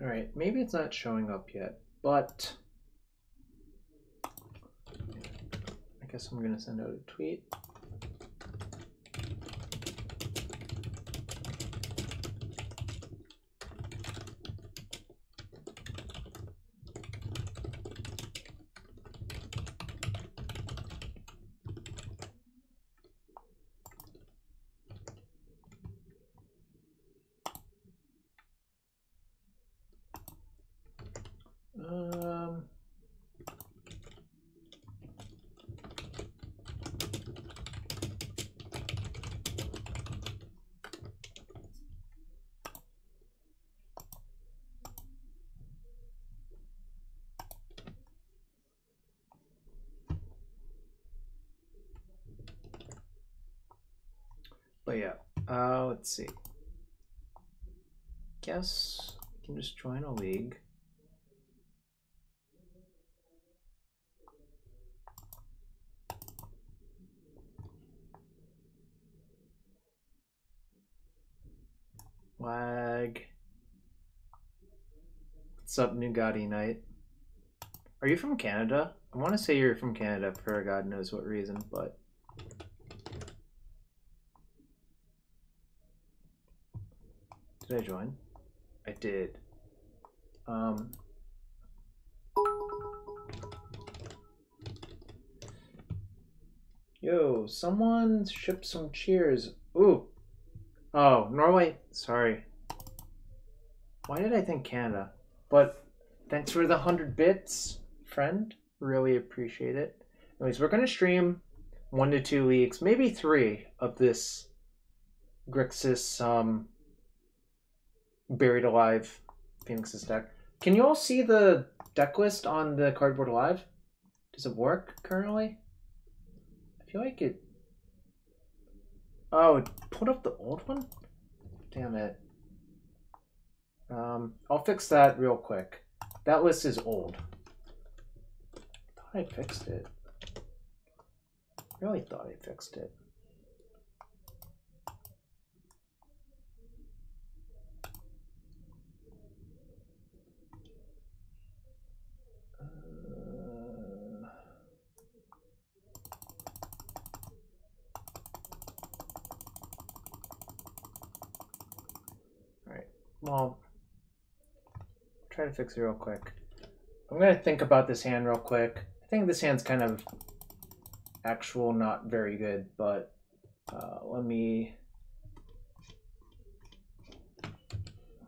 Alright, maybe it's not showing up yet, but I guess I'm gonna send out a tweet. But yeah, let's see. Guess we can just join a league. Lag. What's up, Nugatti Knight? Are you from Canada? I want to say you're from Canada for God knows what reason, but... Did I join? I did. Yo, someone ship some cheers. Ooh. Oh, Norway. Sorry. Why did I think Canada? But thanks for the 100 bits, friend. Really appreciate it. Anyways, we're going to stream 1 to 2 leagues, maybe 3 of this Grixis Buried Alive Phoenix's deck. Can you all see the deck list on the Cardboard Alive? Does it work currently? I feel like it... Oh, it pulled up the old one? Damn it. I'll fix that real quick. That list is old. I thought I fixed it. Really thought I fixed it. Alright, well, try to fix it real quick. I'm going to think about this hand real quick. I think this hand's kind of actual not very good, but let me...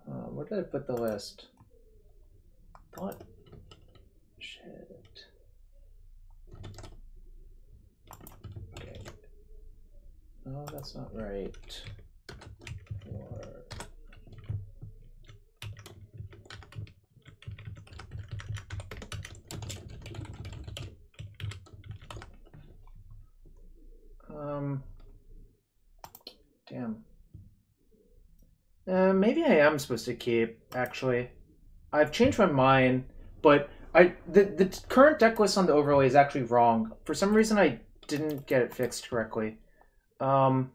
where did I put the list? Thought... Shit. Okay. No, that's not right. Damn. Maybe I am supposed to keep, actually. I've changed my mind, but the current deck list on the overlay is actually wrong. For some reason, I didn't get it fixed correctly. This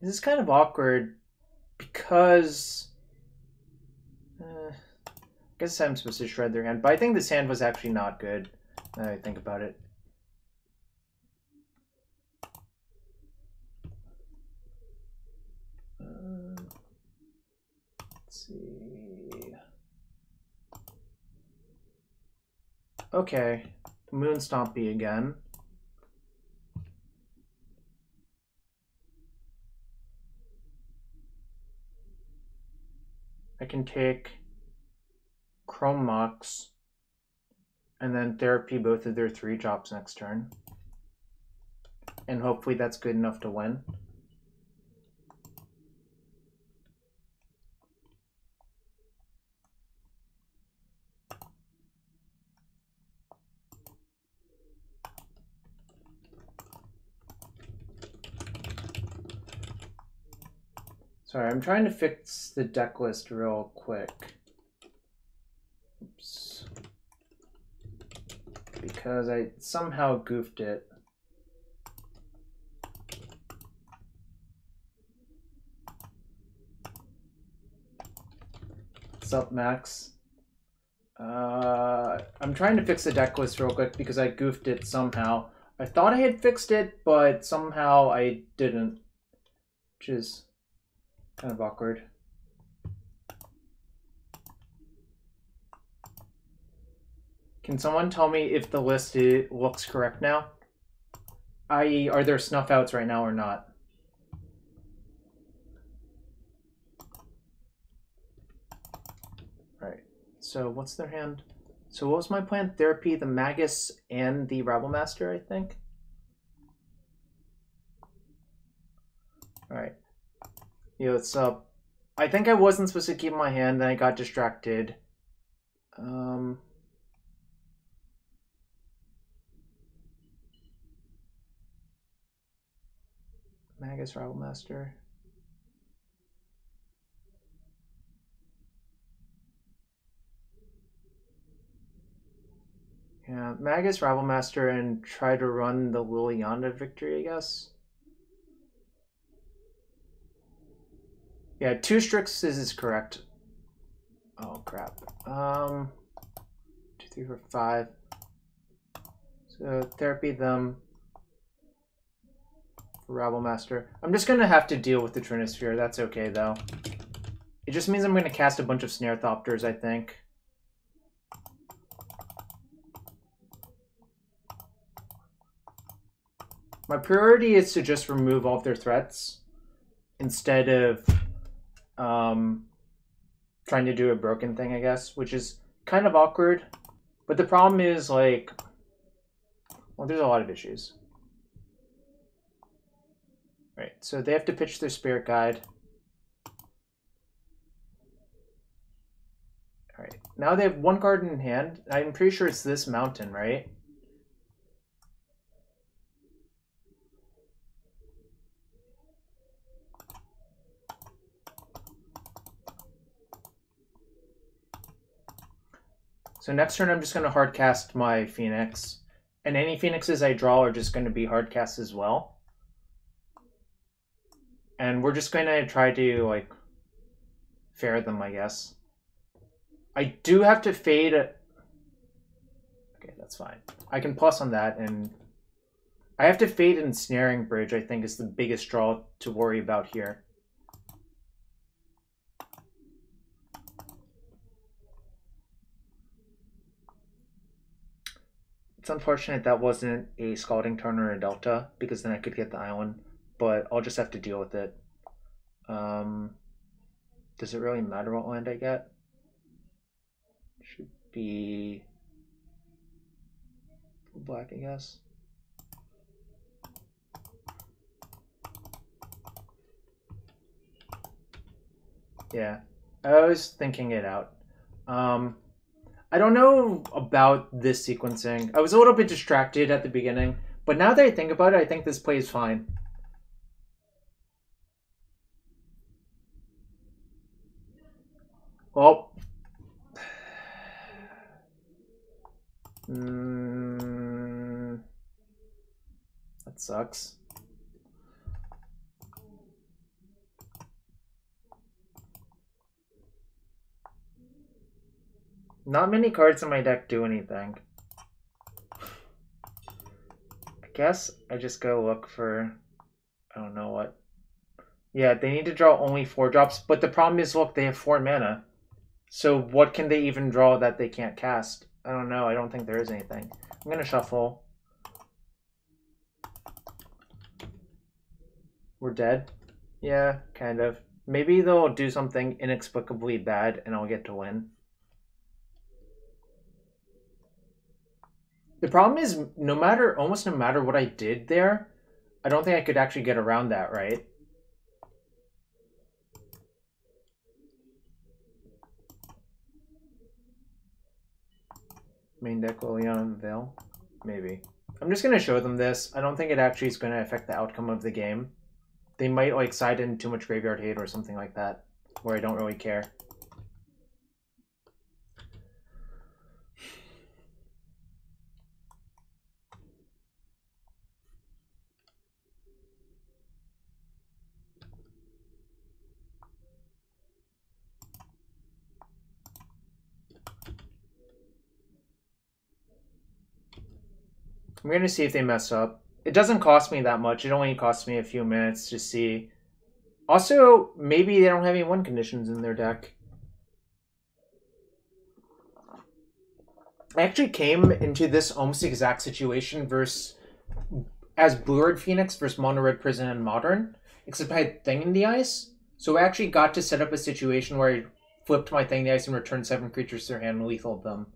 is kind of awkward because... I guess I'm supposed to shred their hand, but I think this hand was actually not good, now that I think about it. Let's see. Okay, Moon Stompy again. I can take Chrome Mox and then Therapy both of their 3 drops next turn. And hopefully that's good enough to win. Sorry, I'm trying to fix the deck list real quick. Oops. Because I somehow goofed it. What's up, Max? I'm trying to fix the deck list real quick because I goofed it somehow. I thought I had fixed it, but somehow I didn't, which is kind of awkward. Can someone tell me if the list looks correct now? I.e., are there snuff outs right now or not? Right. So what's their hand? So what was my plan? Therapy, the Magus, and the Rabble Master, I think. Alright. Yo, what's up? I think I wasn't supposed to keep my hand, then I got distracted. Magus, Rabble Master. Yeah, Magus, Rabble Master, and try to run the Liliana victory, I guess. Yeah, 2 Strixes is correct. Oh, crap. 2, 3, 4, 5. So, therapy them. For Rabble Master. I'm just gonna have to deal with the Trinisphere. That's okay, though. It just means I'm gonna cast a bunch of Snare Thopters, I think. My priority is to just remove all of their threats instead of trying to do a broken thing, I guess, which is kind of awkward. But the problem is, like, well, there's a lot of issues. Right, so they have to pitch their Spirit Guide. Alright, now they have 1 card in hand. I'm pretty sure it's this mountain, right? So next turn, I'm just going to hard cast my Phoenix. And any Phoenixes I draw are just going to be hard cast as well. And we're just going to try to, like, fair them, I guess. I do have to fade it. Okay, that's fine. I can plus on that, and I have to fade and Snaring Bridge, I think, is the biggest draw to worry about here. It's unfortunate that wasn't a Scalding Turn or a Delta, because then I could get the island, but I'll just have to deal with it. Does it really matter what land I get? Should be black, I guess. Yeah, I was thinking it out. I don't know about this sequencing. I was a little bit distracted at the beginning, but now that I think about it, I think this play is fine. Well, that sucks. Not many cards in my deck do anything. I guess I just go look for, I don't know what. Yeah, they need to draw only 4 drops, but the problem is, look, they have 4 mana. So what can they even draw that they can't cast? I don't know. I don't think there is anything. I'm going to shuffle. We're dead? Yeah, kind of. Maybe they'll do something inexplicably bad and I'll get to win. The problem is, almost no matter what I did there, I don't think I could actually get around that, right? Main deck Liliana Veil? Maybe. I'm just going to show them this. I don't think it actually is going to affect the outcome of the game. They might, like, side in too much graveyard hate or something like that, where I don't really care. I'm going to see if they mess up. It doesn't cost me that much. It only costs me a few minutes to see. Also, maybe they don't have any win conditions in their deck. I actually came into this almost exact situation as Blue Red Phoenix versus Mono Red Prison and Modern, except I had Thing in the Ice. So I actually got to set up a situation where I flipped my Thing in the Ice and returned 7 creatures to their hand and lethaled them.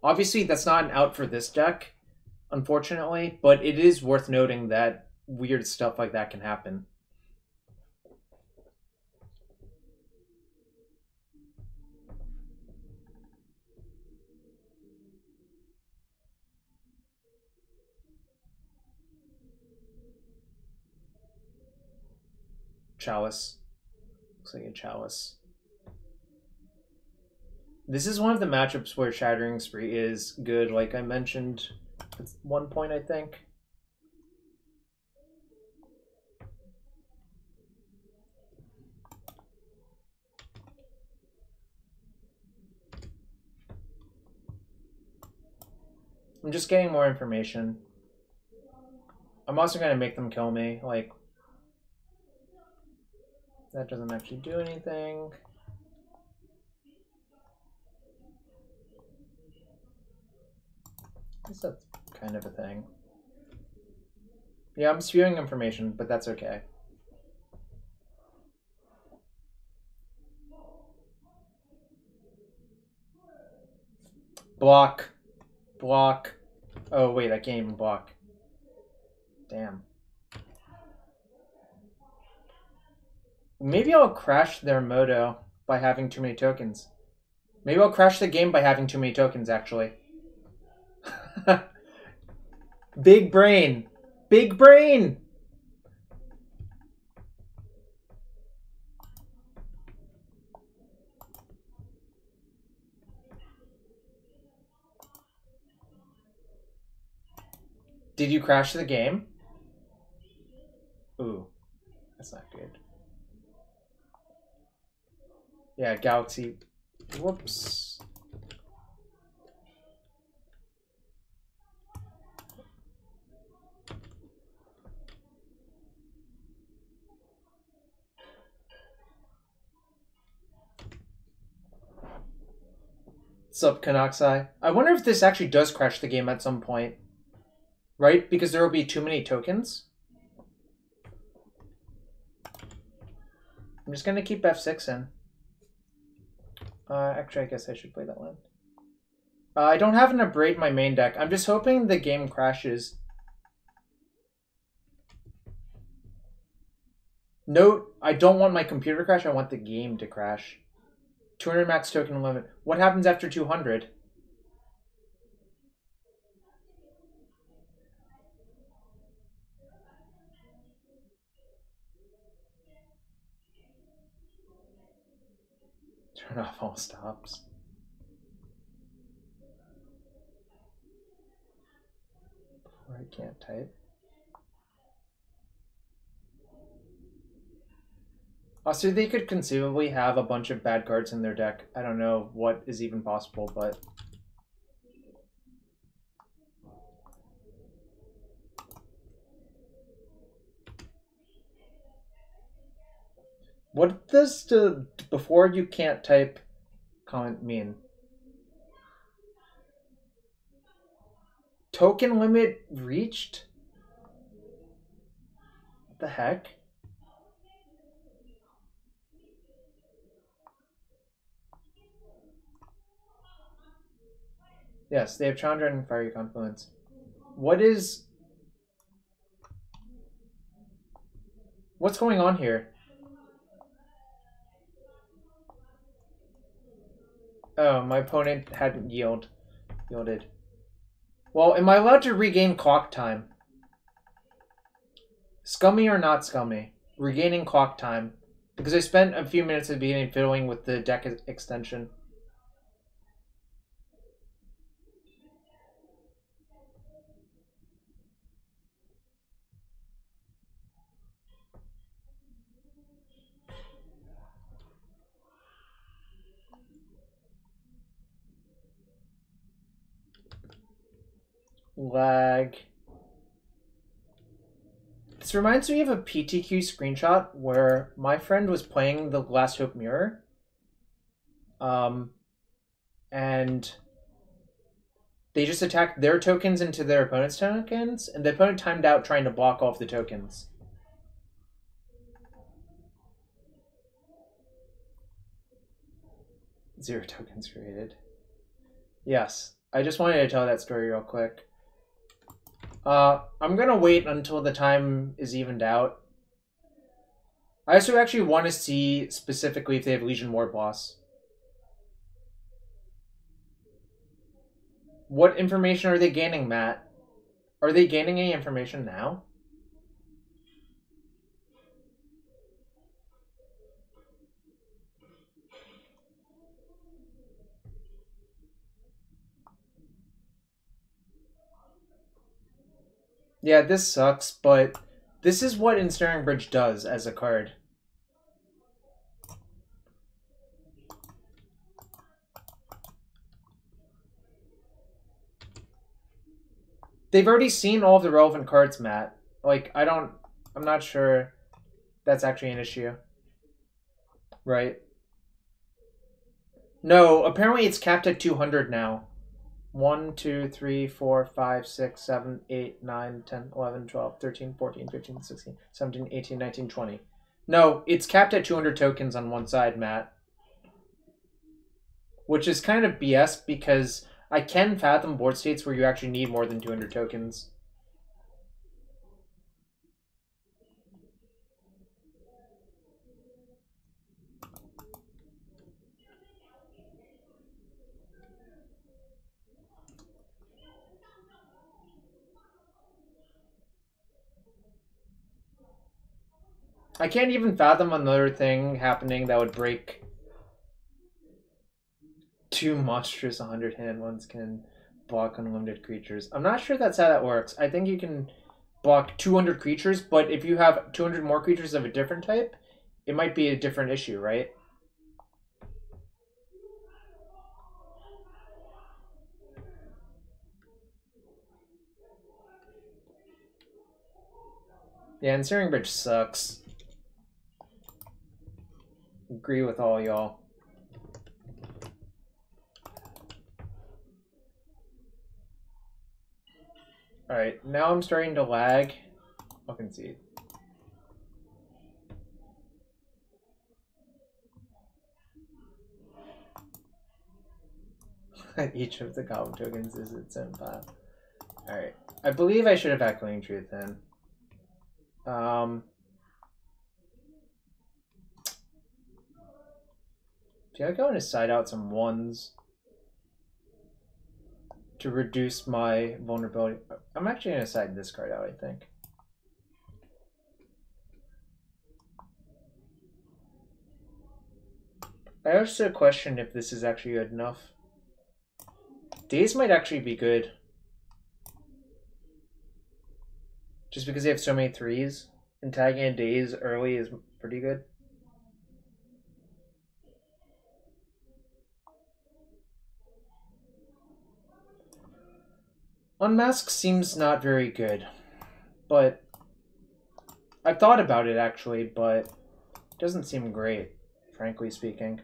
Obviously, that's not an out for this deck, unfortunately, but it is worth noting that weird stuff like that can happen. Chalice. Looks like a Chalice. This is one of the matchups where Shattering Spree is good, like I mentioned at one point, I think. I'm just getting more information. I'm also going to make them kill me. Like, that doesn't actually do anything. I guess that's kind of a thing. Yeah, I'm spewing information, but that's okay. Block. Block. Oh, wait, I can't even block. Damn. Maybe I'll crash their Moto by having too many tokens. Maybe I'll crash the game by having too many tokens, actually. Big brain. Big brain! Did you crash the game? Ooh, that's not good. Yeah, Galaxy. Whoops. Sup, Kanoxai? I wonder if this actually does crash the game at some point. Right? Because there will be too many tokens. I'm just going to keep F6 in. Actually, I guess I should play that land. I don't have an Abrade in my main deck. I'm just hoping the game crashes. Note, I don't want my computer to crash. I want the game to crash. 200 max token limit. What happens after 200? Turn off all stops. Before I can't type. Also, they could conceivably have a bunch of bad cards in their deck. I don't know what is even possible, but... What does the before you can't type comment mean? Token limit reached? What the heck? Yes, they have Chandra and Fiery Confluence. What is... What's going on here? Oh, my opponent hadn't yielded. Well, am I allowed to regain clock time? Scummy or not scummy? Regaining clock time. Because I spent a few minutes at the beginning fiddling with the deck extension. Lag. This reminds me of a PTQ screenshot where my friend was playing the Last Hope Mirror. And they just attacked their tokens into their opponent's tokens, and the opponent timed out trying to block off the tokens. Zero tokens created. Yes, I just wanted to tell that story real quick. I'm gonna wait until the time is evened out. I also actually want to see specifically if they have Legion War Boss. What information are they gaining, Matt? Are they gaining any information now? Yeah, this sucks, but this is what Ensnaring Bridge does as a card. They've already seen all of the relevant cards, Matt. Like, I'm not sure that's actually an issue. Right. No, apparently it's capped at 200 now. 1, 2, 3, 4, 5, 6, 7, 8, 9, 10, 11, 12, 13, 14, 15, 16, 17, 18, 19, 20. No, it's capped at 200 tokens on one side, Matt. Which is kind of BS because I can fathom board states where you actually need more than 200 tokens. I can't even fathom another thing happening that would break two monstrous 100-hand ones can block unlimited creatures. I'm not sure that's how that works. I think you can block 200 creatures, but if you have 200 more creatures of a different type, it might be a different issue, right? Yeah, and Ensnaring Bridge sucks. Agree with all y'all. Alright, now I'm starting to lag. I can see. Each of the goblin tokens is its own path. Alright. I believe I should have Echoing Truth then. Do I go and side out some ones to reduce my vulnerability? I'm actually going to side this card out, I think. I also question if this is actually good enough. Days might actually be good. Just because they have so many threes, and tagging in Days early is pretty good. Unmask seems not very good, but I've thought about it actually, but it doesn't seem great, frankly speaking.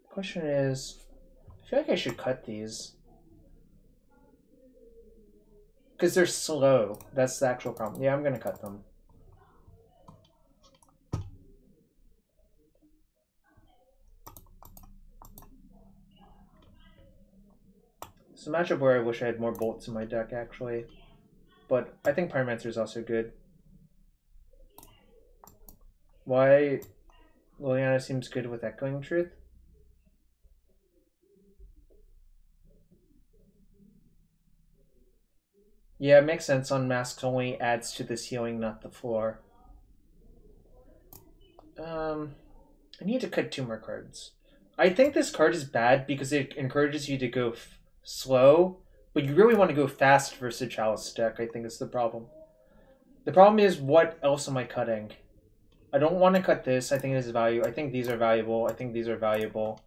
The question is, I feel like I should cut these. Because they're slow. That's the actual problem. Yeah, I'm going to cut them. It's a matchup where I wish I had more bolts in my deck, actually. But I think Pyromancer is also good. Why Liliana seems good with Echoing Truth? Yeah, it makes sense. Unmasked only adds to the ceiling, not the floor. I need to cut 2 more cards. I think this card is bad because it encourages you to go slow, but you really want to go fast versus Chalice deck, I think is the problem. The problem is, what else am I cutting? I don't want to cut this. I think it is value. I think these are valuable. I think these are valuable.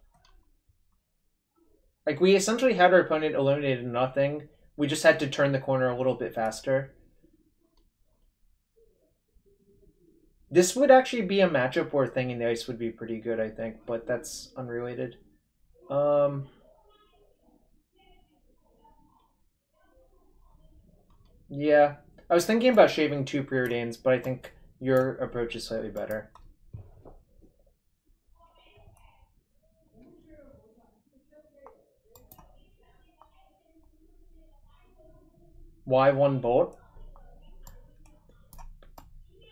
Like, we essentially had our opponent eliminated nothing We just had to turn the corner a little bit faster. This would actually be a matchup where Thing in the Ice would be pretty good, I think, but that's unrelated. Yeah. I was thinking about shaving 2 preordains, but I think your approach is slightly better. Why 1 bolt?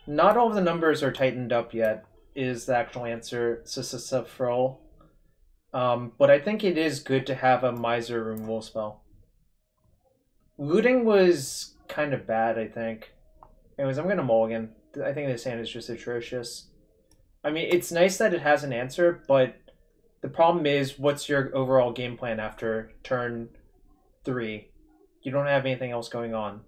Not all of the numbers are tightened up yet, is the actual answer, Froll. But I think it is good to have a Miser removal spell. Looting was kind of bad, I think. Anyways, I'm going to mulligan. I think this hand is just atrocious. I mean, it's nice that it has an answer, but the problem is, what's your overall game plan after turn 3? You don't have anything else going on.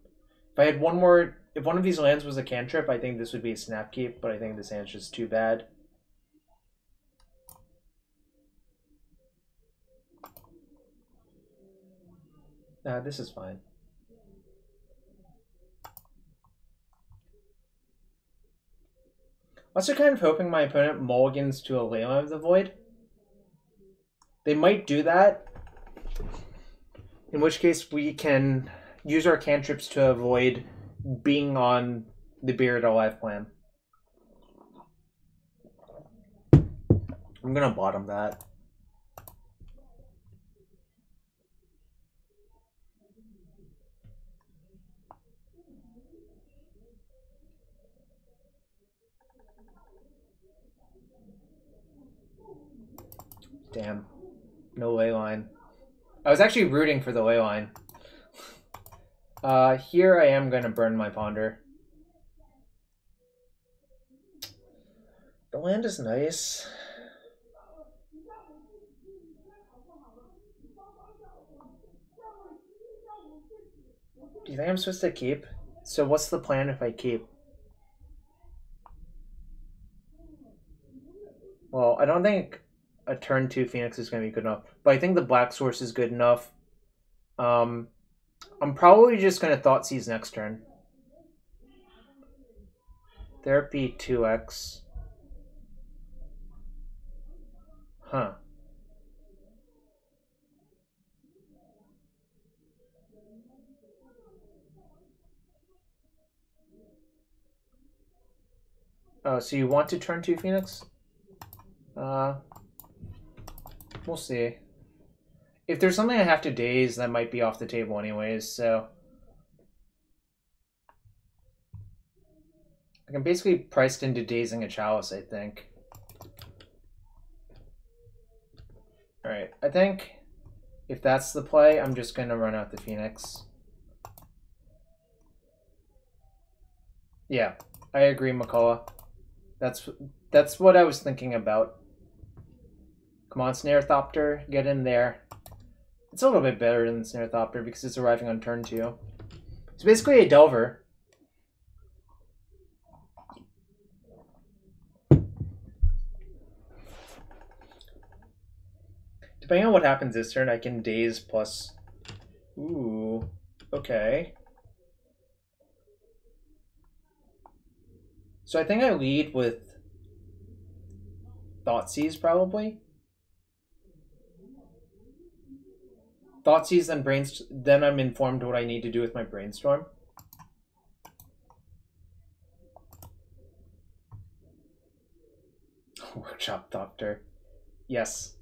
If I had one more... If one of these lands was a cantrip, I think this would be a snap keep, but I think this hand's just too bad. Nah, this is fine. Also kind of hoping my opponent mulligans to a Leyline of the Void. They might do that, in which case we can use our cantrips to avoid being on the Buried Alive plan. I'm gonna bottom that. Damn. No Leyline. I was actually rooting for the Leyline. Here I am going to burn my Ponder. The land is nice. Do you think I'm supposed to keep? So what's the plan if I keep? Well, I don't think a turn 2 Phoenix is going to be good enough, but I think the Black Source is good enough. I'm probably just going to Thoughtseize next turn. Therapy 2x. Huh. Oh, so you want to turn 2 Phoenix? We'll see. If there's something I have to daze, that might be off the table anyways, so... I can basically priced into dazing a Chalice, I think. Alright, I think if that's the play, I'm just going to run out the Phoenix. Yeah, I agree, McCullough. That's what I was thinking about. Come on, Snarethopter, get in there. It's a little bit better than Snarethopter because it's arriving on turn 2. It's basically a Delver. Depending on what happens this turn, I can daze plus... Ooh, okay. So I think I lead with Thoughtseize, probably. Thoughtseize, then I'm informed what I need to do with my Brainstorm. Workshop Doctor. Yes.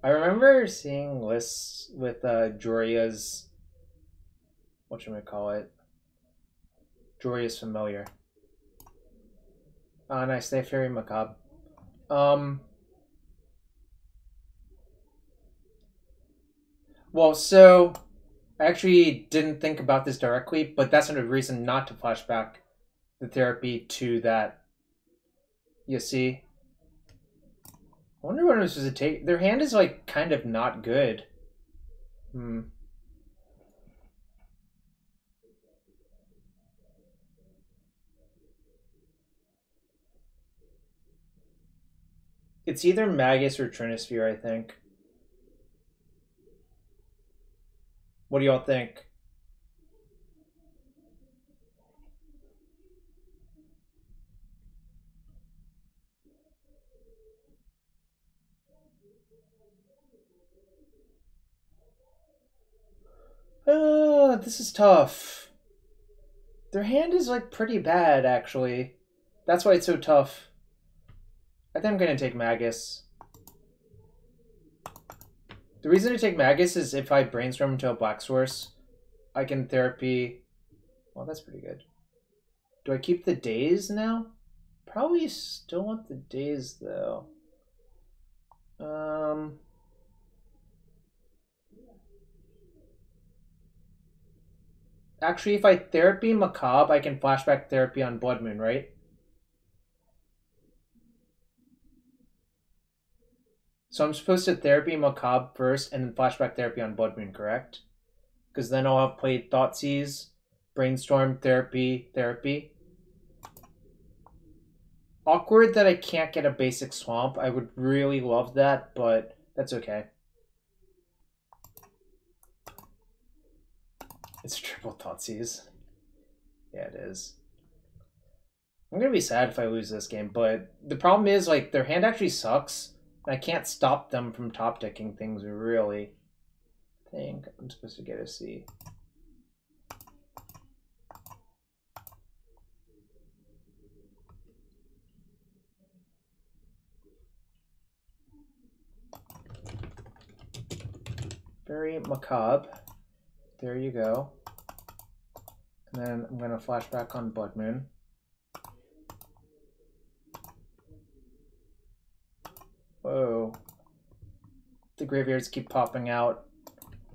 I remember seeing lists with Joria's... whatchamacallit? Joria's Familiar. Nice. They have Fairy Macabre. Well, so I actually didn't think about this directly, but that's another reason not to flashback the therapy to that. You see? I wonder what it was supposed to take. Their hand is like kind of not good. It's either Magus or Trinisphere, I think. What do y'all think? This is tough. Their hand is like pretty bad, actually. That's why it's so tough. I think I'm gonna take Magus. The reason to take Magus is if I brainstorm into a Black Source, I can therapy. Well, that's pretty good. Do I keep the days now? Probably still want the days though. Actually, if I therapy Macabre, I can flashback therapy on Blood Moon, right? So I'm supposed to therapy Macabre first and then flashback therapy on Blood Moon, correct? Because then I'll have played Thoughtseize, Brainstorm, Therapy. Awkward that I can't get a basic Swamp. I would really love that, but that's okay. It's triple Thoughtseize. Yeah, it is. I'm gonna be sad if I lose this game, but the problem is, like, their hand actually sucks. And I can't stop them from top decking things, really. I think I'm supposed to get a C. Very Macabre. There you go. And then I'm going to flashback on Blood Moon. Whoa. The graveyards keep popping out.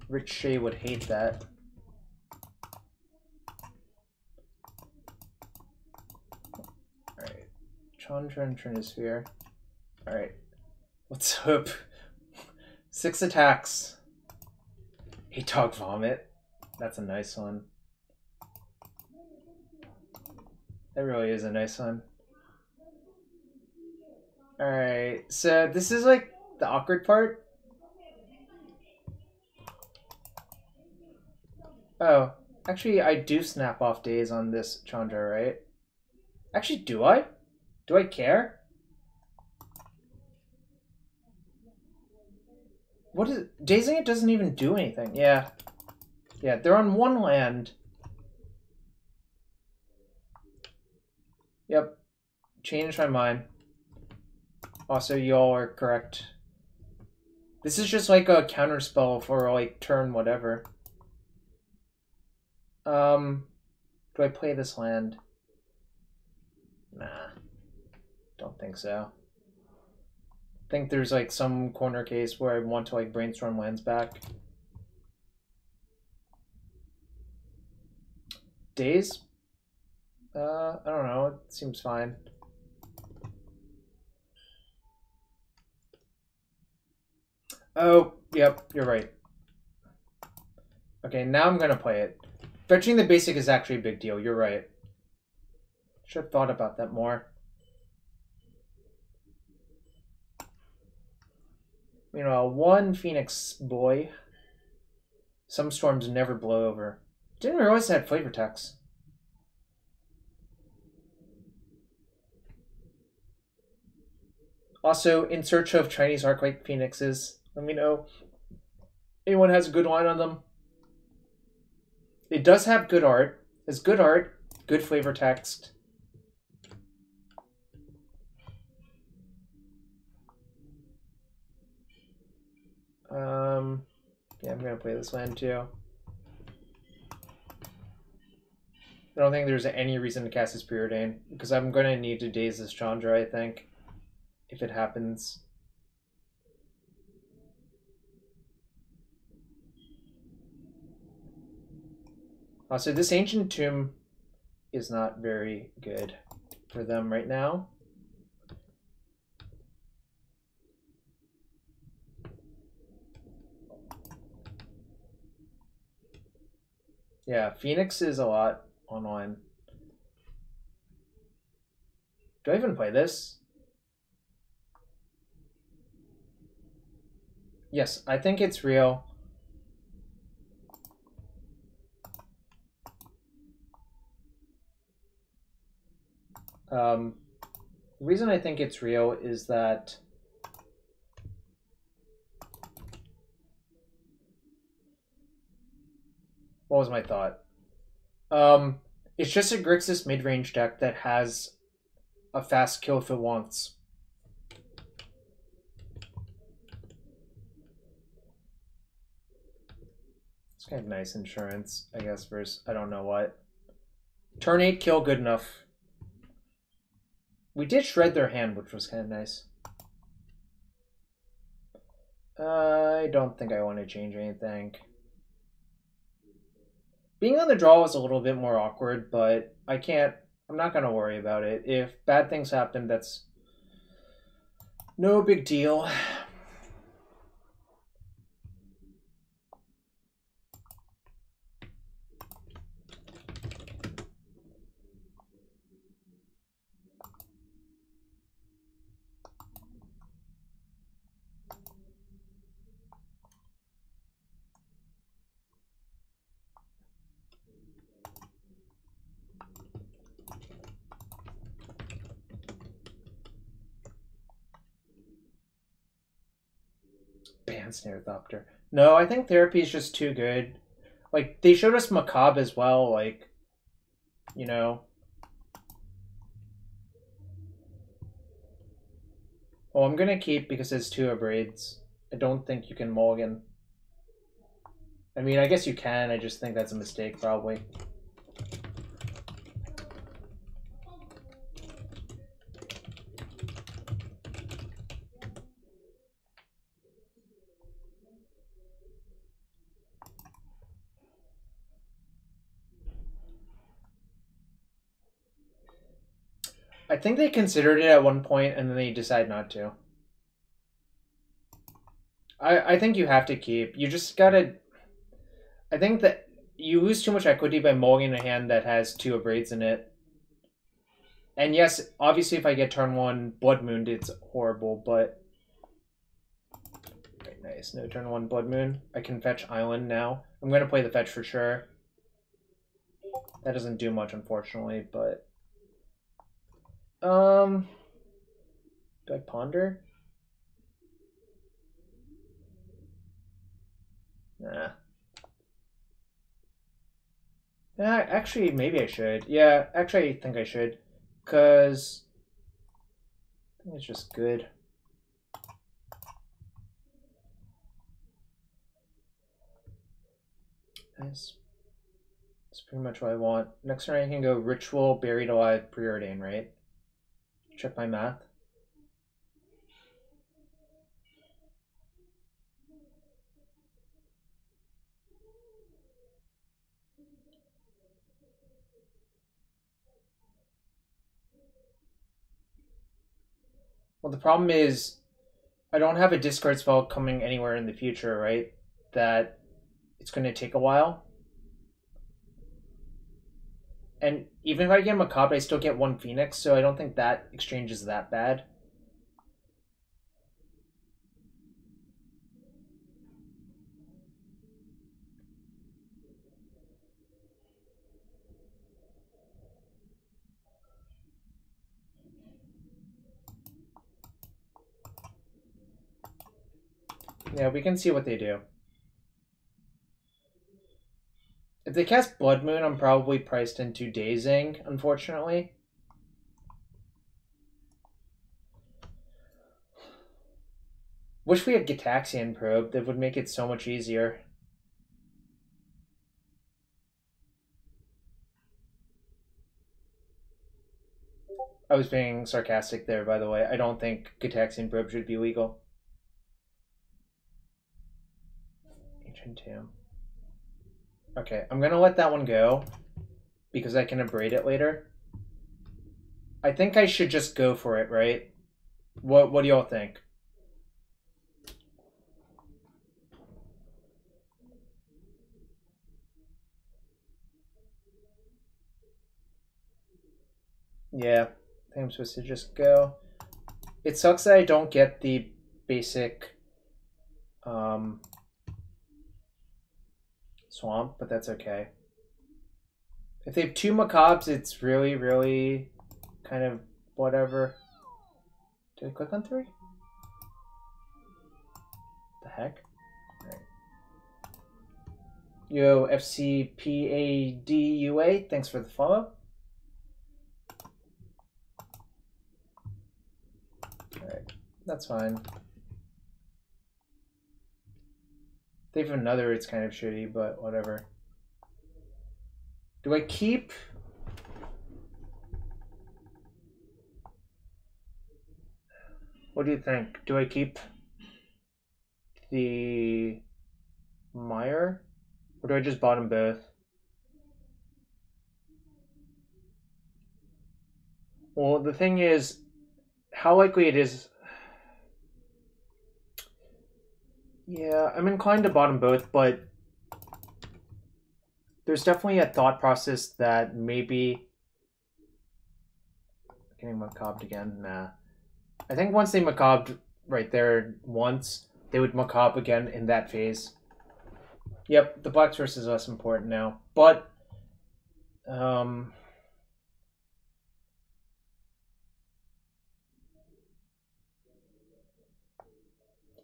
Rich Shea would hate that. Alright. Chandra and Trinisphere. Alright. What's up? 6 attacks. 8 Dog Vomit. That's a nice one. That really is a nice one. Alright, so this is like the awkward part. Oh, actually I do snap off days on this Chandra, right? Actually, do I? Do I care? What is dazing? It doesn't even do anything. Yeah. Yeah, they're on 1 land. Yep. Changed my mind. Also, y'all are correct. This is just like a counter spell for like turn whatever. Do I play this land? Nah. Don't think so. I think there's like some corner case where I want to like brainstorm lands back. Days? I don't know. It seems fine. Oh, yep, you're right. Okay, now I'm gonna play it. Fetching the basic is actually a big deal. You're right. Should have thought about that more. Meanwhile, 1 Phoenix boy. Some storms never blow over. Didn't realize it had flavor text. Also, in search of Chinese Arclight Phoenixes, let me know. Anyone has a good line on them? It does have good art. It's good art, good flavor text. Yeah, I'm gonna play this land too. I don't think there's any reason to cast this Preordain, because I'm gonna need to daze this Chandra, I think, if it happens. Also, this Ancient Tomb is not very good for them right now. Yeah, Phoenix is a lot online. Do I even play this? Yes, I think it's real. The reason I think it's real is that what was my thought? It's just a Grixis mid-range deck that has a fast kill if it wants. It's kind of nice insurance, I guess, versus I don't know what. Turn 8 kill, good enough. We did shred their hand, which was kind of nice. I don't think I want to change anything. Being on the draw was a little bit more awkward, but I'm not going to worry about it. If bad things happen, that's no big deal. Snare Thopter. No, I think therapy is just too good. Like, they showed us Macabre as well, like, you know. Well, I'm gonna keep because it's 2 Abrades. I don't think you can mulligan. I mean, I guess you can, I just think that's a mistake, probably. I think they considered it at one point and then they decide not to. I think you have to keep. You just gotta... I think that you lose too much equity by mulliganing a hand that has 2 Abrades in it. And yes, obviously if I get turn 1 Blood Moon, it's horrible, but... Okay, nice. No turn 1 Blood Moon. I can fetch Island now. I'm going to play the fetch for sure. That doesn't do much, unfortunately, but... Do I ponder? Nah. Actually, maybe I should. Yeah, actually, I think I should. Because I think it's just good. Nice. That's pretty much what I want. Next turn I can go Ritual, Buried Alive, Preordain, right? Check my math. Well, the problem is I don't have a discard spell coming anywhere in the future, right? That it's going to take a while. And even if I get Macabre, I still get 1 Phoenix, so I don't think that exchange is that bad. Yeah, we can see what they do. If they cast Blood Moon, I'm probably priced into Dazing, unfortunately. Wish we had Gitaxian Probe. That would make it so much easier. I was being sarcastic there, by the way. I don't think Gitaxian Probe should be legal. Ancient Tomb. Okay, I'm gonna let that one go because I can abrade it later. I think I should just go for it, right? What do y'all think? Yeah, I think I'm supposed to just go. It sucks that I don't get the basic swamp, but that's okay. If they have 2 Macabres, it's really, really kind of whatever. Did I click on 3? The heck? Alright. Yo, FCPADUA, thanks for the follow. Alright, that's fine. They have another, it's kind of shitty, but whatever. Do I keep... What do you think? Do I keep the Meyer? Or do I just bottom both? Well, the thing is, how likely it is... Yeah, I'm inclined to bottom both, but there's definitely a thought process that maybe... Getting macabre again? Nah. I think once they macabre right there once, they would macabre again in that phase. Yep, the black source is less important now. But,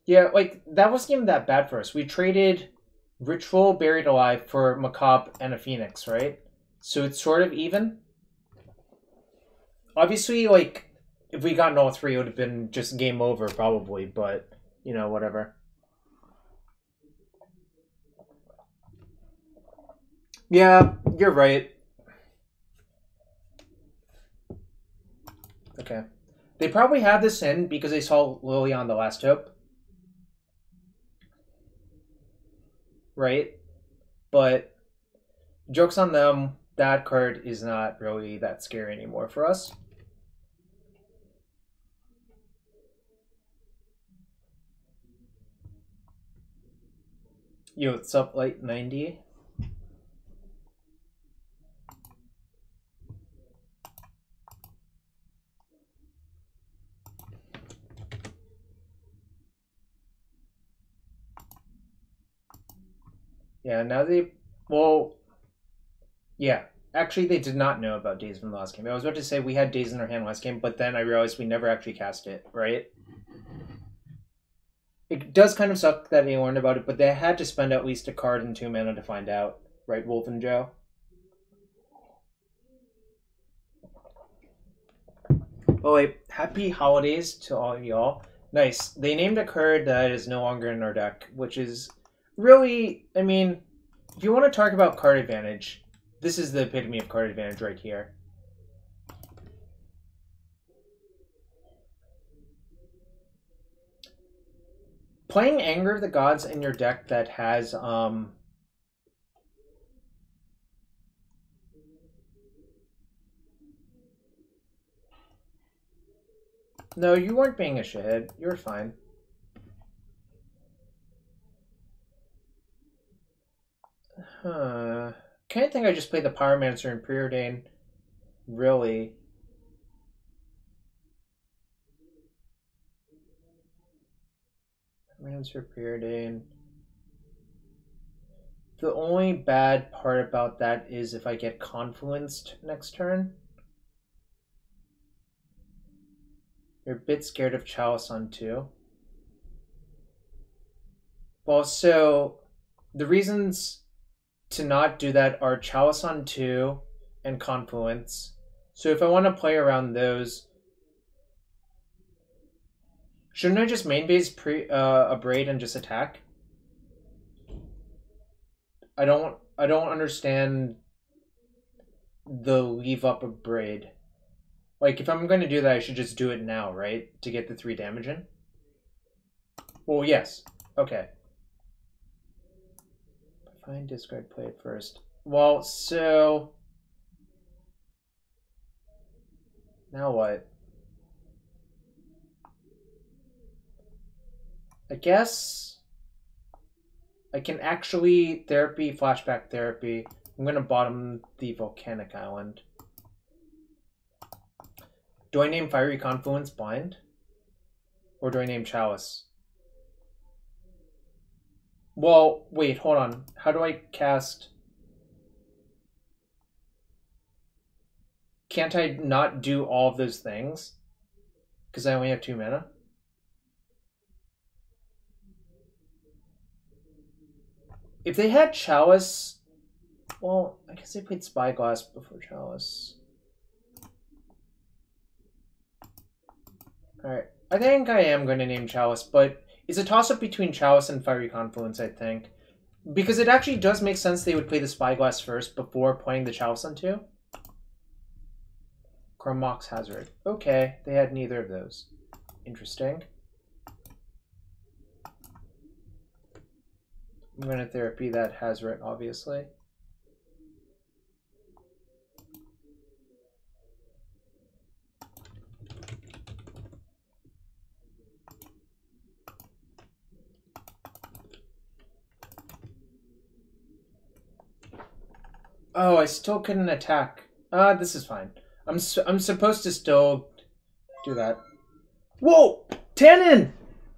yeah, like, that wasn't even that bad for us. We traded Ritual, Buried Alive for Macabre and a Phoenix, right? So it's sort of even. Obviously, like, if we gotten all 3, it would have been just game over, probably. But, you know, whatever. Yeah, you're right. Okay. They probably had this in because they saw Lily on The Last Hope. Right? But joke's on them, that card is not really that scary anymore for us. Yo, what's up, Light 90? Yeah, now they... Well... Yeah. Actually, they did not know about Days from the last game. I was about to say we had Days in our hand last game, but then I realized we never actually cast it, right? It does kind of suck that they learned about it, but they had to spend at least a card and 2 mana to find out. Right, Wolf and Joe? Oh wait, happy holidays to all of y'all. Nice. They named a card that is no longer in our deck, which is really, I mean, if you want to talk about card advantage, this is the epitome of card advantage right here. Playing Anger of the Gods in your deck that has, No, you weren't being a shithead. You were fine. Huh. Can't think I just played the Pyromancer and Preordain. Really. Pyromancer, Preordain. The only bad part about that is if I get Confluenced next turn. You're a bit scared of Chalice on 2. Well, so the reasons to not do that are Chalice on 2 and Confluence. So if I want to play around those, shouldn't I just main base a Braid and just attack? I don't understand the leave up a Braid. Like, if I'm going to do that, I should just do it now, right? To get the 3 damage in? Well, yes. Okay. Find, discard, play it first. Well, so... Now what? I guess... I can actually therapy, flashback therapy. I'm going to bottom the Volcanic Island. Do I name Fiery Confluence Blind? Or do I name Chalice? Well, wait, hold on. How do I cast... Can't I not do all of those things? Because I only have 2 mana? If they had Chalice... Well, I guess they played Spyglass before Chalice. Alright. I think I am going to name Chalice, but it's a toss-up between Chalice and Fiery Confluence, I think. Because it actually does make sense they would play the Spyglass first before playing the Chalice on 2. Chrome Mox Hazard. Okay, they had neither of those. Interesting. I'm going to therapy that Hazard, obviously. Oh, I still couldn't attack. This is fine. I'm supposed to still do that. Whoa! Tannen!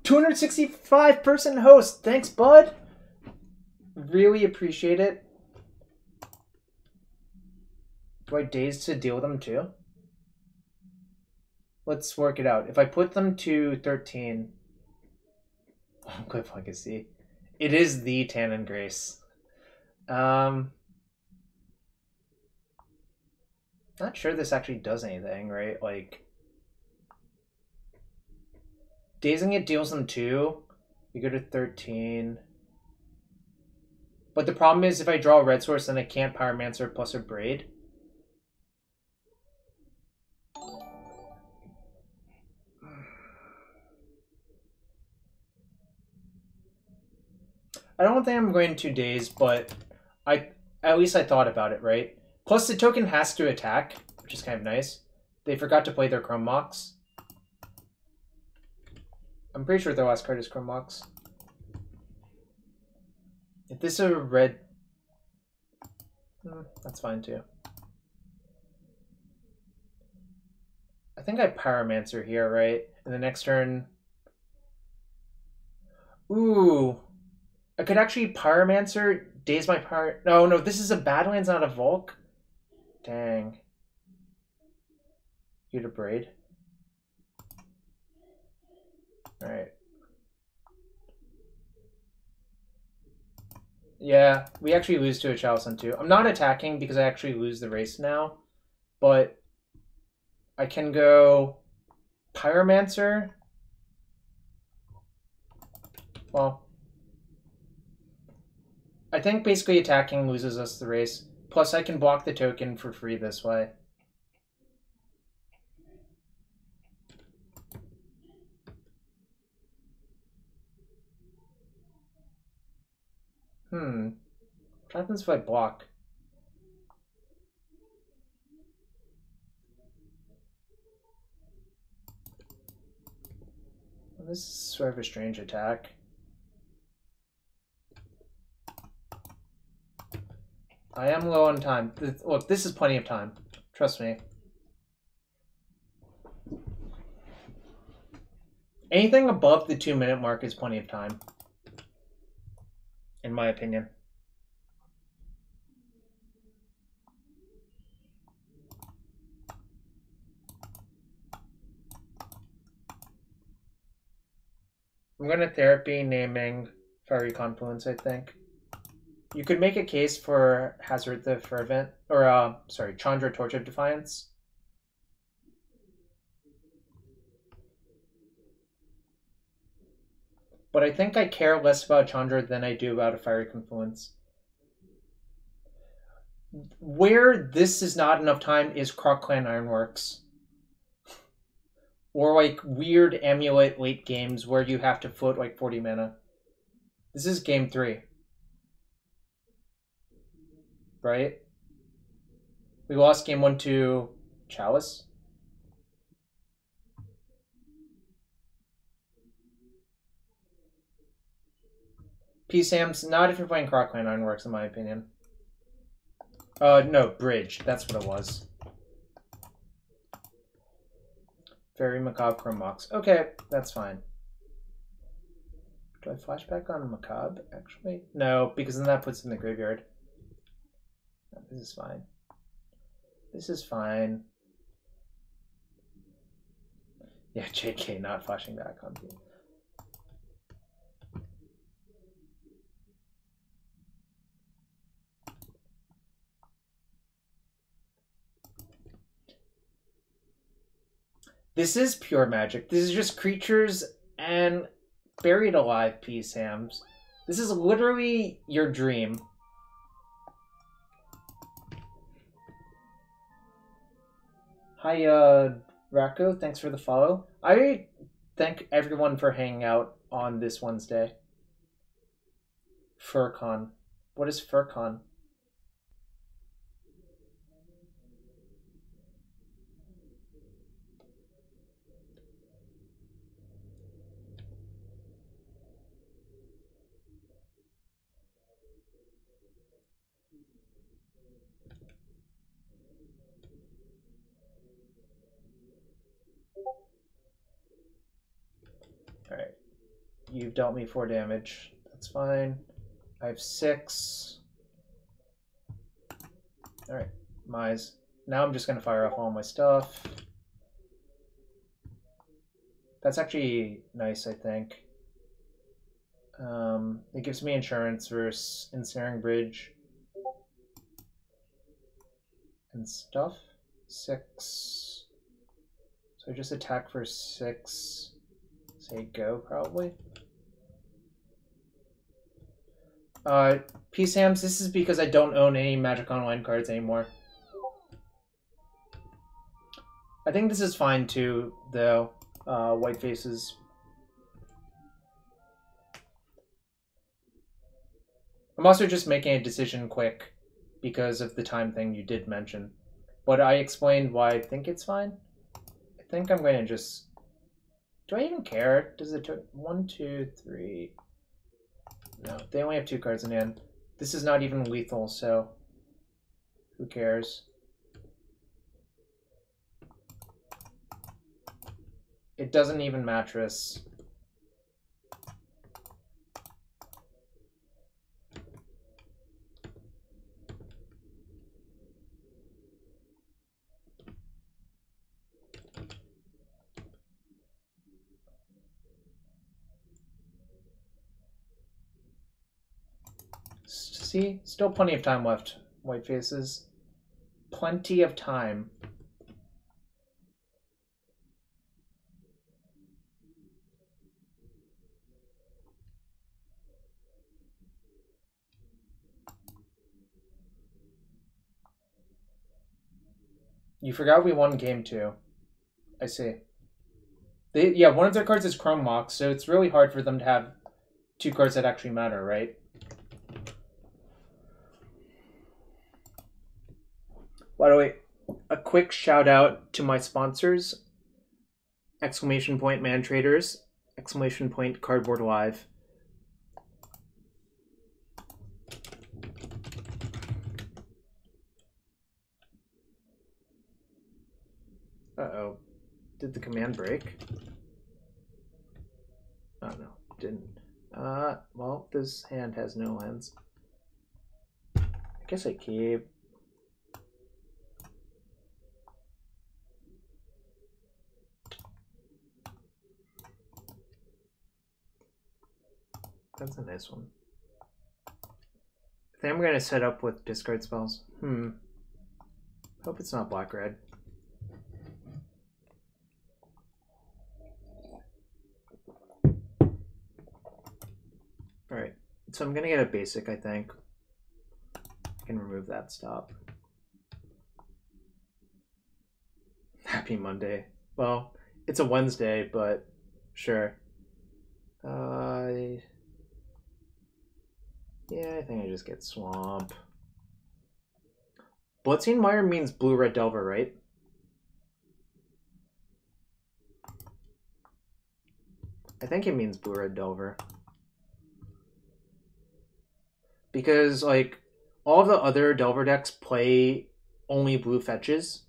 265-person host. Thanks, bud. Really appreciate it. Do I daze to deal with them too? Let's work it out. If I put them to 13... Cliff Legacy. It is the Tannen Grace. Not sure this actually does anything, right? Like, dazing it deals them 2. You go to 13. But the problem is if I draw a red source, then I can't Pyromancer plus a Braid. I don't think I'm going to daze, but at least I thought about it, right? Plus, the token has to attack, which is kind of nice. They forgot to play their Chrome Mox. I'm pretty sure their last card is Chrome Mox. If this is a red... that's fine, too. I think I Pyromancer here, right? And the next turn... Ooh. I could actually Pyromancer, daze my Pyro... No, this is a Badlands, not a Volk. Dang. You to Braid. Alright. Yeah, we actually lose to a Chalice on 2. I'm not attacking because I actually lose the race now. But I can go Pyromancer. Well, I think basically attacking loses us the race. Plus, I can block the token for free this way. What happens if I block? Well, this is sort of a strange attack. I am low on time. Look, this is plenty of time. Trust me. Anything above the 2-minute mark is plenty of time. In my opinion. I'm going to therapy naming Fiery Confluence, I think. You could make a case for Hazard the Fervent, or, sorry, Chandra Torch of Defiance. But I think I care less about Chandra than I do about a Fiery Confluence. Where this is not enough time is Croc Clan Ironworks. Or like weird Amulet late games where you have to float like 40 mana. This is game 3. Right? We lost game 1 to Chalice. PSAM's not if you're playing Croc Clan Ironworks, in my opinion. No, Bridge. That's what it was. Very Macabre Chrome Mox. Okay, that's fine. Do I flashback on Macabre, actually? No, because then that puts it in the graveyard. No, this is fine. This is fine. Yeah, JK, not flashing back on you. This is pure magic. This is just creatures and buried alive PSAMs. This is literally your dream. Hi, Racco. Thanks for the follow. I thank everyone for hanging out on this Wednesday. FurCon. What is FurCon? Alright. You've dealt me 4 damage. That's fine. I have 6. Alright. Mize. Now I'm just going to fire off all my stuff. That's actually nice, I think. It gives me insurance versus Ensnaring Bridge. And stuff. 6. So I just attack for 6. Say go, probably. PSAMs, this is because I don't own any Magic Online cards anymore. I think this is fine too, though. White faces. I'm also just making a decision quick because of the time thing you did mention. But I explained why I think it's fine. I think I'm going to just... Do I even care? Does it... 1, 2, 3... No, they only have 2 cards in hand. This is not even lethal, so... Who cares? It doesn't even mattress. See? Still plenty of time left, white faces. Plenty of time. You forgot we won game 2. I see. Yeah, one of their cards is Chrome Mox, so it's really hard for them to have 2 cards that actually matter, right? By the way, a quick shout out to my sponsors. ! Man Traders, ! Cardboard Live. Uh-oh. Did the command break? Oh no, didn't. Well, this hand has no lands. I guess I keep. That's a nice one. I think I'm gonna set up with discard spells. Hope it's not black-red. Alright, so I'm gonna get a basic, I think. I can remove that stop. Happy Monday. Well, it's a Wednesday, but sure. Yeah, I think I just get Swamp. Bloodstained Mire means blue-red Delver, right? I think it means blue-red Delver. Because, like, all of the other Delver decks play only blue fetches.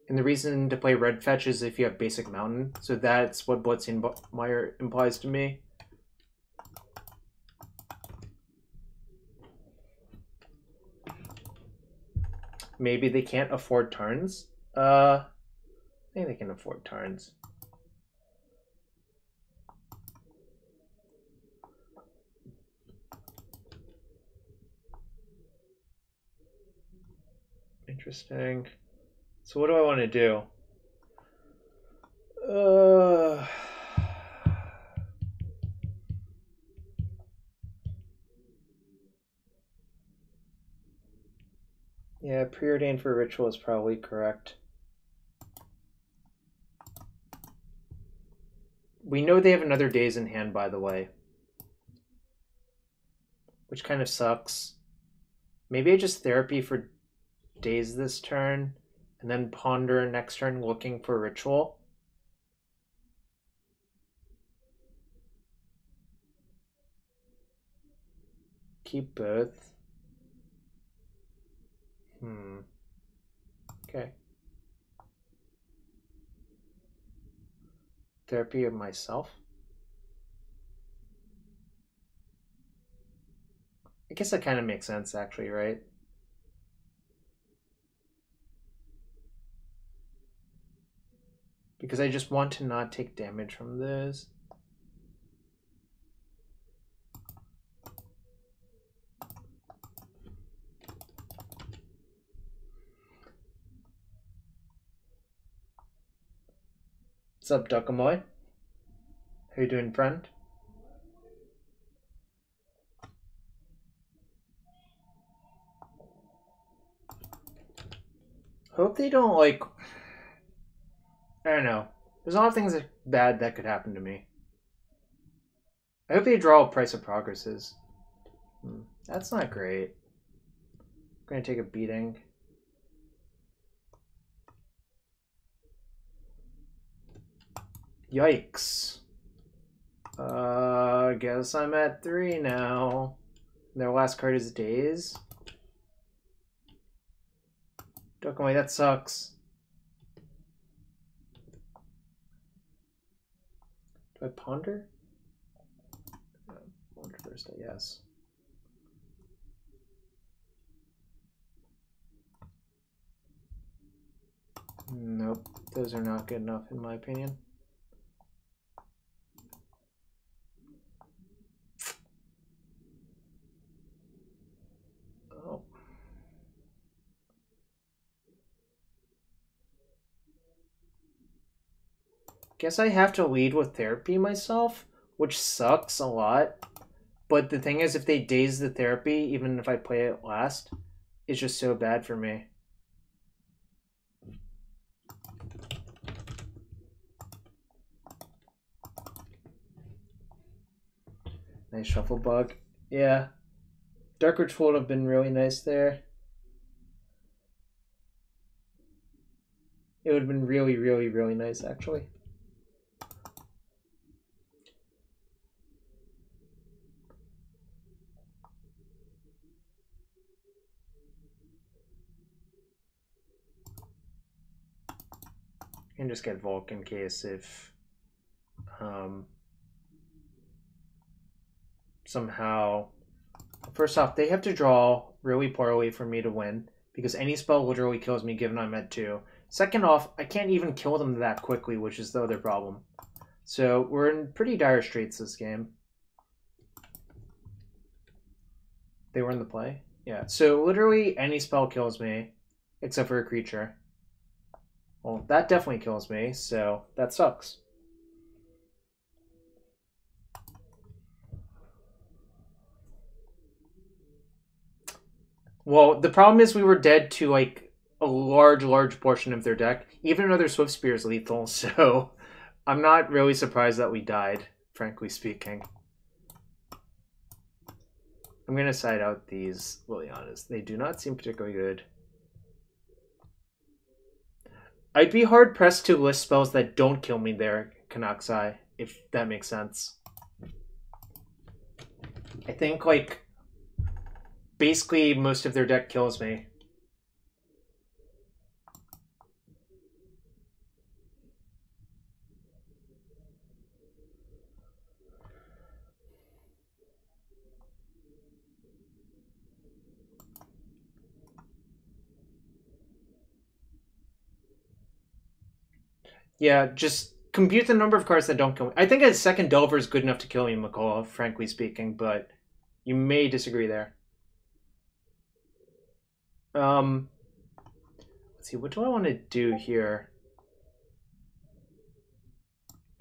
And the reason to play red fetch is if you have basic mountain. So that's what Bloodstained Mire implies to me. Maybe they can't afford turns. I think they can afford turns. interesting. So what do I want to do? Yeah, preordained for ritual is probably correct. We know they have another daze in hand, by the way. Which kind of sucks. Maybe I just therapy for daze this turn, and then ponder next turn looking for ritual. Keep both. Okay. Therapy of myself. I guess that kind of makes sense, actually, right? Because I just want to not take damage from this. What's up, Duckamoy? How you doing, friend? Hope they don't, like... I don't know. There's a lot of things that bad that could happen to me. I hope they draw Price of Progresses. That's not great. I'm gonna take a beating. Yikes. Guess I'm at 3 now. Their last card is Daze. Dokkamai, that sucks. Do I ponder? Ponder first, I guess. Nope, those are not good enough in my opinion. Oh. Guess I have to lead with therapy myself, which sucks a lot. But the thing is, if they daze the therapy, even if I play it last, it's just so bad for me. Nice shuffle bug. Yeah. Dark Ritual would have been really nice there. It would have been really, really, really nice, actually. And just get Volk in case if somehow... First off, they have to draw really poorly for me to win, because any spell literally kills me given I'm at 2. Second off, I can't even kill them that quickly, which is the other problem. So we're in pretty dire straits this game. They were in the play? Yeah, so literally any spell kills me, except for a creature. Well, that definitely kills me, so that sucks. Well, the problem is we were dead to, like, a large portion of their deck. Even another Swift Spear is lethal, so I'm not really surprised that we died, frankly speaking. I'm going to side out these, really honest. They do not seem particularly good. I'd be hard-pressed to list spells that don't kill me there, Kanaksai, if that makes sense. I think, like, basically most of their deck kills me. Yeah, just compute the number of cards that don't kill me. I think a second Delver is good enough to kill me, McCall, frankly speaking, but you may disagree there. Let's see, what do I want to do here?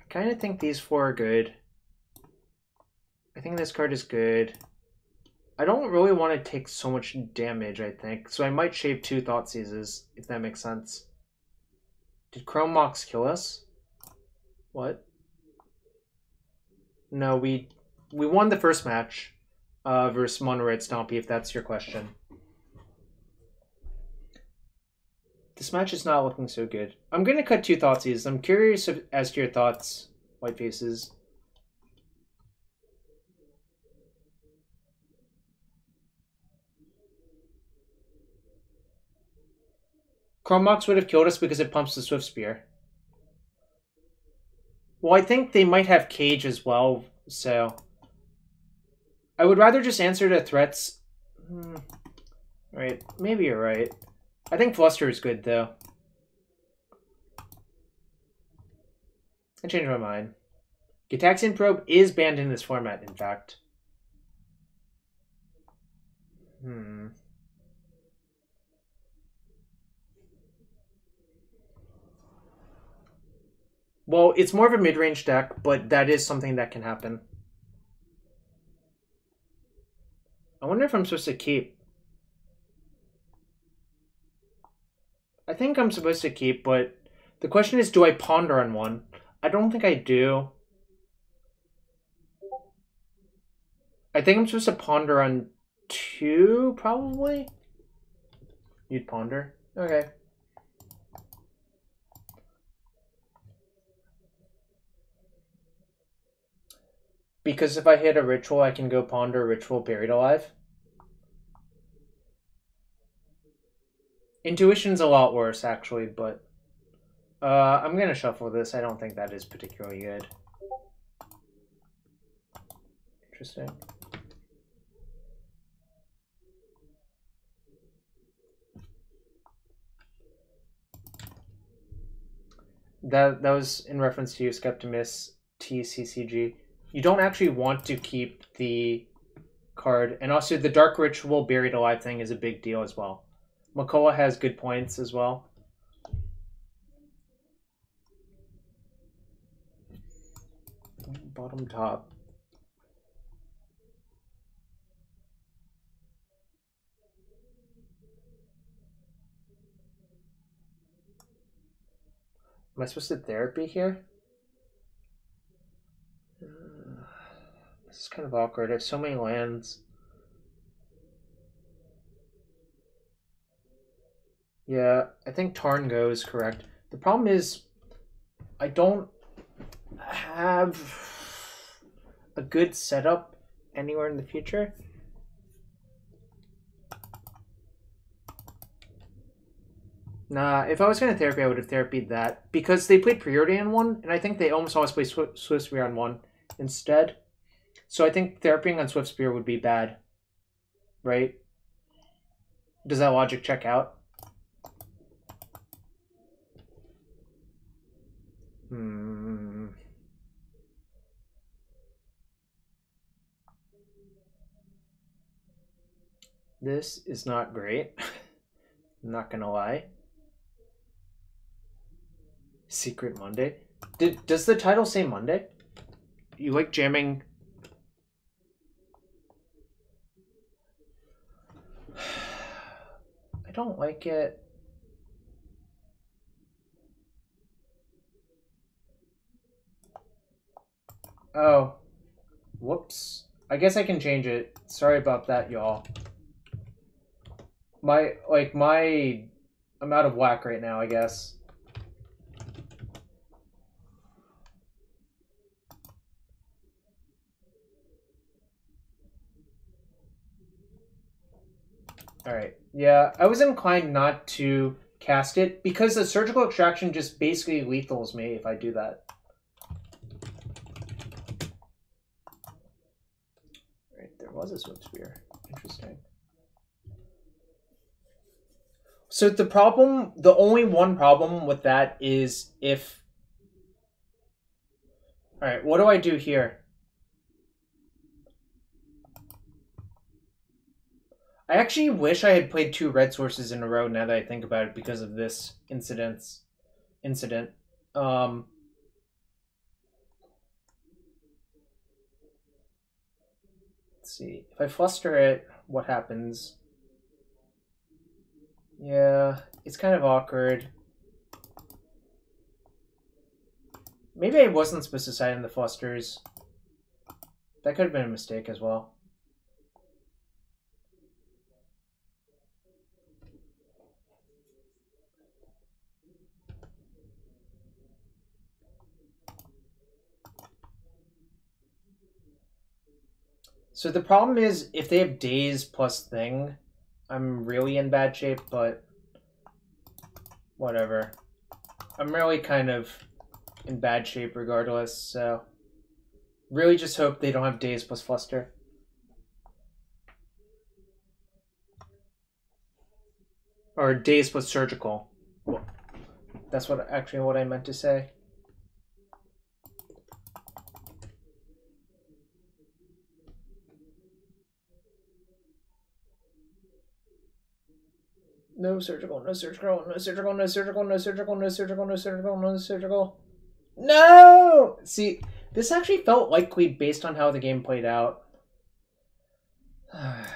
I kind of think these four are good. I think this card is good. I don't really want to take so much damage, I think. So I might shave 2 Thoughtseizes, if that makes sense. Did Chrome Mox kill us? What? No, we won the first match versus Mono Red Stompy, if that's your question. This match is not looking so good. I'm going to cut 2 Thoughtseizes. I'm curious as to your thoughts, White Faces. Chrome Mox would have killed us because it pumps the Swift Spear. Well, I think they might have Cage as well, so... I would rather just answer to threats. Right, maybe you're right. I think Fluster is good, though. I changed my mind. Gitaxian Probe is banned in this format, in fact. Well, it's more of a mid-range deck, but that is something that can happen. I wonder if I'm supposed to keep. I think I'm supposed to keep, but the question is, do I ponder on one? I don't think I do. I think I'm supposed to ponder on 2, probably? You'd ponder? Okay. Because if I hit a Ritual, I can go ponder Ritual Buried Alive. Intuition's a lot worse, actually, but... I'm gonna shuffle this. I don't think that is particularly good. Interesting. That was in reference to you, Skeptimus TCCG. You don't actually want to keep the card. And also, the Dark Ritual Buried Alive thing is a big deal as well. Makoa has good points as well. Bottom top. Am I supposed to therapy here? This is kind of awkward. I have so many lands. Yeah, I think Tarn Go is correct. The problem is, I don't have a good setup anywhere in the future. Nah, if I was going to therapy, I would have therapied that. Because they played Priority on 1, and I think they almost always play Swift Spear on 1 instead. So I think therapying on Swift Spear would be bad. Right? Does that logic check out? This is not great. I'm not gonna lie. Secret Monday? Does the title say Monday? You like jamming? I don't like it. Oh. Whoops. I guess I can change it. Sorry about that, y'all. I'm out of whack right now, I guess. Alright. Yeah, I was inclined not to cast it because the Surgical Extraction just basically lethals me if I do that. Right, there was a Swift Spear. Interesting. So the only one problem with that is if... Alright, what do I do here? I actually wish I had played 2 red sources in a row now that I think about it because of this incident. Let's see. If I fluster it, what happens? Yeah, it's kind of awkward. Maybe I wasn't supposed to side in the flusters. That could have been a mistake as well. So the problem is, if they have days plus thing, I'm really in bad shape, but whatever. I'm really kind of in bad shape regardless, so really just hope they don't have days plus fluster. Or days plus surgical. That's what I meant to say. No surgical, no surgical, no surgical, no surgical, no surgical, no surgical, no surgical, no surgical. No! See, this actually felt likely based on how the game played out. I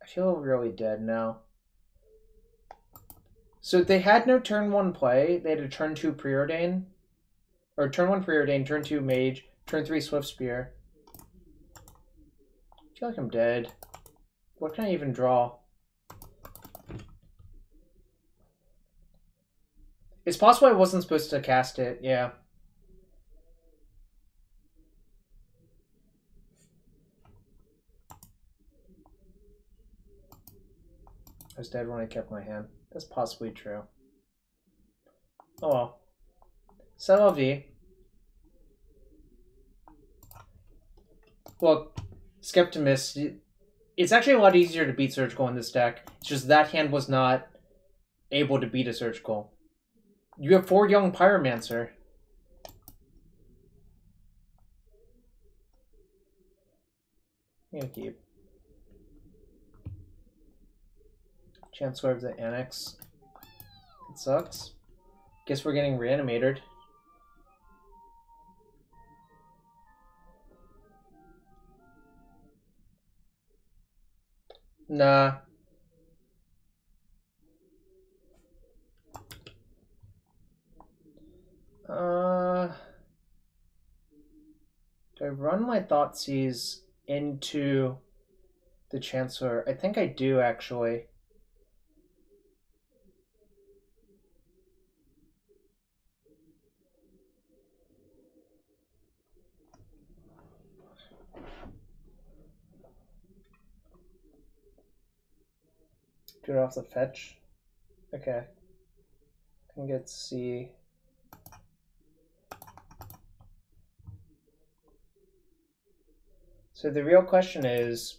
feel really dead now. So they had no turn 1 play. They had a turn 2 preordain. Or turn 1 preordain, turn 2 mage, turn 3 swift spear. I feel like I'm dead. What can I even draw? It's possible I wasn't supposed to cast it, yeah. I was dead when I kept my hand. That's possibly true. Oh well. C'est la vie. Well, Skeptimus, it's actually a lot easier to beat Surgical in this deck. It's just that hand was not able to beat a Surgical. You have 4 Young Pyromancer. I'm gonna keep. Chancellor of the Annex. It sucks. Guess we're getting reanimated. Nah. Do I run my Thoughtseize into the Chancellor? I think I do, actually. Do it off the fetch. Okay. I can get C. So the real question is,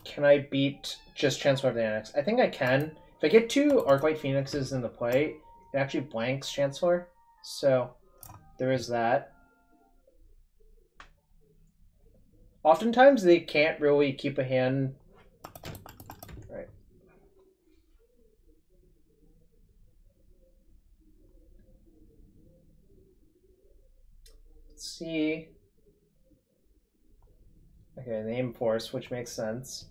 can I beat just Chancellor of the Annex? I think I can. If I get 2 Arclight Phoenixes in the play, it actually blanks Chancellor. So there is that. Oftentimes they can't really keep a hand. Right. Let's see. Okay, name force, which makes sense.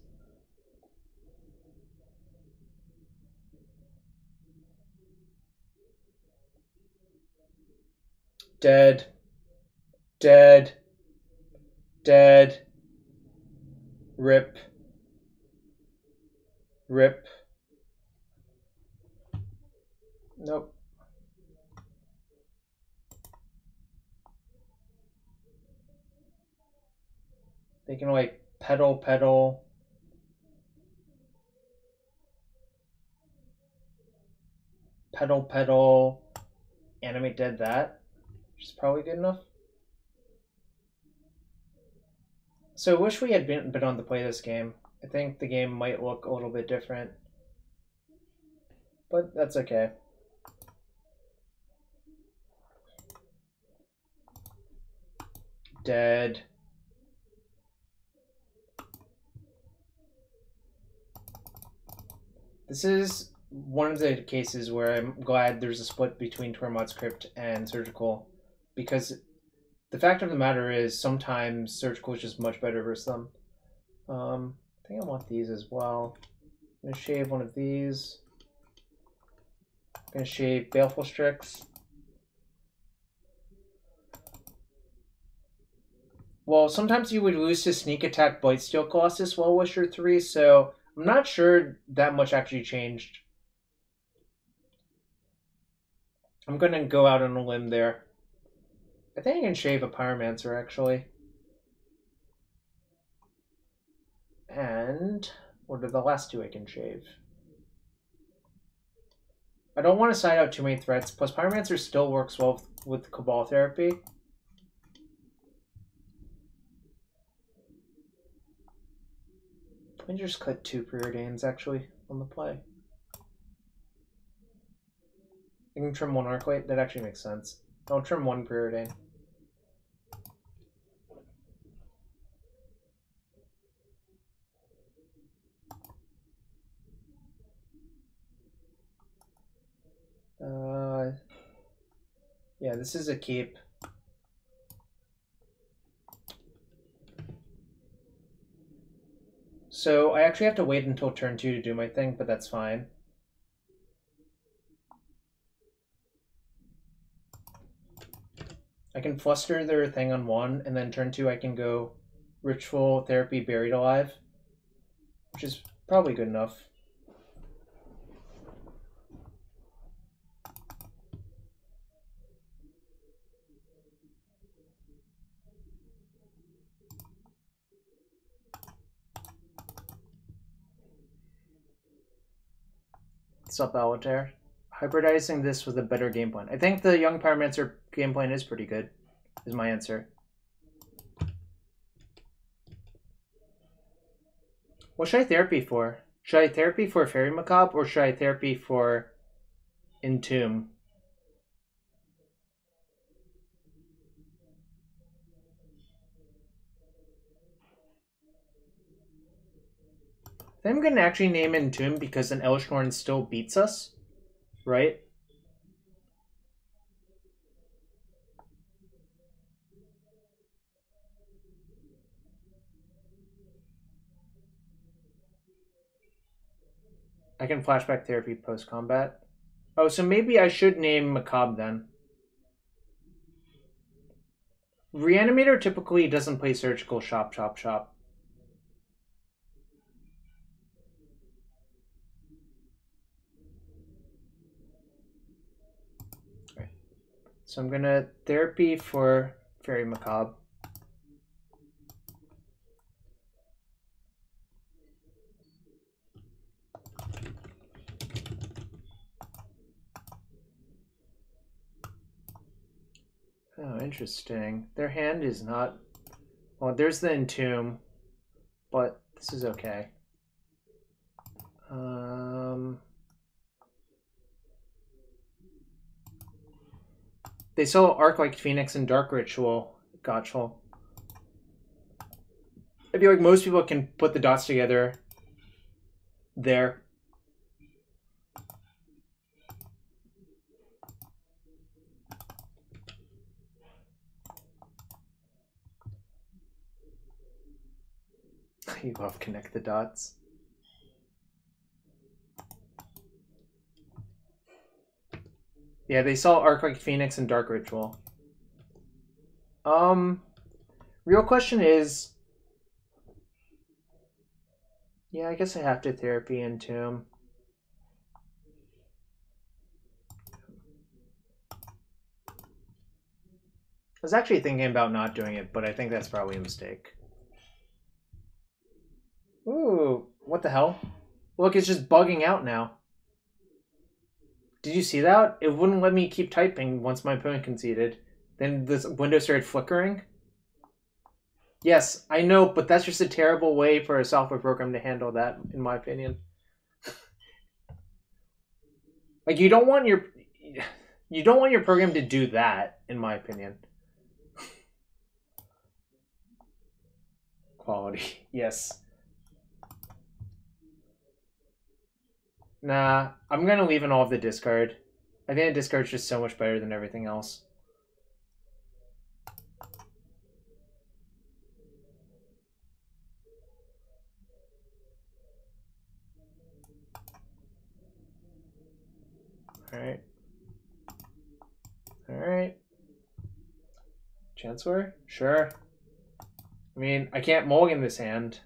Dead. Dead. Dead. Rip. Rip. Nope. They can like pedal, pedal. Pedal, pedal. Animate dead that, which is probably good enough. So I wish we had been on to play this game. I think the game might look a little bit different. But that's okay. Dead. This is one of the cases where I'm glad there's a split between Tormod's Crypt and Surgical, because the fact of the matter is sometimes Surgical is just much better versus them. I think I want these as well. I'm gonna shave one of these. I'm gonna shave Baleful Strix. Well, sometimes you would lose to Sneak Attack Blightsteel Colossus while Wisher 3, so I'm not sure that much actually changed. I'm gonna go out on a limb there. I think I can shave a Pyromancer, actually. And what are the last two I can shave? I don't want to side out too many threats, plus Pyromancer still works well with Cabal Therapy. Let me just cut 2 Preordains, actually, on the play. I can trim 1 Arclight. That actually makes sense. I'll trim 1 Preordain. Yeah, this is a keep. So I actually have to wait until turn 2 to do my thing, but that's fine. I can fluster their thing on 1, and then turn 2 I can go Ritual Therapy Buried Alive, which is probably good enough. What's up, Alitair? Hybridizing this with a better game plan. I think the Young Pyromancer game plan is pretty good, is my answer. What should I therapy for? Should I therapy for Fairy Macabre, or should I therapy for Entomb? I'm going to actually name Entomb because an Elishnorn still beats us, right? I can flashback therapy post-combat. Oh, so maybe I should name Macabre then. Reanimator typically doesn't play Surgical Shop. Right. So I'm gonna therapy for Fairy Macabre. Oh, interesting. Their hand is not... Well, there's the Entomb, but this is okay. They saw Arclight Phoenix and Dark Ritual. Gotcha. I feel like most people can put the dots together there. You love connect the dots. Yeah, they saw Arclight Phoenix and Dark Ritual. Real question is... Yeah, I guess I have to therapy Entomb. I was actually thinking about not doing it, but I think that's probably a mistake. Ooh, what the hell? Look, it's just bugging out now. Did you see that? It wouldn't let me keep typing once my opponent conceded. Then this window started flickering. Yes, I know, but that's just a terrible way for a software program to handle that, in my opinion. Like, you don't want your program to do that, in my opinion. Quality, yes. Nah, I'm gonna leave in all of the discard. I think the discard's just so much better than everything else. Alright. Alright. Chancellor? Sure. I mean, I can't mulligan this hand.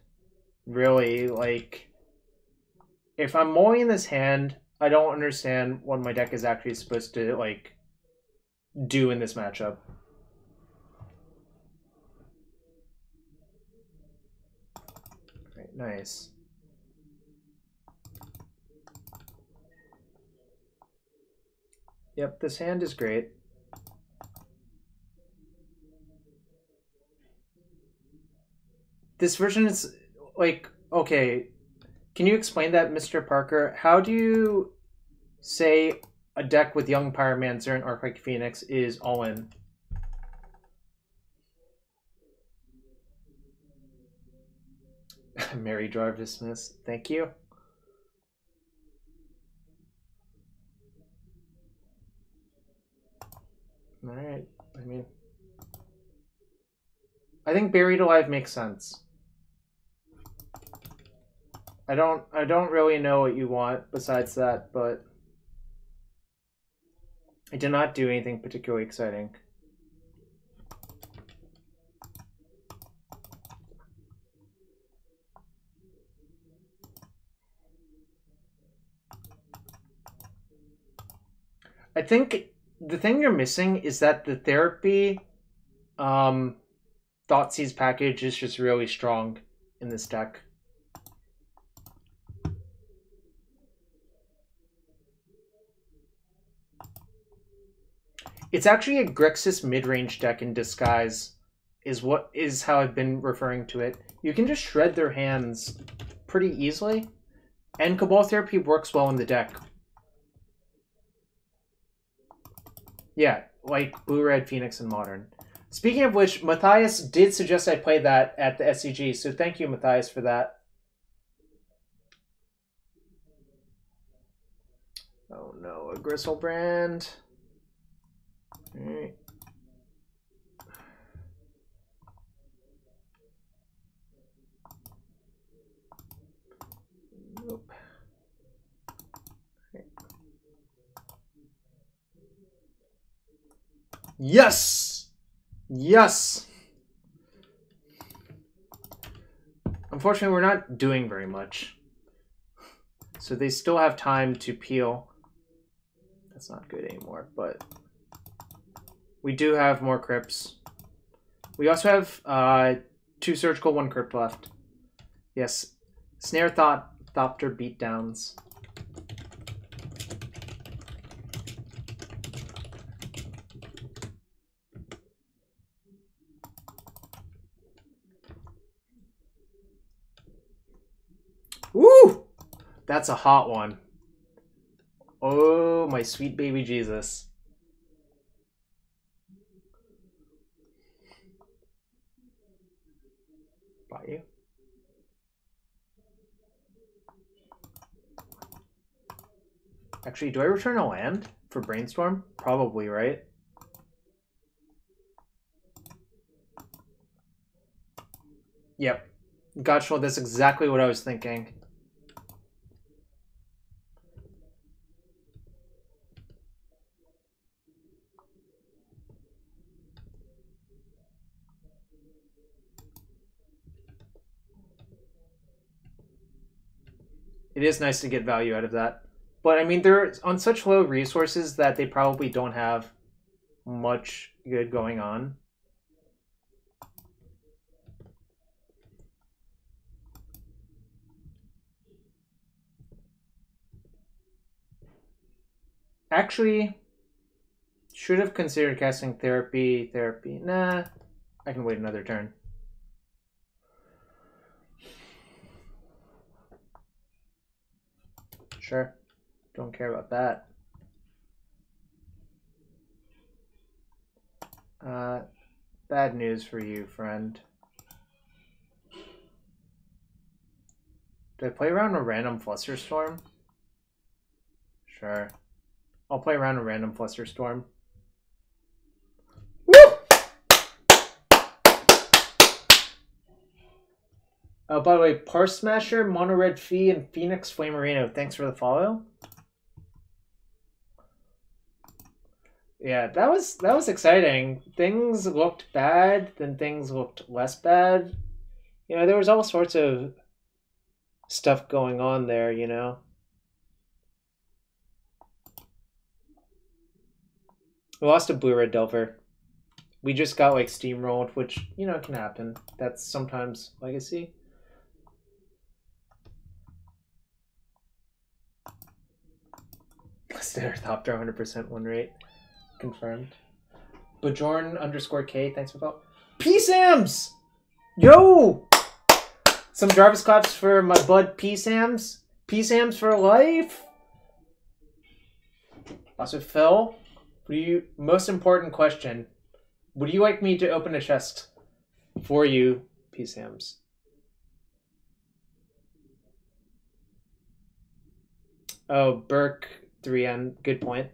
Really, like... If I'm mulliganing this hand, I don't understand what my deck is actually supposed to, like, do in this matchup. Right, nice. Yep, this hand is great. This version is, like, okay. Can you explain that, Mr. Parker? How do you say a deck with Young Pyromancer and Arclight Phoenix is all-in? Mary Jarvis Smith, thank you. Alright, I mean... I think Buried Alive makes sense. I don't really know what you want besides that, but I did not do anything particularly exciting. I think the thing you're missing is that the therapy Thoughtseize package is just really strong in this deck. It's actually a Grixis mid-range deck in disguise, is how I've been referring to it. You can just shred their hands pretty easily, and Cabal Therapy works well in the deck. Yeah, like Blue, Red, Phoenix, and Modern. Speaking of which, Matthias did suggest I play that at the SCG, so thank you, Matthias, for that. Oh no, a Gristlebrand. Alright. Nope. Okay. Yes! Yes! Unfortunately, we're not doing very much. So they still have time to peel. That's not good anymore, but... We do have more crypts. We also have 2 surgical, 1 crypt left. Yes. Snare Thopter beatdowns. Woo! That's a hot one. Oh, my sweet baby Jesus. Bought you. Actually, do I return a land for Brainstorm? Probably, right? Yep. Gotcha, that's exactly what I was thinking. It is nice to get value out of that. But, I mean, they're on such low resources that they probably don't have much good going on. Actually, should have considered casting Therapy. Nah, I can wait another turn. Sure. Don't care about that. Bad news for you, friend. Did I play around a random Flusterstorm? Sure. I'll play around a random Flusterstorm. Woo! Oh, by the way, Parse Smasher, Mono Red Fee, and Phoenix Flamerino, thanks for the follow. Yeah, that was exciting. Things looked bad, then things looked less bad. You know, there was all sorts of stuff going on there, you know. We lost a Blue Red Delver. We just got like steamrolled, which, you know, can happen. That's sometimes Legacy. Standard top throw 100% win rate. Confirmed. Bajorn_K, thanks for the follow. P-Sams! Yo! Some Jarvis claps for my bud P-Sams. P-Sams for life. Also, Phil, most important question. Would you like me to open a chest for you, P-Sams? Oh, Burke 3N, good point.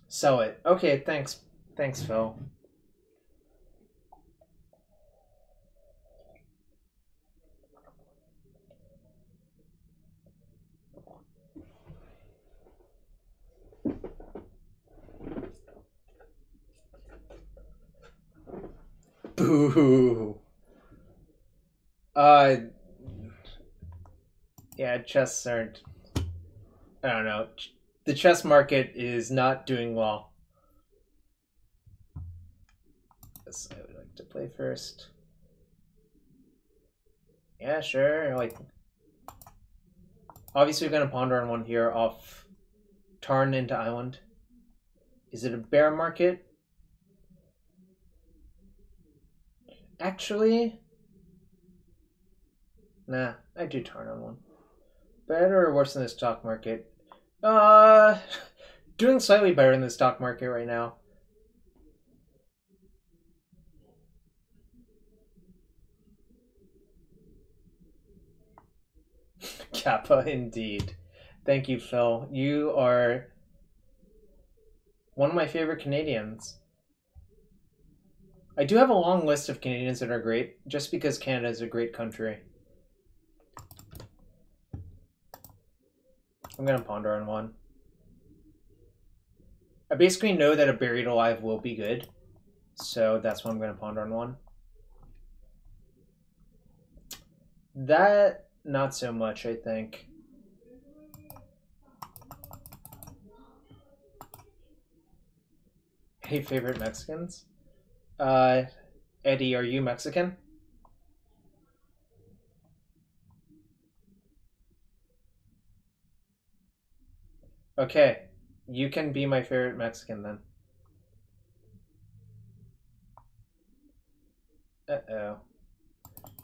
Sell it. Okay, thanks. Thanks, Phil. Boo. Yeah, chests aren't... I don't know. The chess market is not doing well. This I would like to play first. Yeah, sure. Like, obviously, we're gonna ponder on one here off Tarn into Island. Is it a bear market? Actually, nah. I do Tarn on one. Better or worse than the stock market? Doing slightly better in the stock market right now. Kappa, indeed. Thank you, Phil. You are one of my favorite Canadians. I do have a long list of Canadians that are great, just because Canada is a great country. I'm gonna ponder on one. I basically know that a Buried Alive will be good, so that's why I'm gonna ponder on one. That, not so much, I think. Hey, favorite Mexicans? Eddie, are you Mexican? Okay, you can be my favorite Mexican then. Uh-oh.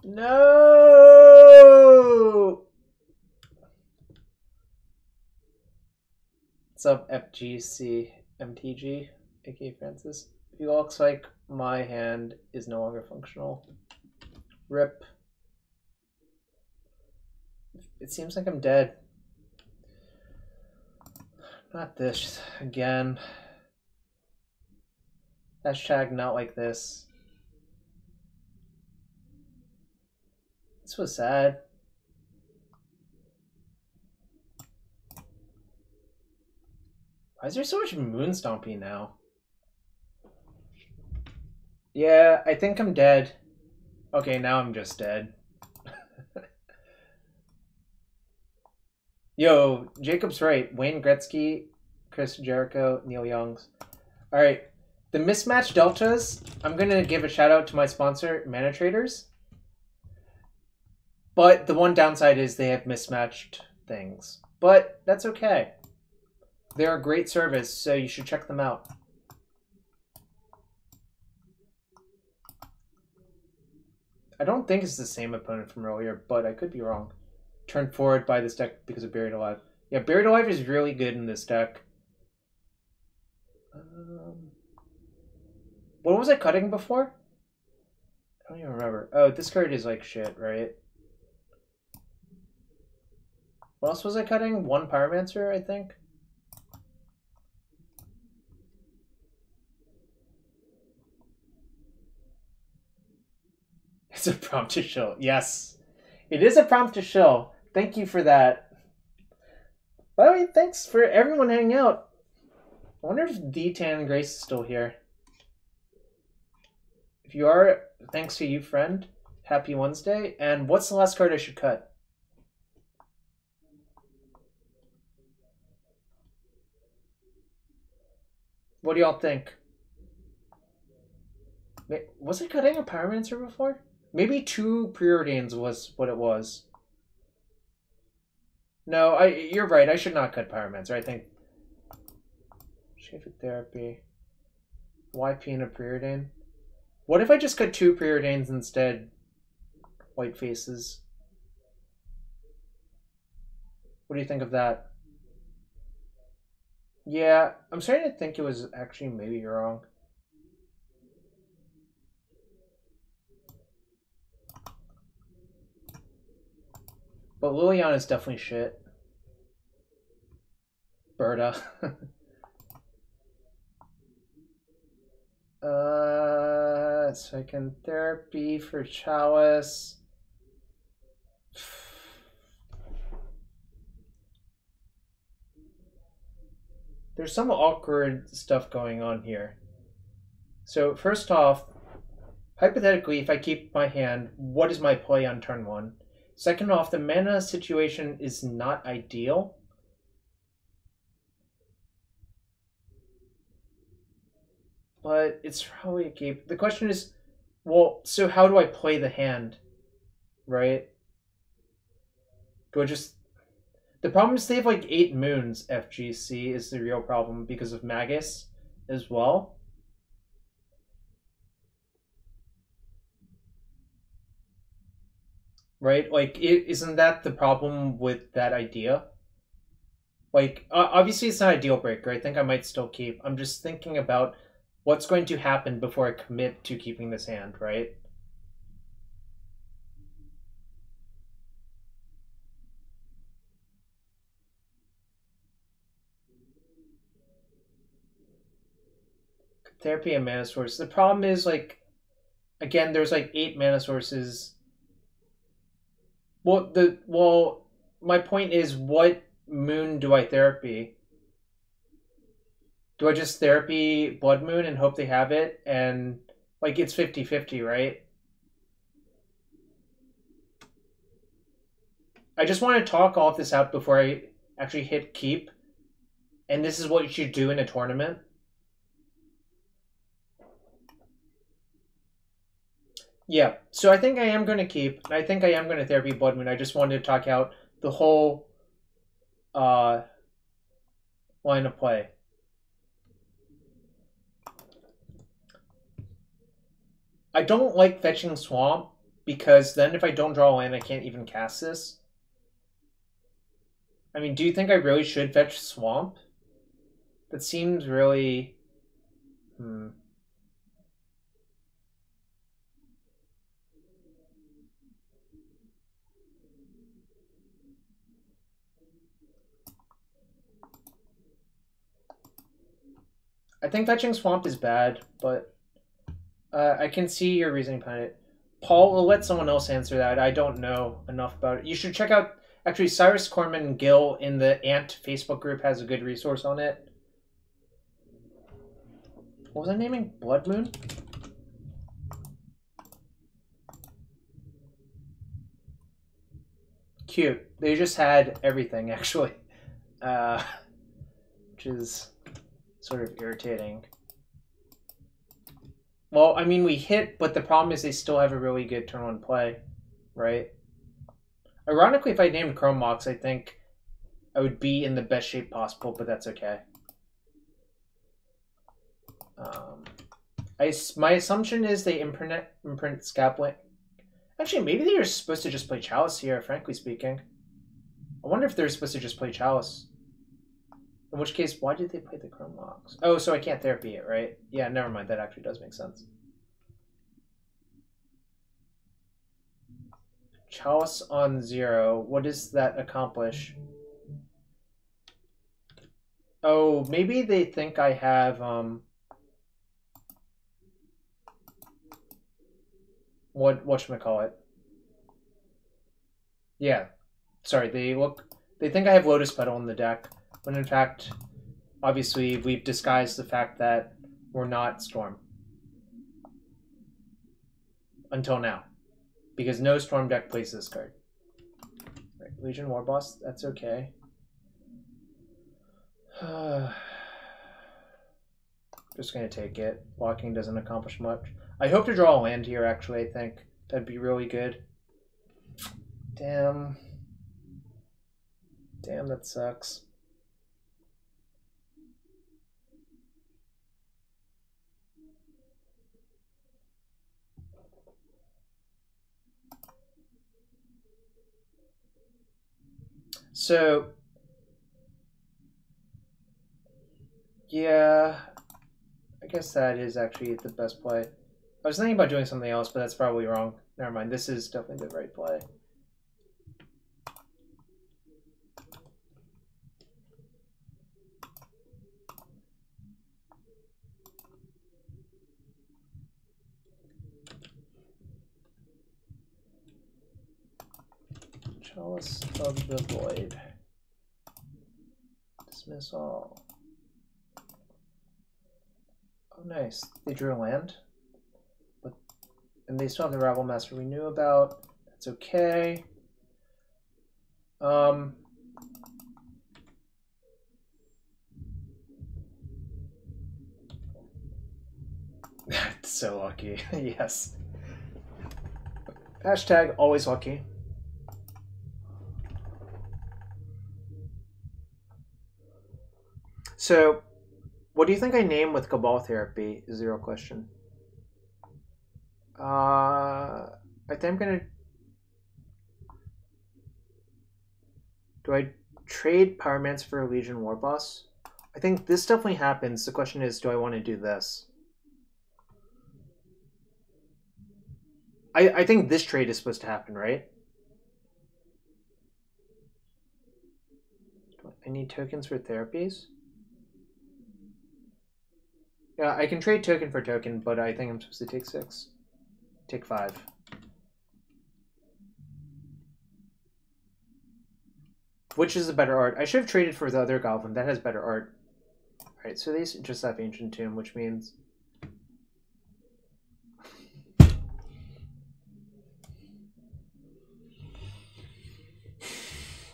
No! What's up, FGC MTG, aka Francis? It looks like my hand is no longer functional. RIP. It seems like I'm dead. Not this again. Hashtag not like this. This was sad. Why is there so much moon stomping now? Yeah, I think I'm dead. Okay, now I'm just dead. Yo, Jacob's right. Wayne Gretzky, Chris Jericho, Neil Youngs. All right, the mismatch deltas. I'm gonna give a shout out to my sponsor, Mana Traders. But the one downside is they have mismatched things. But that's okay. They're a great service, so you should check them out. I don't think it's the same opponent from earlier, but I could be wrong. Turned forward by this deck because of Buried Alive. Yeah, Buried Alive is really good in this deck. What was I cutting before? I don't even remember. Oh, this card is like shit, right? What else was I cutting? One Pyromancer, I think? It's a prompt to shill. Yes. It is a prompt to shill. Thank you for that. By the way, thanks for everyone hanging out. I wonder if D-Tan Grace is still here. If you are, thanks to you, friend. Happy Wednesday. And what's the last card I should cut? What do y'all think? Was I cutting a Pyromancer before? Maybe 2 Preordains was what it was. No, you're right. I should not cut Pyromancer. I think Shaven Therapy, YP and a Preordain. What if I just cut 2 Preordains instead? White faces. What do you think of that? Yeah, I'm starting to think it was actually maybe wrong. But Liliana's definitely shit. Berta. Second therapy for Chalice. There's some awkward stuff going on here. So first off, hypothetically, if I keep my hand, what is my play on turn 1? Second off, the mana situation is not ideal. But it's probably a keep. The question is, well, so how do I play the hand? Right? Do I just... The problem is they have like 8 moons, FGC is the real problem because of Magus as well. Right? Like, isn't that the problem with that idea? Like, obviously it's not a deal breaker. I think I might still keep. I'm just thinking about what's going to happen before I commit to keeping this hand, right? Therapy and mana source. The problem is, like, again, there's like 8 mana sources. Well, my point is, what moon do I therapy? Do I just therapy Blood Moon and hope they have it? And, like, it's 50-50, right? I just want to talk all of this out before I actually hit keep. And this is what you should do in a tournament. Yeah, so I think I am going to keep. I think I am going to therapy Blood Moon. I just wanted to talk out the whole line of play. I don't like fetching Swamp because then if I don't draw a land, I can't even cast this. I mean, do you think I really should fetch Swamp? That seems really... I think fetching Swamp is bad, but I can see your reasoning behind it. Paul, will let someone else answer that. I don't know enough about it. You should check out... Actually, Cyrus Corman Gill in the Ant Facebook group has a good resource on it. What was I naming? Blood Moon? Cute. They just had everything, actually. Which is sort of irritating. Well, I mean, we hit, but the problem is they still have a really good turn 1 play, right? Ironically, if I named Chrome Mox, I think I would be in the best shape possible, but that's okay. My assumption is they imprint Scapwing. Actually, maybe they are supposed to just play Chalice here, frankly speaking. I wonder if they're supposed to just play Chalice. In which case, why did they play the Chrome Mox? Oh, so I can't therapy it, right? Yeah, never mind. That actually does make sense. Chalice on 0. What does that accomplish? Oh, maybe they think I have, whatchamacallit? Yeah. Sorry, they think I have Lotus Petal in the deck, when in fact, obviously, we've disguised the fact that we're not Storm. Until now. Because no Storm deck plays this card. Right, Legion Warboss, that's okay. Just gonna take it. Blocking doesn't accomplish much. I hope to draw a land here, actually, I think. That'd be really good. Damn. Damn, that sucks. So, yeah, I guess that is actually the best play. I was thinking about doing something else, but that's probably wrong. Never mind, this is definitely the right play. Chalice of the Void. Dismiss all. Oh, nice. They drew a land. And they still have the Rabble Master we knew about. That's okay. So lucky. Yes. Hashtag always lucky. So, what do you think I name with Cabal Therapy is the real question. I think I'm gonna... Do I trade Pyromancer for a Legion Warboss? I think this definitely happens. The question is, do I want to do this? I think this trade is supposed to happen, right? I need tokens for therapies? Yeah, I can trade token for token, but I think I'm supposed to take 6. Take 5. Which is the better art? I should have traded for the other goblin. That has better art. Alright, so these just have Ancient Tomb, which means...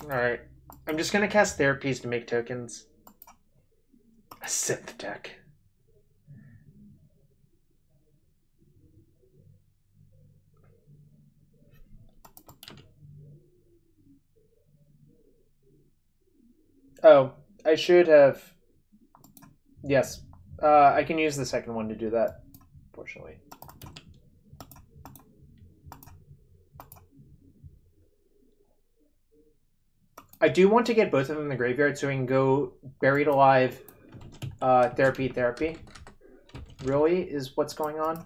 Alright. I'm just gonna cast Therapies to make tokens. A synth deck. Oh, I should have... Yes. I can use the second one to do that, fortunately. I do want to get both of them in the graveyard so we can go Buried Alive, Therapy. Really is what's going on.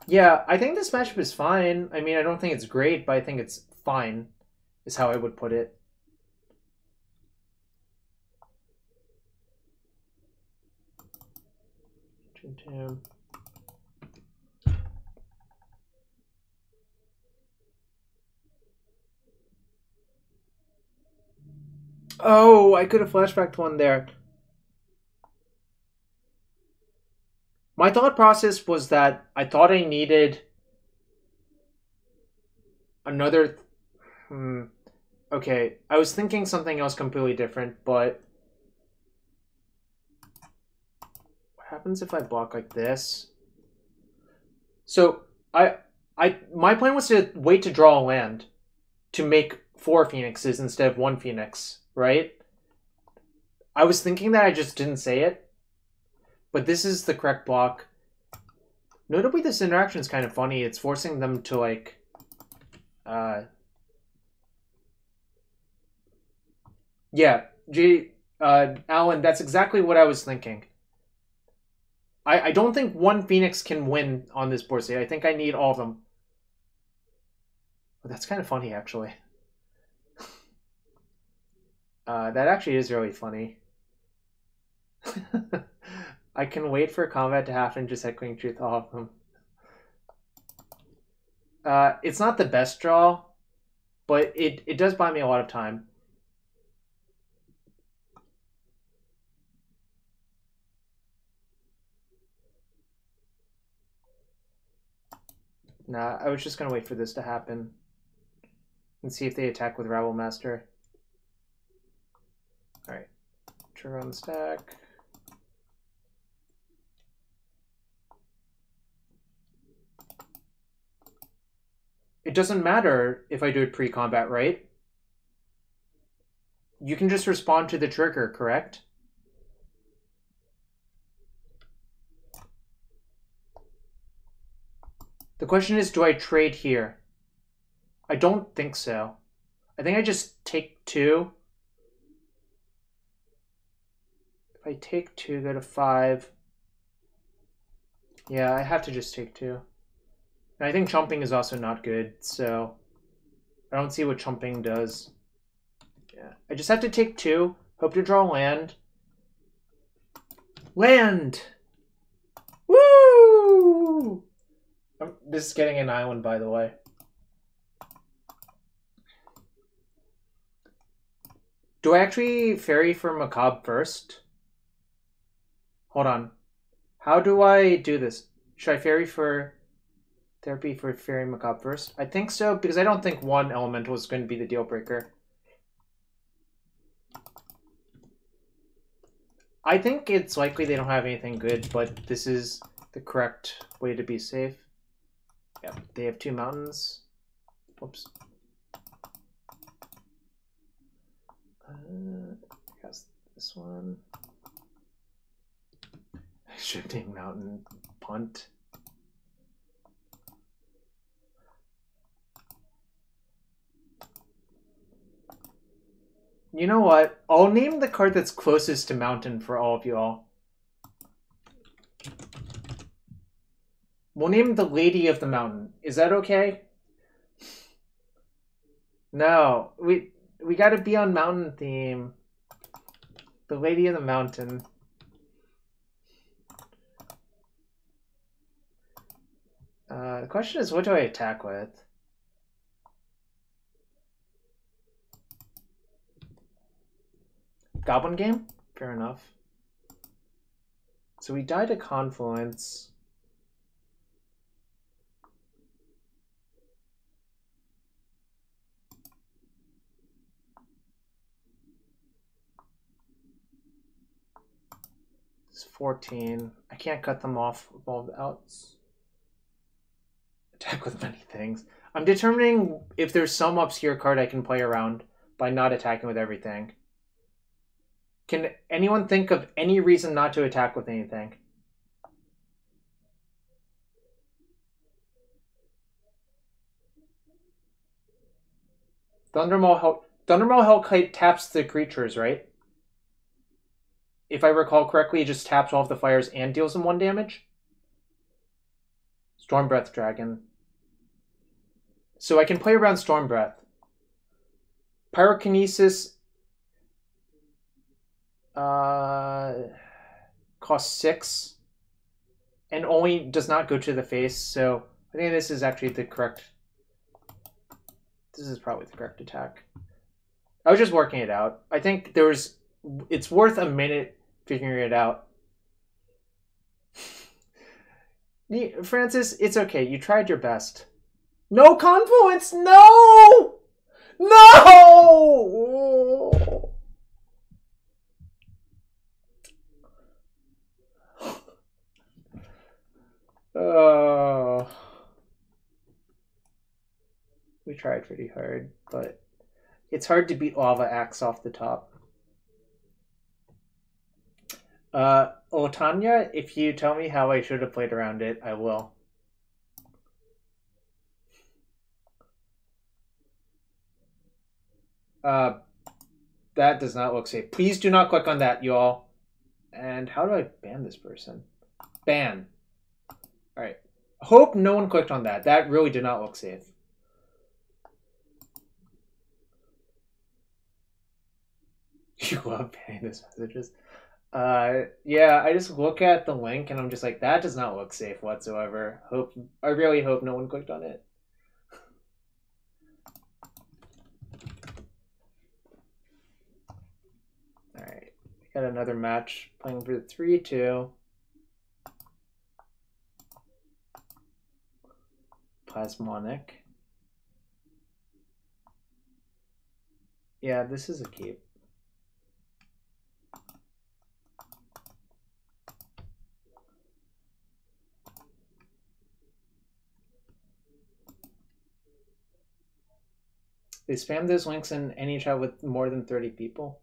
Yeah, I think this matchup is fine. I mean, I don't think it's great, but I think it's fine, is how I would put it. Oh, I could have flashbacked one there. My thought process was that I thought I needed another... Okay, I was thinking something else completely different, but... What happens if I block like this? So, my plan was to wait to draw a land to make 4 Phoenixes instead of 1 Phoenix, right? I was thinking that, I just didn't say it. But this is the correct block. Notably, this interaction is kind of funny. It's forcing them to, like... Yeah, Alan, that's exactly what I was thinking. I don't think one Phoenix can win on this board state. I think I need all of them. But that's kind of funny, actually. That actually is really funny. I can wait for combat to happen, just echoing truth all of them. It's not the best draw, but it does buy me a lot of time. Nah, I was just gonna wait for this to happen and see if they attack with Rabble Master. Alright. Trigger on the stack. It doesn't matter if I do it pre-combat, right? You can just respond to the trigger, correct? The question is, do I trade here? I don't think so. I think I just take 2. If I take 2, go to 5. Yeah, I have to just take 2. And I think chumping is also not good, so I don't see what chumping does. Yeah, I just have to take 2, hope to draw land. Land! Woo! This is getting an island, by the way. Do I actually ferry for Macabre first? Hold on. How do I do this? Should I ferry for therapy for Fairy Macabre first? I think so, because I don't think one elemental is going to be the deal breaker. I think it's likely they don't have anything good, but this is the correct way to be safe. Yep, they have 2 mountains. Whoops. Has this one. Shifting mountain punt. You know what? I'll name the card that's closest to mountain for all of y'all. We'll name the Lady of the Mountain. Is that okay? No, we gotta be on mountain theme. The Lady of the Mountain. The question is, what do I attack with? Goblin game? Fair enough. So we died a Confluence. It's 14. I can't cut them off evolved outs. Attack with many things. I'm determining if there's some obscure card I can play around by not attacking with everything. Can anyone think of any reason not to attack with anything? Thundermaw Hellkite taps the creatures, right? If I recall correctly, it just taps all of the fires and deals them 1 damage. Stormbreath Dragon. So I can play around Stormbreath. Pyrokinesis costs 6 and only does not go to the face, so I think this is actually the correct. This is probably the correct attack. I was just working it out. I think it's worth a minute figuring it out. Francis, it's okay. You tried your best. No Confluence! No! No! Oh. We tried pretty hard, but it's hard to beat Lava Axe off the top. Tanya, if you tell me how I should have played around it, I will. That does not look safe. Please do not click on that, y'all. And how do I ban this person? Ban. Alright. Hope no one clicked on that. That really did not look safe. You love banning those messages. Yeah, I just look at the link and I'm just like, that does not look safe whatsoever. I really hope no one clicked on it. Alright. We got another match playing for the 3-2. Plasmonic. Yeah, this is a keep. They spam those links in any chat with more than 30 people.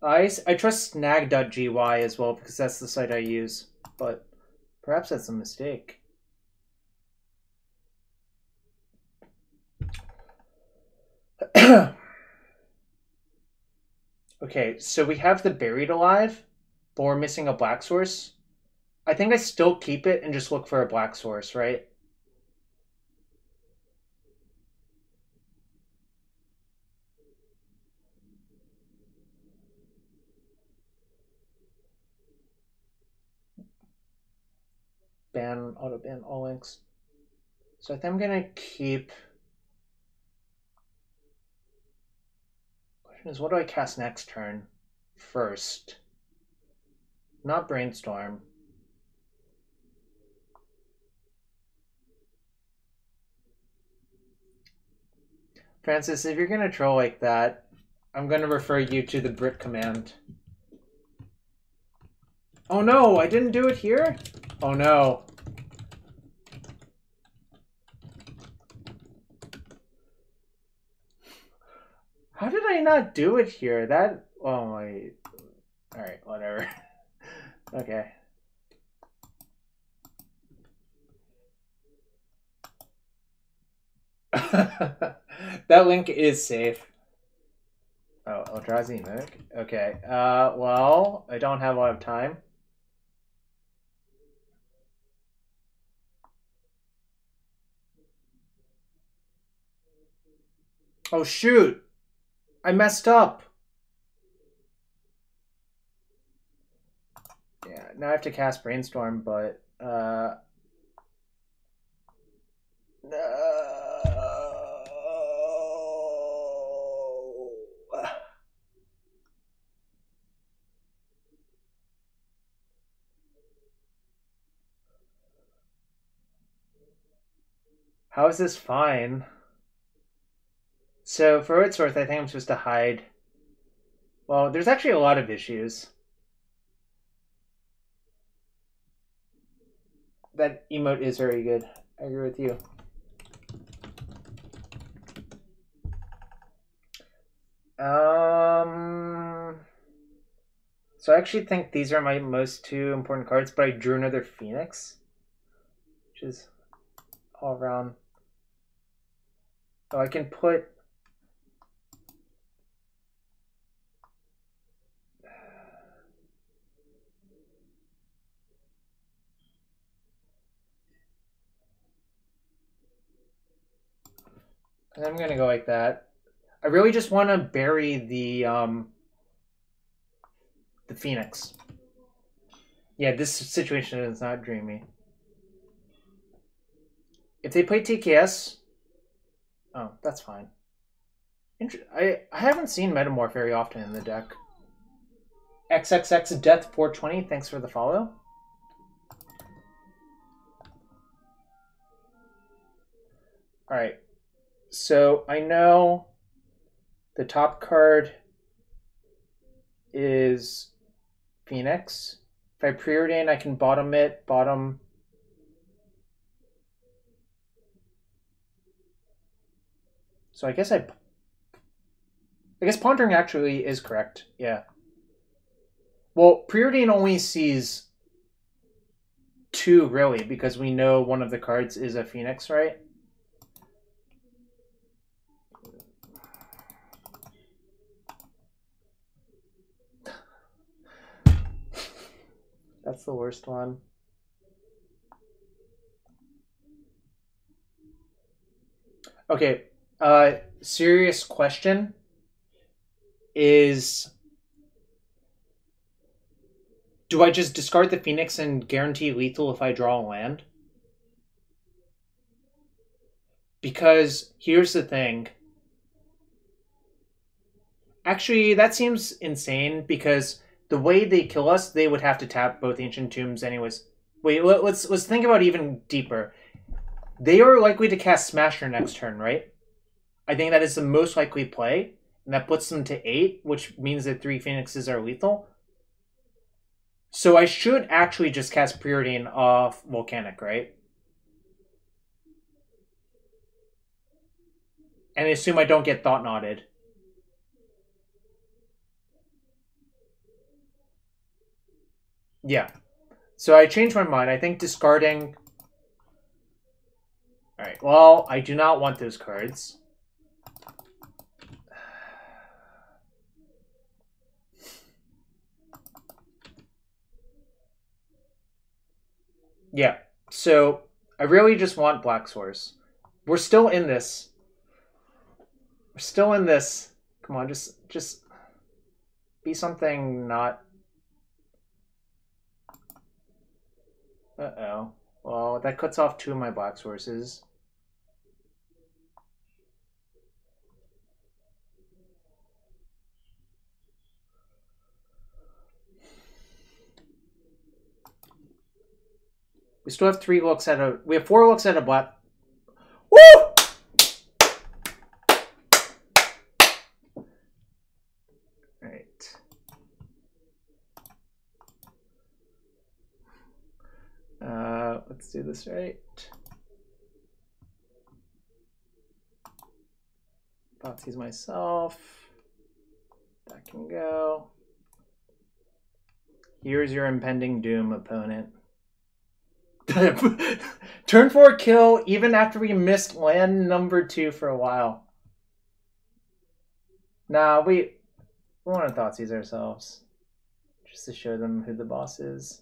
I trust snag.gy as well because that's the site I use, but perhaps that's a mistake. Okay, so we have the buried alive, but we're missing a black source. I think I still keep it and just look for a black source, right? Auto ban all links. So I think I'm gonna keep. Question is, what do I cast next turn? First. Not brainstorm. Francis, if you're gonna troll like that, I'm gonna refer you to the Brit command. Oh no, I didn't do it here? Oh no. How did I not do it here? That, oh my, alright, whatever. Okay. That link is safe. Oh, Eldrazi Mimic? Okay, well, I don't have a lot of time. Oh shoot! I messed up! Yeah, now I have to cast Brainstorm, but, no. How is this fine? So, for what it's worth, I think I'm supposed to hide. Well, there's actually a lot of issues. That emote is very good. I agree with you. So I actually think these are my most two important cards, but I drew another Phoenix, which is all around. Oh, I can put. And I'm gonna go like that. I really just want to bury the Phoenix. Yeah, this situation is not dreamy. If they play TKS, oh, that's fine. I haven't seen Metamorph very often in the deck. XXX Death 420, thanks for the follow. Alright, so I know the top card is Phoenix. If I preordain, I can bottom it, bottom. So I guess Pondering actually is correct, yeah. Well, preordain only sees two, really, because we know one of the cards is a Phoenix, right? That's the worst one. Okay, serious question is, do I just discard the Phoenix and guarantee lethal if I draw a land? Because here's the thing. Actually, that seems insane because the way they kill us, they would have to tap both Ancient Tombs anyways. Wait, let's think about even deeper. They are likely to cast Smasher next turn, right? I think that is the most likely play, and that puts them to 8, which means that 3 Phoenixes are lethal. So I should actually just cast Preordain off Volcanic, right? And assume I don't get Thought Knotted. Yeah. So I changed my mind. I think discarding... Alright, well, I do not want those cards. Yeah, so I really just want Black Source. We're still in this. We're still in this. Come on, just be something not... Uh-oh. Well, that cuts off 2 of my Black Sources. We still have 3 looks at a... We have 4 looks at a black... Woo! Alright. Let's do this right. Thoughtseize myself. That can go. Here's your impending doom, opponent. Turn 4 kill even after we missed land number 2 for a while. Nah, we want to Thoughtseize ourselves. Just to show them who the boss is.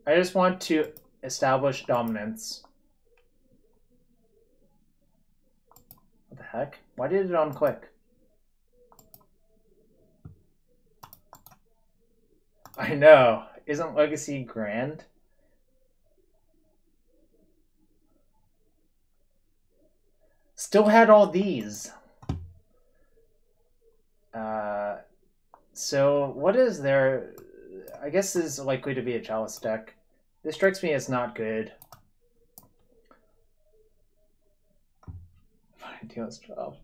I just want to establish dominance. What the heck? Why did it unclick? I know. Isn't Legacy grand? Still had all these. So what is there? I guess this is likely to be a Chalice deck. This strikes me as not good. Deals 12.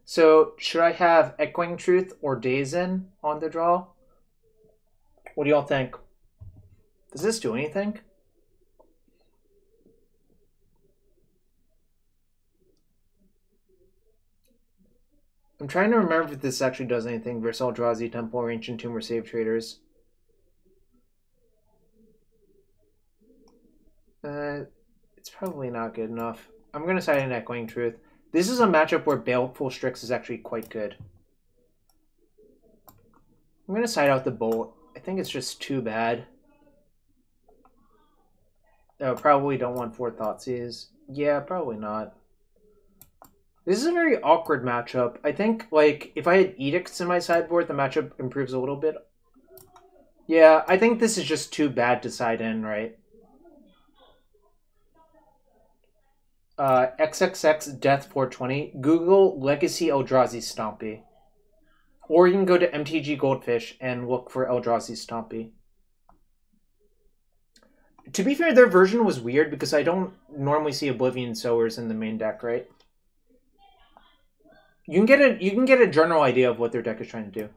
So should I have Echoing Truth or Days In on the draw? What do y'all think? Does this do anything? I'm trying to remember if this actually does anything versus Eldrazi, Temple, or Ancient Tomb, or Save Traders. It's probably not good enough. I'm going to side an Echoing Truth. This is a matchup where Baleful Strix is actually quite good. I'm going to side out the Bolt. I think it's just too bad. Oh, probably don't want 4 Thoughtseize. Yeah, probably not. This is a very awkward matchup. I think, like, if I had Edicts in my sideboard, the matchup improves a little bit. Yeah, I think this is just too bad to side in, right? XXX Death 420. Google Legacy Eldrazi Stompy. Or you can go to MTG Goldfish and look for Eldrazi Stompy. To be fair, their version was weird because I don't normally see Oblivion Sowers in the main deck, right? You can get a general idea of what their deck is trying to do.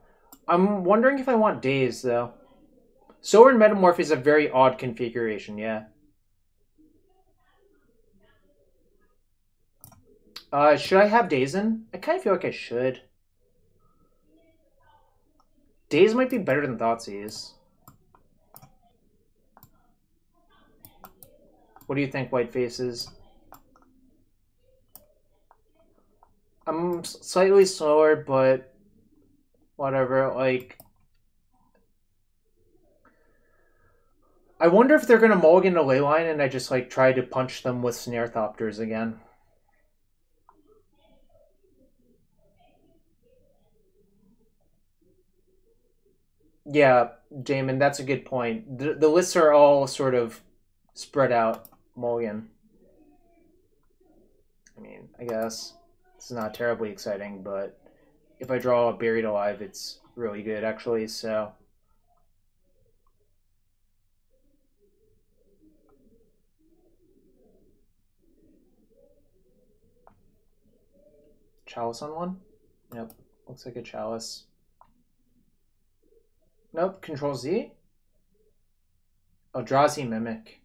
I'm wondering if I want Daze, though. Sower and Metamorph is a very odd configuration, yeah. Should I have Daze in? I kind of feel like I should. Daze might be better than Thoughtseize. What do you think, white faces? I'm slightly slower, but whatever, like... I wonder if they're going to mulligan the ley line and I just, like, try to punch them with Snare Thopters again. Yeah, Jamin, that's a good point. The lists are all sort of spread out mulligan. I mean, I guess it's not terribly exciting, but if I draw a Buried Alive, it's really good, actually, so... Chalice on one? Yep, looks like a Chalice. Nope, Control Z? Oh, draw Z Mimic.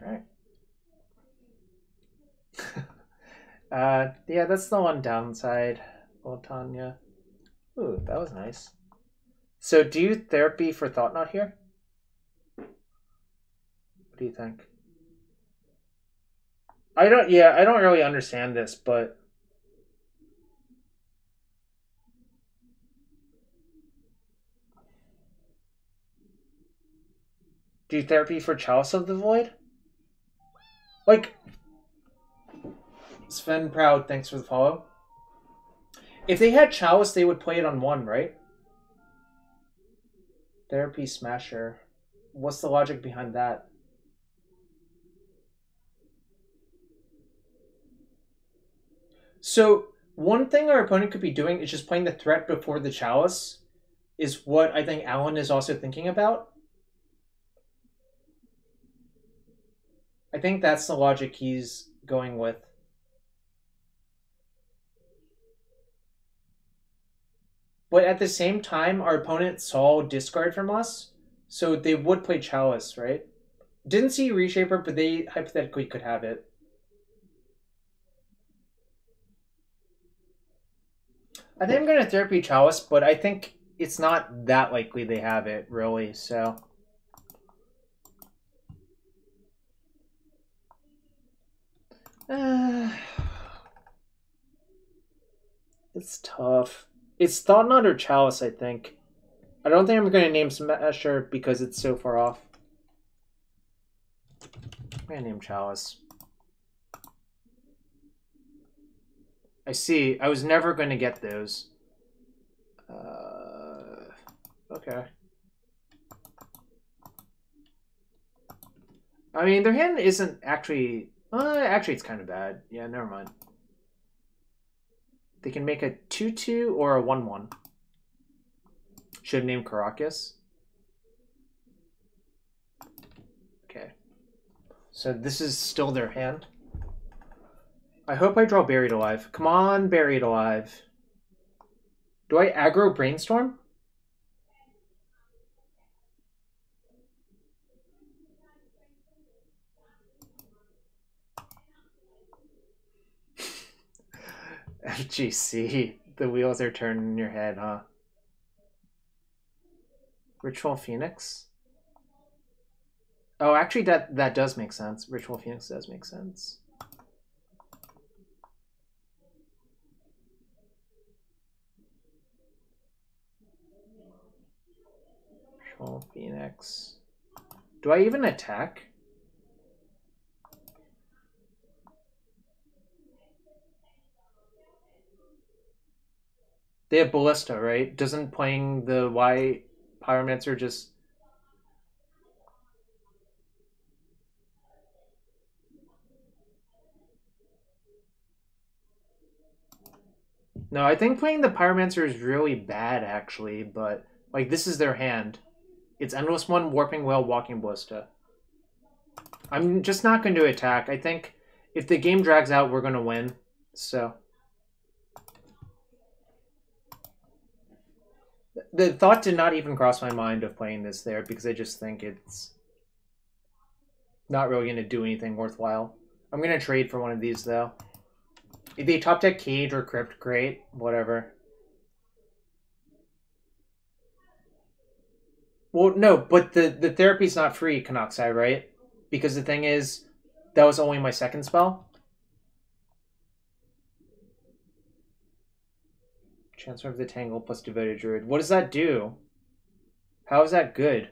Alright. Yeah, that's the one downside. Little Tanya. Ooh, that was nice. So, do you therapy for Thought Knot here? What do you think? I don't really understand this, but... Do you therapy for Chalice of the Void? Like... Sven Proud, thanks for the follow. If they had Chalice, they would play it on one, right? Therapy Smasher. What's the logic behind that? So, one thing our opponent could be doing is just playing the threat before the Chalice, is what I think Alan is also thinking about. I think that's the logic he's going with. But at the same time, our opponent saw discard from us, so they would play Chalice, right? Didn't see Reshaper, but they hypothetically could have it. I think I'm going to Therapy Chalice, but I think it's not that likely they have it, really, so... It's tough. It's Thought Knot or Chalice, I think. I don't think I'm going to name Smasher because it's so far off. I'm going to name Chalice. I see. I was never going to get those. Okay. I mean, their hand isn't actually... actually, it's kind of bad. Yeah, never mind. They can make a 2/2 or a 1/1. Should name Caracas. Okay. So this is still their hand. I hope I draw Buried Alive. Come on, Buried Alive. Do I aggro Brainstorm? FGC. The wheels are turning in your head, huh? Ritual Phoenix? Oh, actually, that does make sense. Ritual Phoenix does make sense. Ritual Phoenix. Do I even attack? They have Ballista, right? Doesn't playing the Y Pyromancer just... No, I think playing the Pyromancer is really bad, actually, but, like, this is their hand. It's Endless One, Warping Whale, Walking Ballista. I'm just not going to attack. I think if the game drags out, we're going to win, so... The thought did not even cross my mind of playing this there because I just think it's not really going to do anything worthwhile. I'm going to trade for one of these, though. If they top deck Cage or Crypt, great. Whatever. Well, no, but the therapy's not free, Kanoxai, right? because the thing is, that was only my second spell. Transfer of the Tangle plus Devoted Druid. What does that do? How is that good?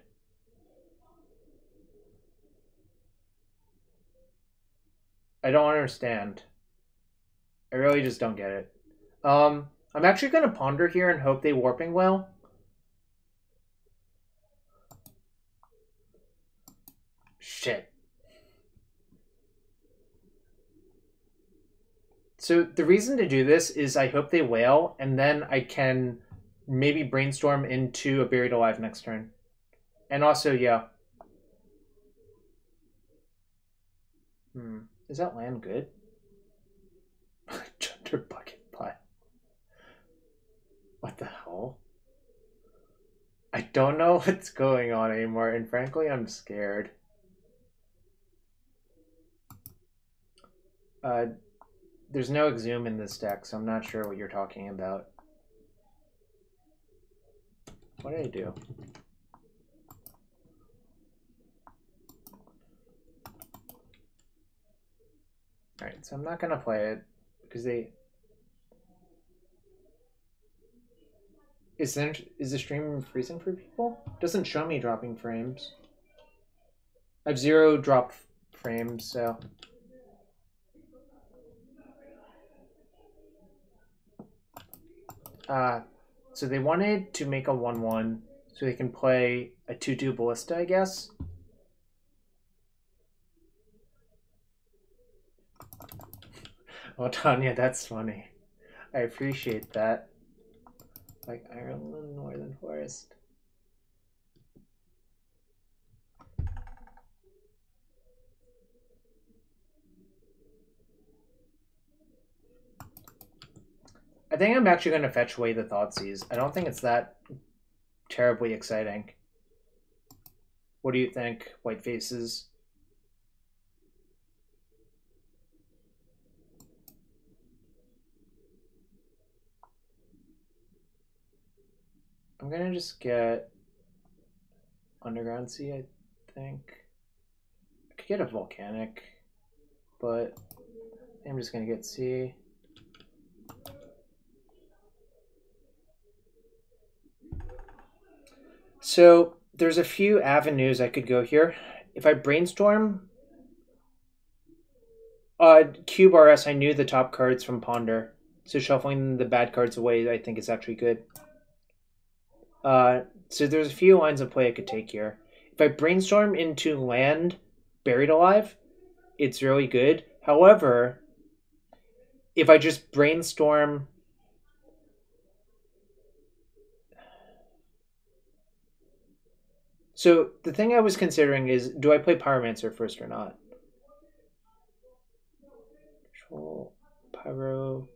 I don't understand. I really just don't get it. I'm actually going to ponder here and hope they Warping Well. Shit. So the reason to do this is I hope they whale, and then I can maybe brainstorm into a Buried Alive next turn. And also, yeah. Is that land good? Chunder Bucket Pot. What the hell? I don't know what's going on anymore, and frankly, I'm scared. There's no Exhume in this deck, so I'm not sure what you're talking about. What did I do? Alright, so I'm not gonna play it because they... Is the stream freezing for people? It doesn't show me dropping frames. I have 0 dropped frames, so... So they wanted to make a 1/1 so they can play a 2/2 Ballista, I guess. Oh, Tanya, that's funny. I appreciate that. Like Ireland, Northern Forest. I think I'm actually going to fetch away the Thoughtseize. I don't think it's that terribly exciting. What do you think, White Faces? I'm going to just get Underground Sea, I think. I could get a Volcanic, but I'm just going to get Sea. So there's a few avenues I could go here. If I brainstorm, Cube RS, I knew the top cards from Ponder, so shuffling the bad cards away I think is actually good. So there's a few lines of play I could take here. If I brainstorm into land Buried Alive, it's really good. However, if I just brainstorm... So the thing I was considering is, do I play Pyromancer first or not? Ritual, Pyro...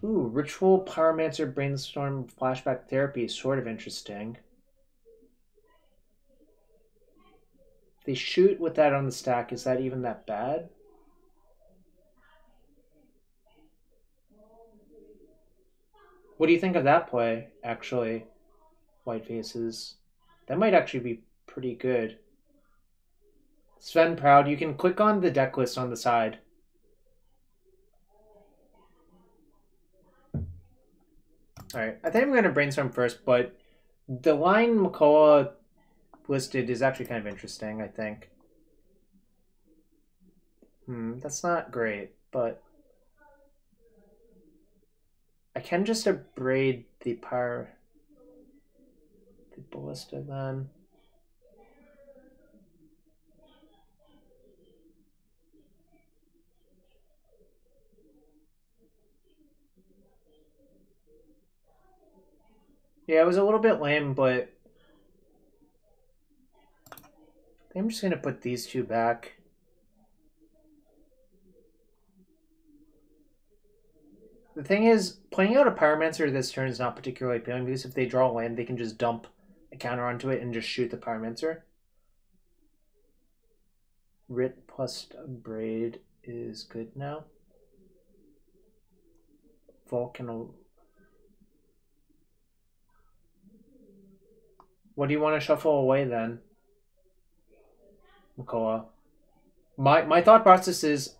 Ooh, Ritual, Pyromancer, Brainstorm, Flashback Therapy is sort of interesting. If they shoot with that on the stack, is that even that bad? What do you think of that play, actually? White Faces. That might actually be pretty good. Sven Proud, you can click on the deck list on the side. Alright, I think I'm going to brainstorm first, but the line McCullough listed is actually kind of interesting, I think. That's not great, but I can just abrade the Ballista then. Yeah, it was a little bit lame, but I think I'm just going to put these two back. The thing is, playing out a Pyromancer this turn is not particularly appealing because if they draw land, they can just dump a counter onto it and just shoot the Pyromancer. Writ plus Braid is good now. Vulcan. What do you want to shuffle away then? Makoa. My thought process is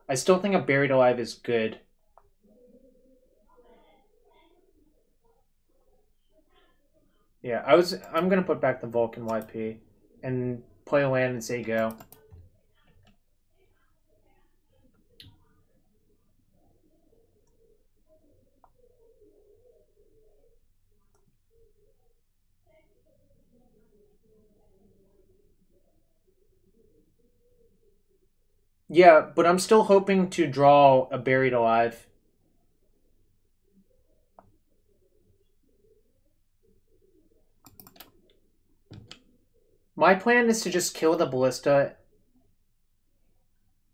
I still think a Buried Alive is good. Yeah, I'm gonna put back the Vulcan YP and play a land and say go. Yeah, but I'm still hoping to draw a Buried Alive. My plan is to just kill the Ballista.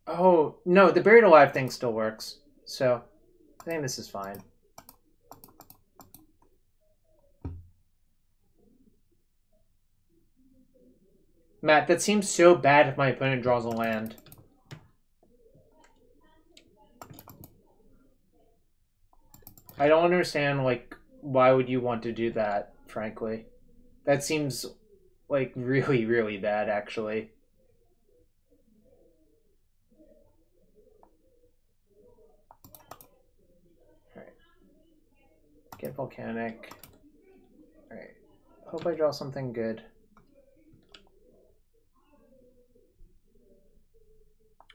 Oh, no, the Buried Alive thing still works. So, I think this is fine. Matt, that seems so bad if my opponent draws a land. I don't understand, like, why would you want to do that, frankly? That seems, like, really, really bad, actually. Alright. Get Volcanic. Alright. Hope I draw something good.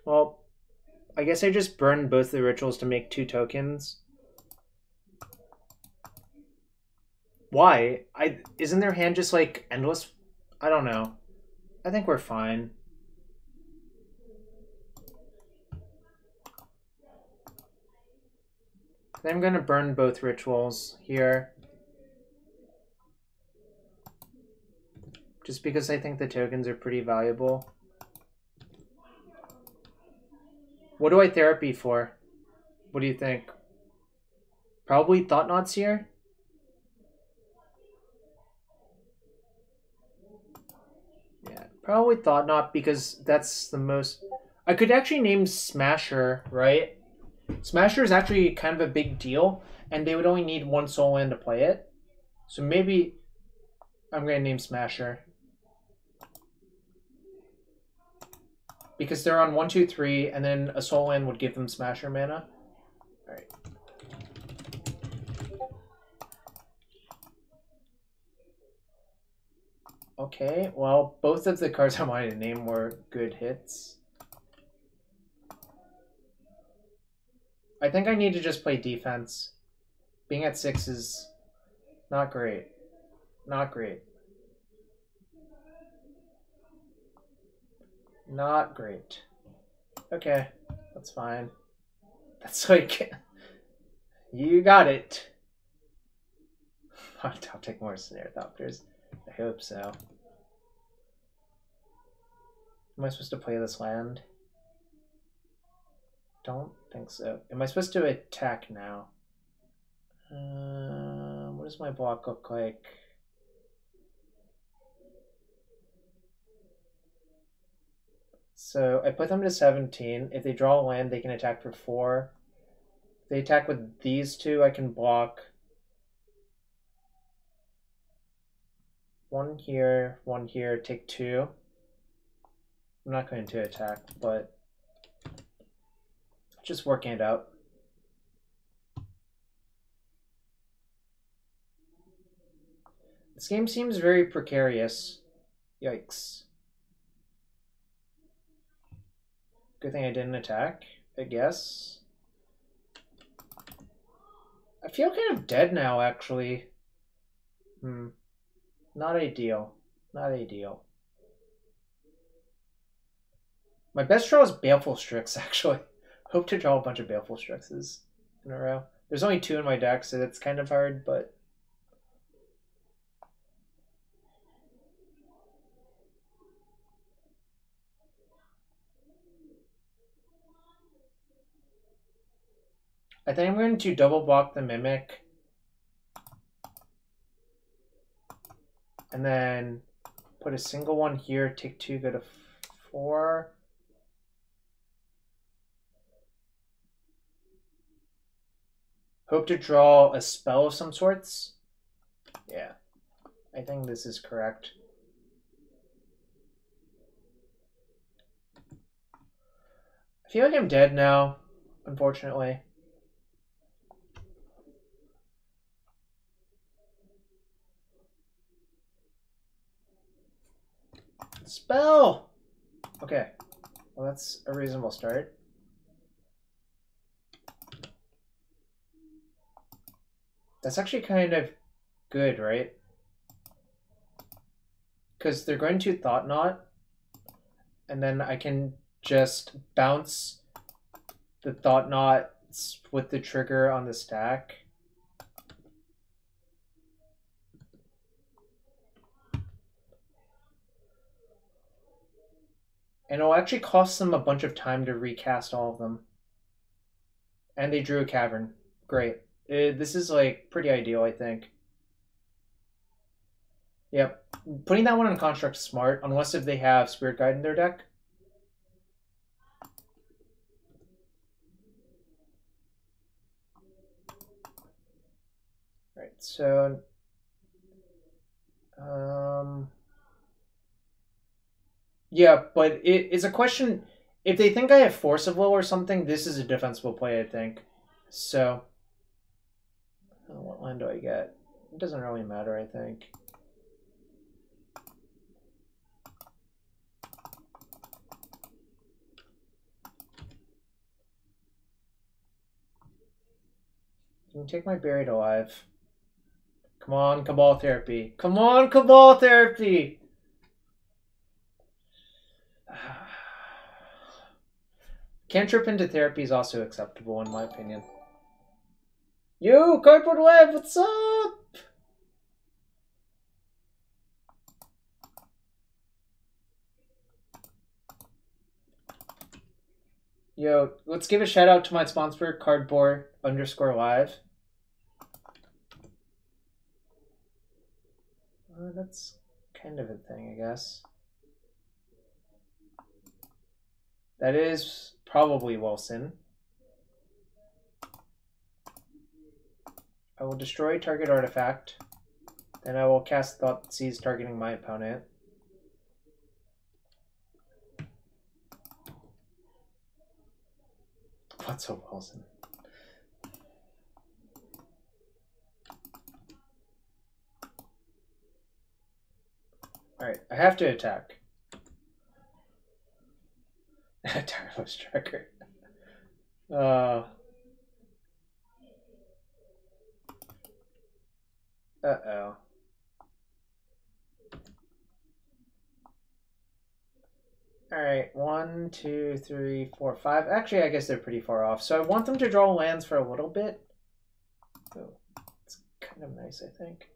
Well, I guess I just burned both the rituals to make 2 tokens. Why? Isn't their hand just like endless? I don't know. I think we're fine. Then I'm gonna burn both rituals here. Just because I think the tokens are pretty valuable. What do I therapy for? What do you think? Probably Thought Knots here? Yeah, probably Thought Knot because that's the most... I could actually name Smasher, right? Smasher is actually kind of a big deal, and they would only need 1 soul land to play it. So maybe I'm going to name Smasher. Because they're on 1, 2, 3, and then a soul land would give them Smasher mana. Alright. Okay, well, both of the cards I wanted to name were good hits. I think I need to just play defense. Being at 6 is not great. Not great. Not great. Okay, that's fine. That's like... You got it. I'll take more Snare Thopters. I hope so. Am I supposed to play this land? Don't think so. Am I supposed to attack now? What does my block look like? So I put them to 17. If they draw a land, they can attack for 4. If they attack with these 2, I can block 1 here, 1 here, take 2. I'm not going to attack, but just working it out. This game seems very precarious. Yikes. Good thing I didn't attack, I guess. I feel kind of dead now, actually. Not ideal. Not ideal. My best draw is Baleful Strix, actually. Hope to draw a bunch of Baleful Strixes in a row. There's only 2 in my deck, so that's kind of hard, but... I think I'm going to double block the Mimic. And then put a single one here, take 2, go to 4. Hope to draw a spell of some sorts. Yeah, I think this is correct. feel like I'm dead now, unfortunately. Spell! Okay. Well, that's a reasonable start. That's actually kind of good, right? Because they're going to Thought Knot, and then I can just bounce the Thought Knots with the trigger on the stack. And it'll actually cost them a bunch of time to recast all of them. And they drew a cavern. Great. This is like pretty ideal, I think. Yep. Putting that one on construct is smart, unless if they have Spirit Guide in their deck. Right, so yeah, but it's a question. If they think I have Force of Will or something, this is a defensible play, I think. So what land do I get? It doesn't really matter, I think. You can take my Buried Alive. Come on, Cabal Therapy. Come on, Cabal Therapy! Cantrip into Therapy is also acceptable, in my opinion. Yo, Cardboard Web, what's up? Yo, let's give a shout out to my sponsor, Cardboard_Live. That's kind of a thing, I guess. That is probably Wilson. I will destroy target artifact. Then I will cast Thoughtseize targeting my opponent. What's a Wilson? Alright, I have to attack. Tireless tracker. Uh-oh. Alright, 1, 2, 3, 4, 5. Actually, I guess they're pretty far off. So I want them to draw lands for a little bit. Oh, it's kind of nice, I think.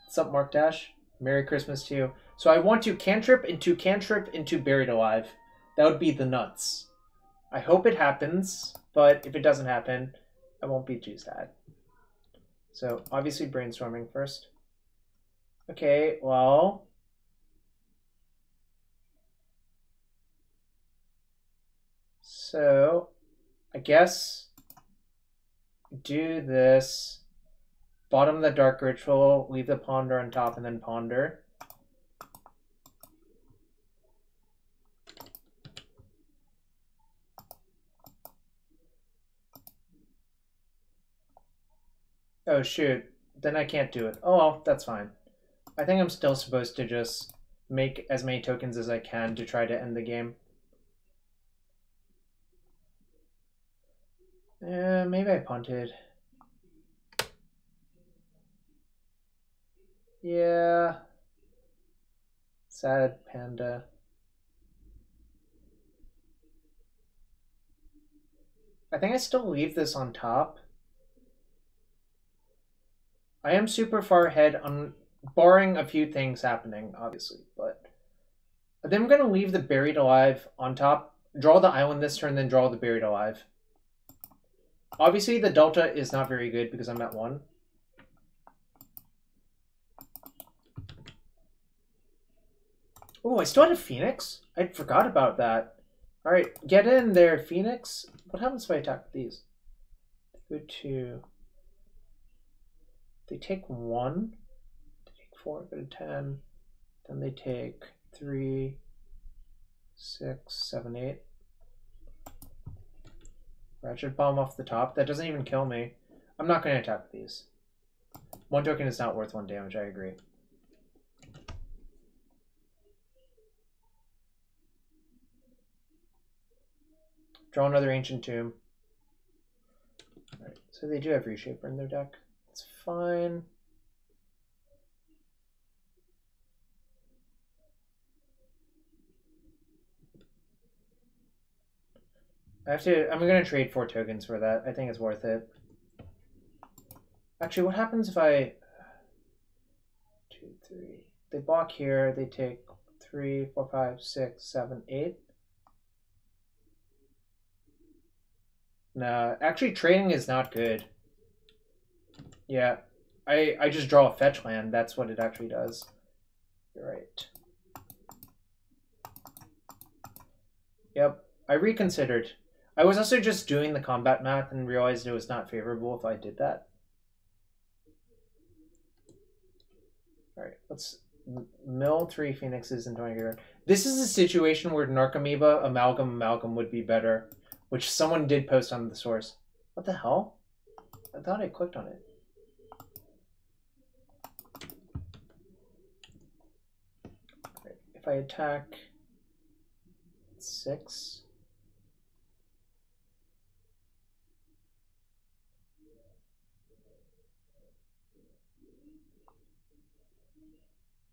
What's up, Mark Dash? Merry Christmas to you. So I want to cantrip into Buried Alive. That would be the nuts. I hope it happens, but if it doesn't happen, I won't be too sad. So obviously brainstorming first. Okay, well... So, I guess do this. Bottom the Dark Ritual, leave the Ponder on top, and then Ponder. Oh shoot, then I can't do it. Oh well, that's fine. I think I'm still supposed to just make as many tokens as I can to try to end the game. Maybe I punted. Yeah. Sad panda. I think I still leave this on top. I am super far ahead on barring a few things happening, obviously, but then I'm gonna leave the Buried Alive on top, draw the island this turn, then draw the Buried Alive. Obviously the delta is not very good because I'm at 1. Oh, I still had a Phoenix? I forgot about that. Alright, get in there, Phoenix. What happens if I attack these? Go to... They take 1. They take 4, go to 10. Then they take 3, 6, 7, 8. Ratchet bomb off the top. That doesn't even kill me. I'm not going to attack with these. 1 token is not worth 1 damage, I agree. Draw another Ancient Tomb. Alright, so they do have Reshaper in their deck. It's fine. I'm going to trade 4 tokens for that. I think it's worth it. Actually, what happens if I... 2, 3... They block here, they take 3, 4, 5, 6, 7, 8. Nah, actually trading is not good. Yeah, I just draw a fetch land. That's what it actually does. You're right. Yep, I reconsidered. I was also just doing the combat math and realized it was not favorable if I did that. Alright, let's mill 3 Phoenixes into my graveyard. This is a situation where Narcomoeba Amalgam would be better, which someone did post on the source. What the hell? I thought I clicked on it. Right, if I attack 6.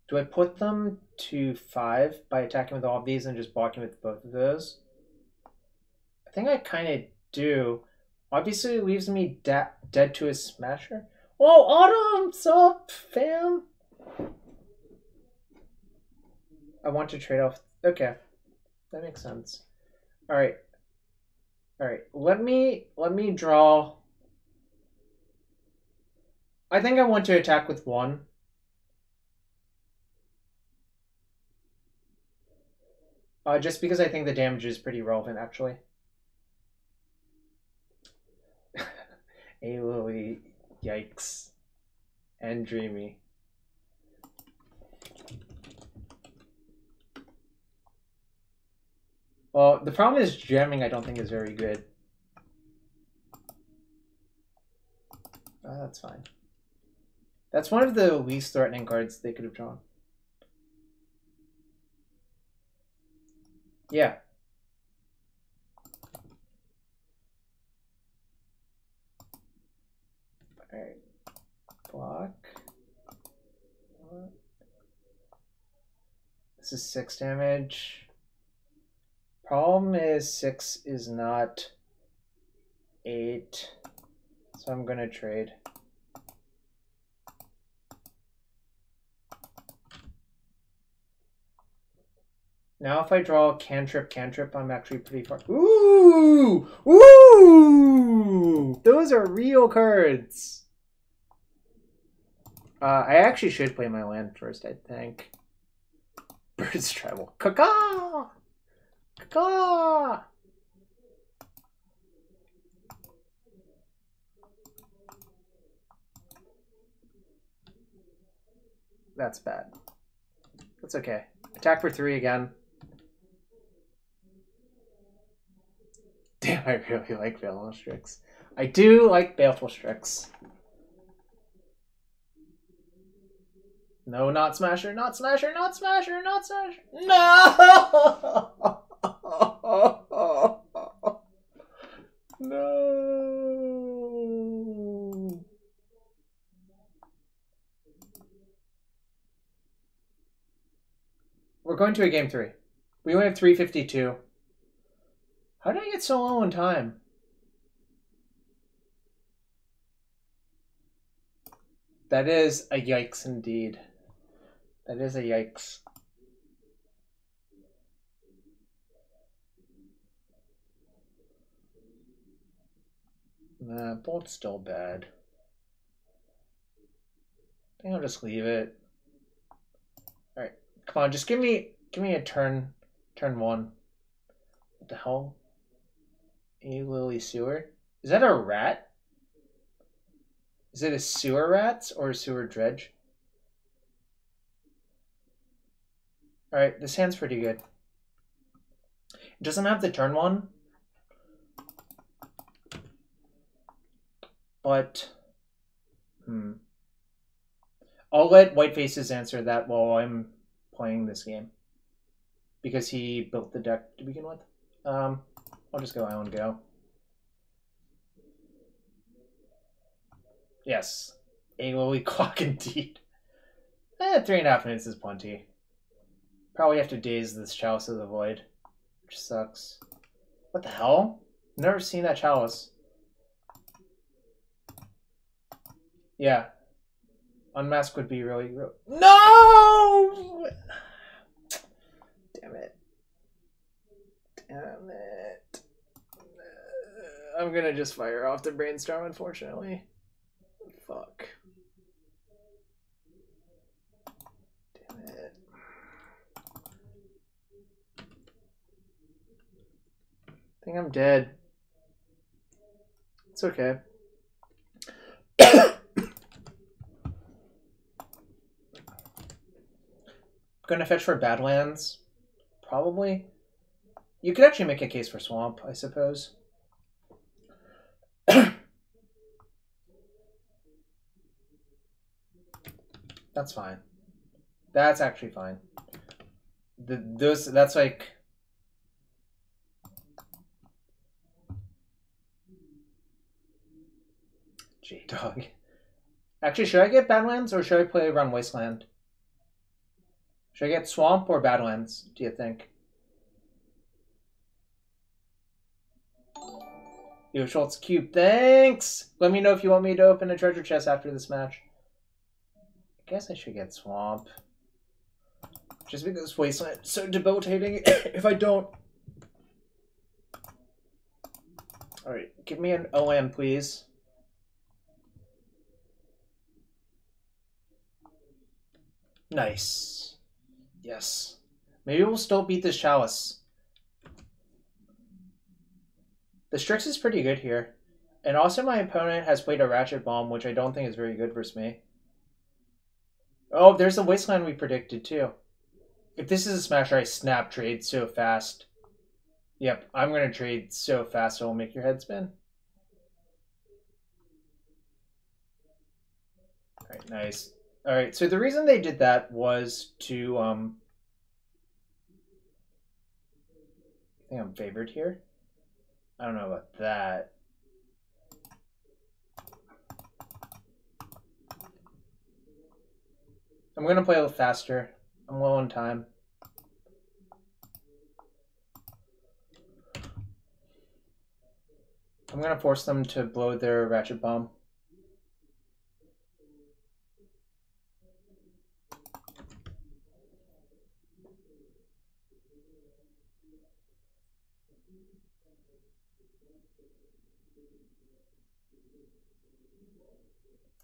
Do I put them to 5 by attacking with all of these and just blocking with both of those? I think I kind of do. Obviously, it leaves me dead to a Smasher. Whoa, Autumn's up, fam! I want to trade off. Okay, that makes sense. All right, Let me draw. I think I want to attack with 1. Just because I think the damage is pretty relevant, actually. Lily, yikes. And Dreamy. Well, the problem is jamming I don't think is very good. That's fine. That's one of the least threatening cards they could have drawn. Yeah. Alright. Block. This is 6 damage. Problem is 6 is not 8. So I'm gonna trade. Now if I draw cantrip, I'm actually pretty far. Ooh! Ooh! Those are real cards. I actually should play my land first, I think. Bird's Tribal. Caw-caw! Caw-caw! That's bad. That's okay. Attack for 3 again. Damn, I really like Baleful Strix. I do like Baleful Strix. No, not Smasher, not Smasher, not Smasher, not Smasher. No! No! We're going to a game 3. We only have 352. How did I get so low in time? That is a yikes indeed. That is a yikes. Nah, Bolt's still bad. I think I'll just leave it. Alright. Come on, just give me a turn 1. What the hell? A Lily Sewer? Is that a rat? Is it a sewer rat or a sewer dredge? Alright, this hand's pretty good. It doesn't have the turn 1. But, I'll let Whitefaces answer that while I'm playing this game. Because he built the deck to begin with. I'll just go Island Go. Yes. A lily clock indeed. 3.5 minutes is plenty. Probably have to daze this Chalice of the Void. Which sucks. What the hell? Never seen that Chalice. Yeah. Unmask would be really... No! Damn it. Damn it. I'm gonna just fire off the Brainstorm, unfortunately. Fuck. Damn it. I think I'm dead. It's okay. Gonna fetch for Badlands? Probably. You could actually make a case for Swamp, I suppose. That's fine. That's actually fine. That's like... J-Dog. Actually, should I get Badlands or should I play around Wasteland? Should I get Swamp or Badlands, do you think? Yo, Schultz Cube, thanks! Let me know if you want me to open a treasure chest after this match. I guess I should get Swamp. Just because Wasteland is so debilitating if I don't. Alright, give me an OM, please. Nice. Yes. Maybe we'll still beat this Chalice. The Strix is pretty good here. And also my opponent has played a Ratchet Bomb, which I don't think is very good versus me. Oh, there's the Wasteland we predicted too. If this is a Smasher, I snap trade so fast. Yep, I'm going to trade so fast it'll make your head spin. Alright, nice. Alright, so the reason they did that was to... I think I'm favored here. I don't know about that. I'm going to play a little faster. I'm low on time. I'm going to force them to blow their Ratchet Bomb.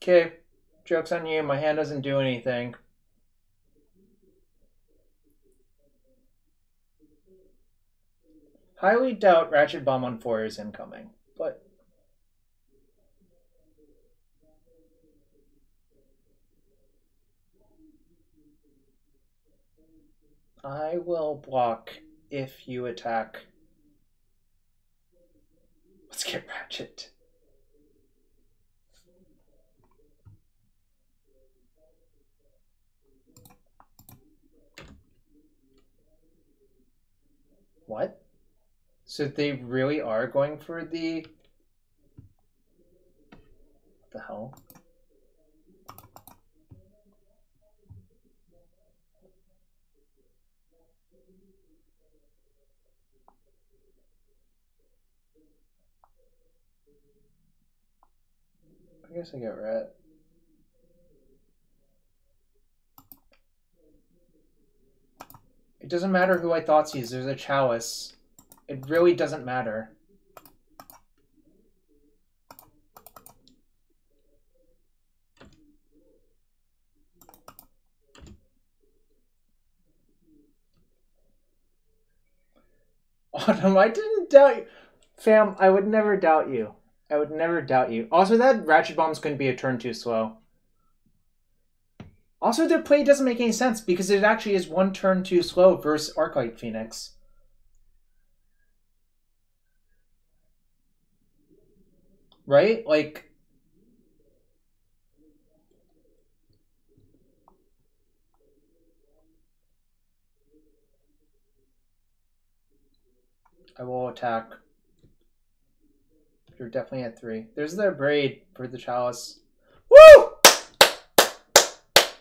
Okay, joke's on you. My hand doesn't do anything. Highly doubt Ratchet Bomb on 4 is incoming, but... I will block if you attack. Let's get Ratchet. What? So they really are going for the... What the hell? I guess I get Rat. It doesn't matter who I thought sees. There's a Chalice. It really doesn't matter. Autumn, I didn't doubt you. Fam, I would never doubt you. I would never doubt you. Also, that Ratchet Bomb's going to be a turn too slow. Also, their play doesn't make any sense because it actually is one turn too slow versus Arclight Phoenix. Right? Like, attack. You're definitely at 3. There's the braid for the chalice. Woo!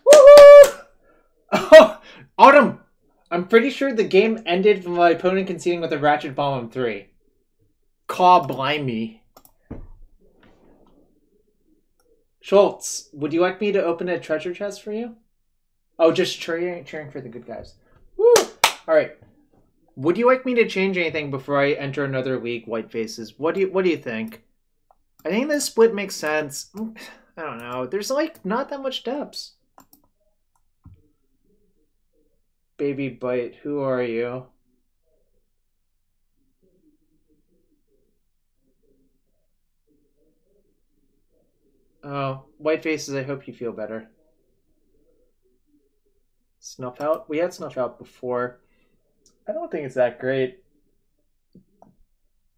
Woohoo! Oh, Autumn! I'm pretty sure the game ended with my opponent conceding with a ratchet bomb on 3. Caw blimey. Schultz, would you like me to open a treasure chest for you? Oh, just cheering for the good guys. Woo! Alright. Would you like me to change anything before I enter another league, White Faces? What do you think? I think this split makes sense. I don't know. There's like not that much depths. Baby Bite, who are you? Oh, White Faces, I hope you feel better. Snuff Out? We had Snuff Out before. I don't think it's that great.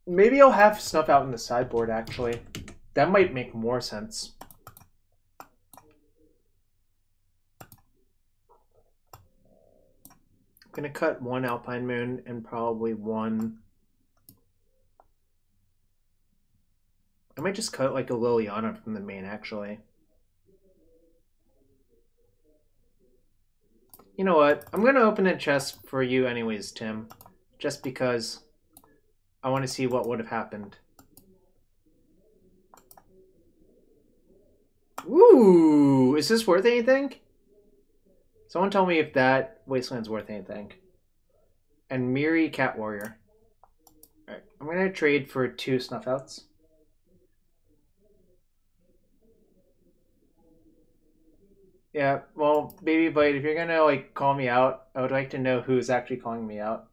Maybe I'll have Snuff Out in the sideboard, actually. That might make more sense. I'm going to cut 1 Alpine Moon and probably 1... I might just cut like a Liliana from the main, actually. You know what? I'm going to open a chest for you anyways, Tim. Just because I want to see what would have happened. Ooh! Is this worth anything? Someone tell me if that Wasteland's worth anything. And Miri Cat Warrior. Alright, I'm going to trade for 2 Snuff Outs. Yeah, well, Baby Bite, if you're gonna like call me out, I would like to know who's actually calling me out.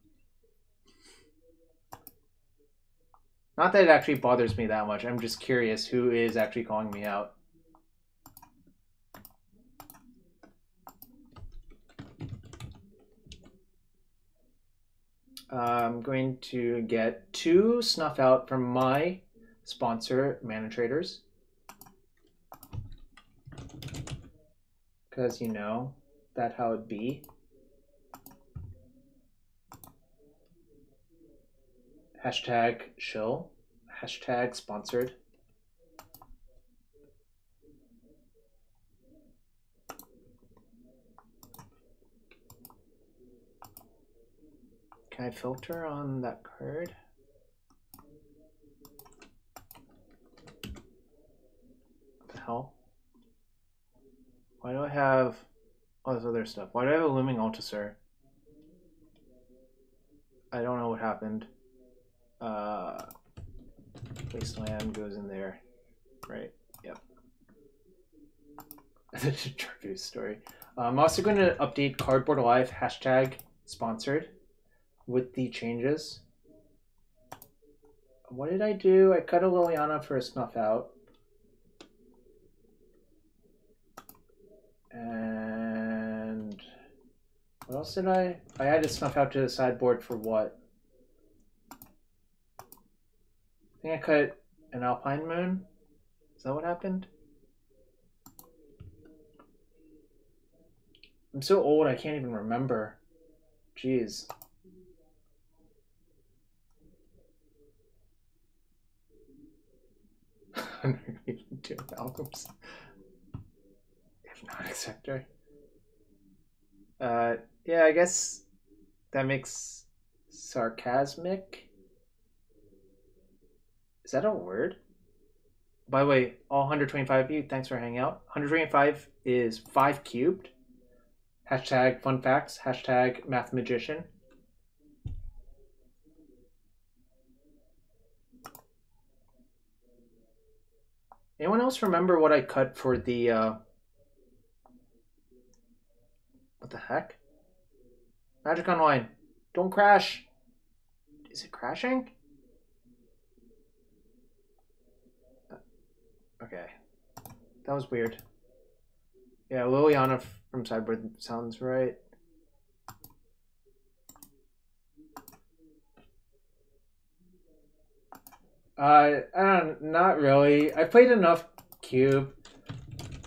Not that it actually bothers me that much. I'm just curious who is actually calling me out. I'm going to get 2 Snuff Out from my sponsor, Mana Traders. Because, you know, that how it be. Hashtag shill. Hashtag sponsored. Can I filter on that card? What the hell? Why do I have all this other stuff? Why do I have a Looming Altusar? I don't know what happened. Wasteland goes in there. Right, yep. Tribute story. I'm also going to update Cardboard Life hashtag sponsored with the changes. What did I do? I cut a Liliana for a Snuff Out. And what else did I had to Snuff Out to the sideboard for what? I think I cut an Alpine Moon. Is that what happened? I'm so old I can't even remember. Jeez. Two albums. Hypnotic Sector. Yeah, I guess that makes sarcasmic. Is that a word? By the way, all 125 of you, thanks for hanging out. 125 is 5 cubed. Hashtag fun facts. Hashtag math magician. Anyone else remember what I cut for the what the heck? Magic Online. Don't crash. Is it crashing? Okay. That was weird. Yeah, Liliana from Sideboard sounds right. I don't, not really. I played enough cube.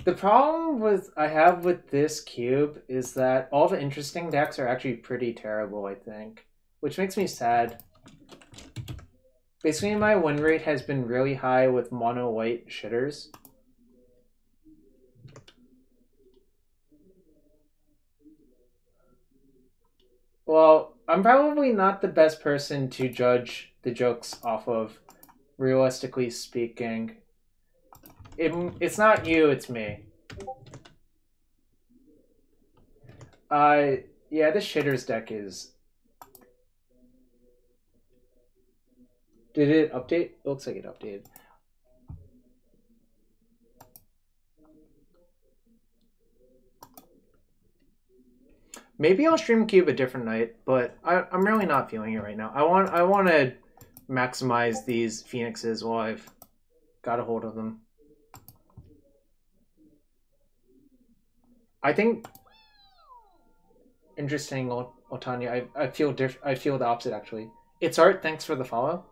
The problem I have with this cube is that all the interesting decks are actually pretty terrible, I think. Which makes me sad. Basically, my win rate has been really high with mono white shitters. Well, I'm probably not the best person to judge the jokes off of, realistically speaking. It's not you, it's me. Yeah, the shitters deck is... Did it update? It looks like it updated. Maybe I'll stream Cube a different night, but I'm really not feeling it right now. I want to maximize these Phoenixes while I've got a hold of them. I think interesting, Otanya. I feel I feel the opposite actually. It's Art. Thanks for the follow.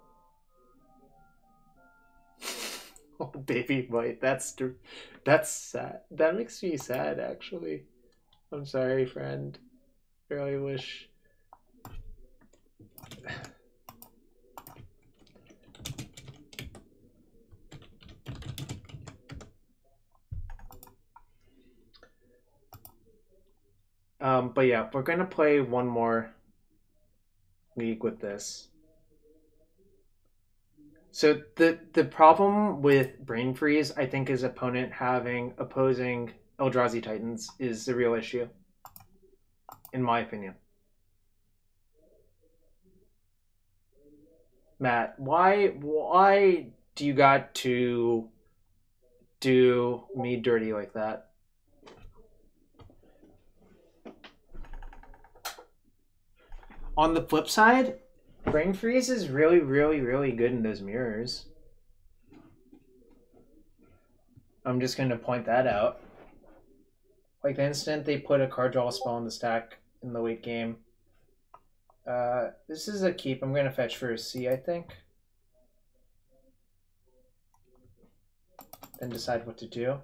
Oh, baby boy, that's sad. That makes me sad actually. I'm sorry, friend. Really wish. But yeah, we're gonna play one more league with this. So the problem with Brain Freeze, I think, is opponent having opposing Eldrazi Titans is the real issue, in my opinion. Matt, why do you got to do me dirty like that? On the flip side, Brain Freeze is really, really, really good in those mirrors. I'm just going to point that out. Like the instant they put a card draw spell in the stack in the late game. This is a keep. I'm going to fetch for a C, I think. Then decide what to do.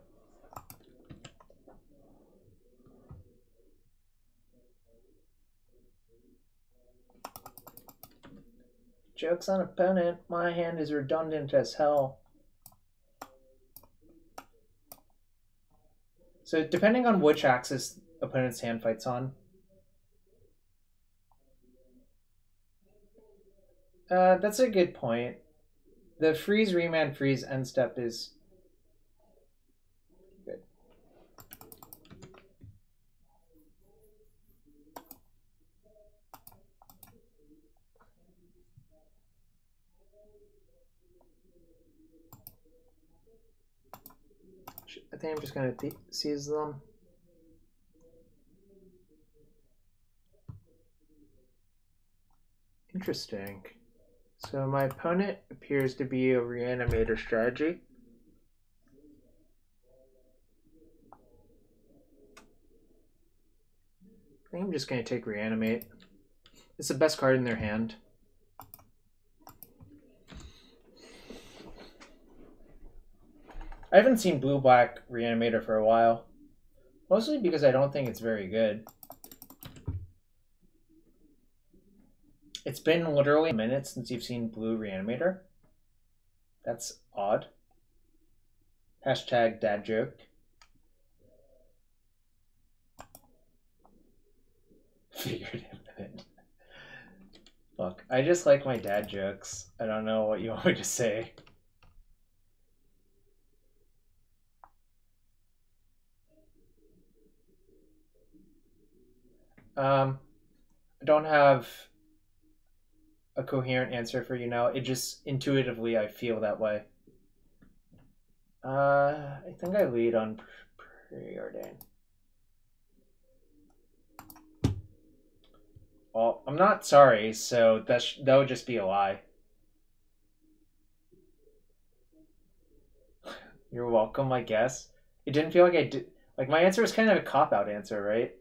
Joke's on opponent. My hand is redundant as hell. So depending on which axis opponent's hand fights on. That's a good point. The freeze, remand, freeze, end step is good. I think I'm just going to seize them. Interesting. So my opponent appears to be a reanimator strategy. I think I'm just going to take reanimate. It's the best card in their hand. I haven't seen blue-black reanimator for a while. Mostly because I don't think it's very good. It's been literally a minute since you've seen blue reanimator. That's odd. Hashtag dad joke. Figured it. Look, I just like my dad jokes. I don't know what you want me to say. I don't have a coherent answer for you now. It just intuitively I feel that way. I think I lead on preordain. Well, I'm not sorry, so that would just be a lie. You're welcome, I guess. It didn't feel like I did. Like, my answer was kind of a cop-out answer, right?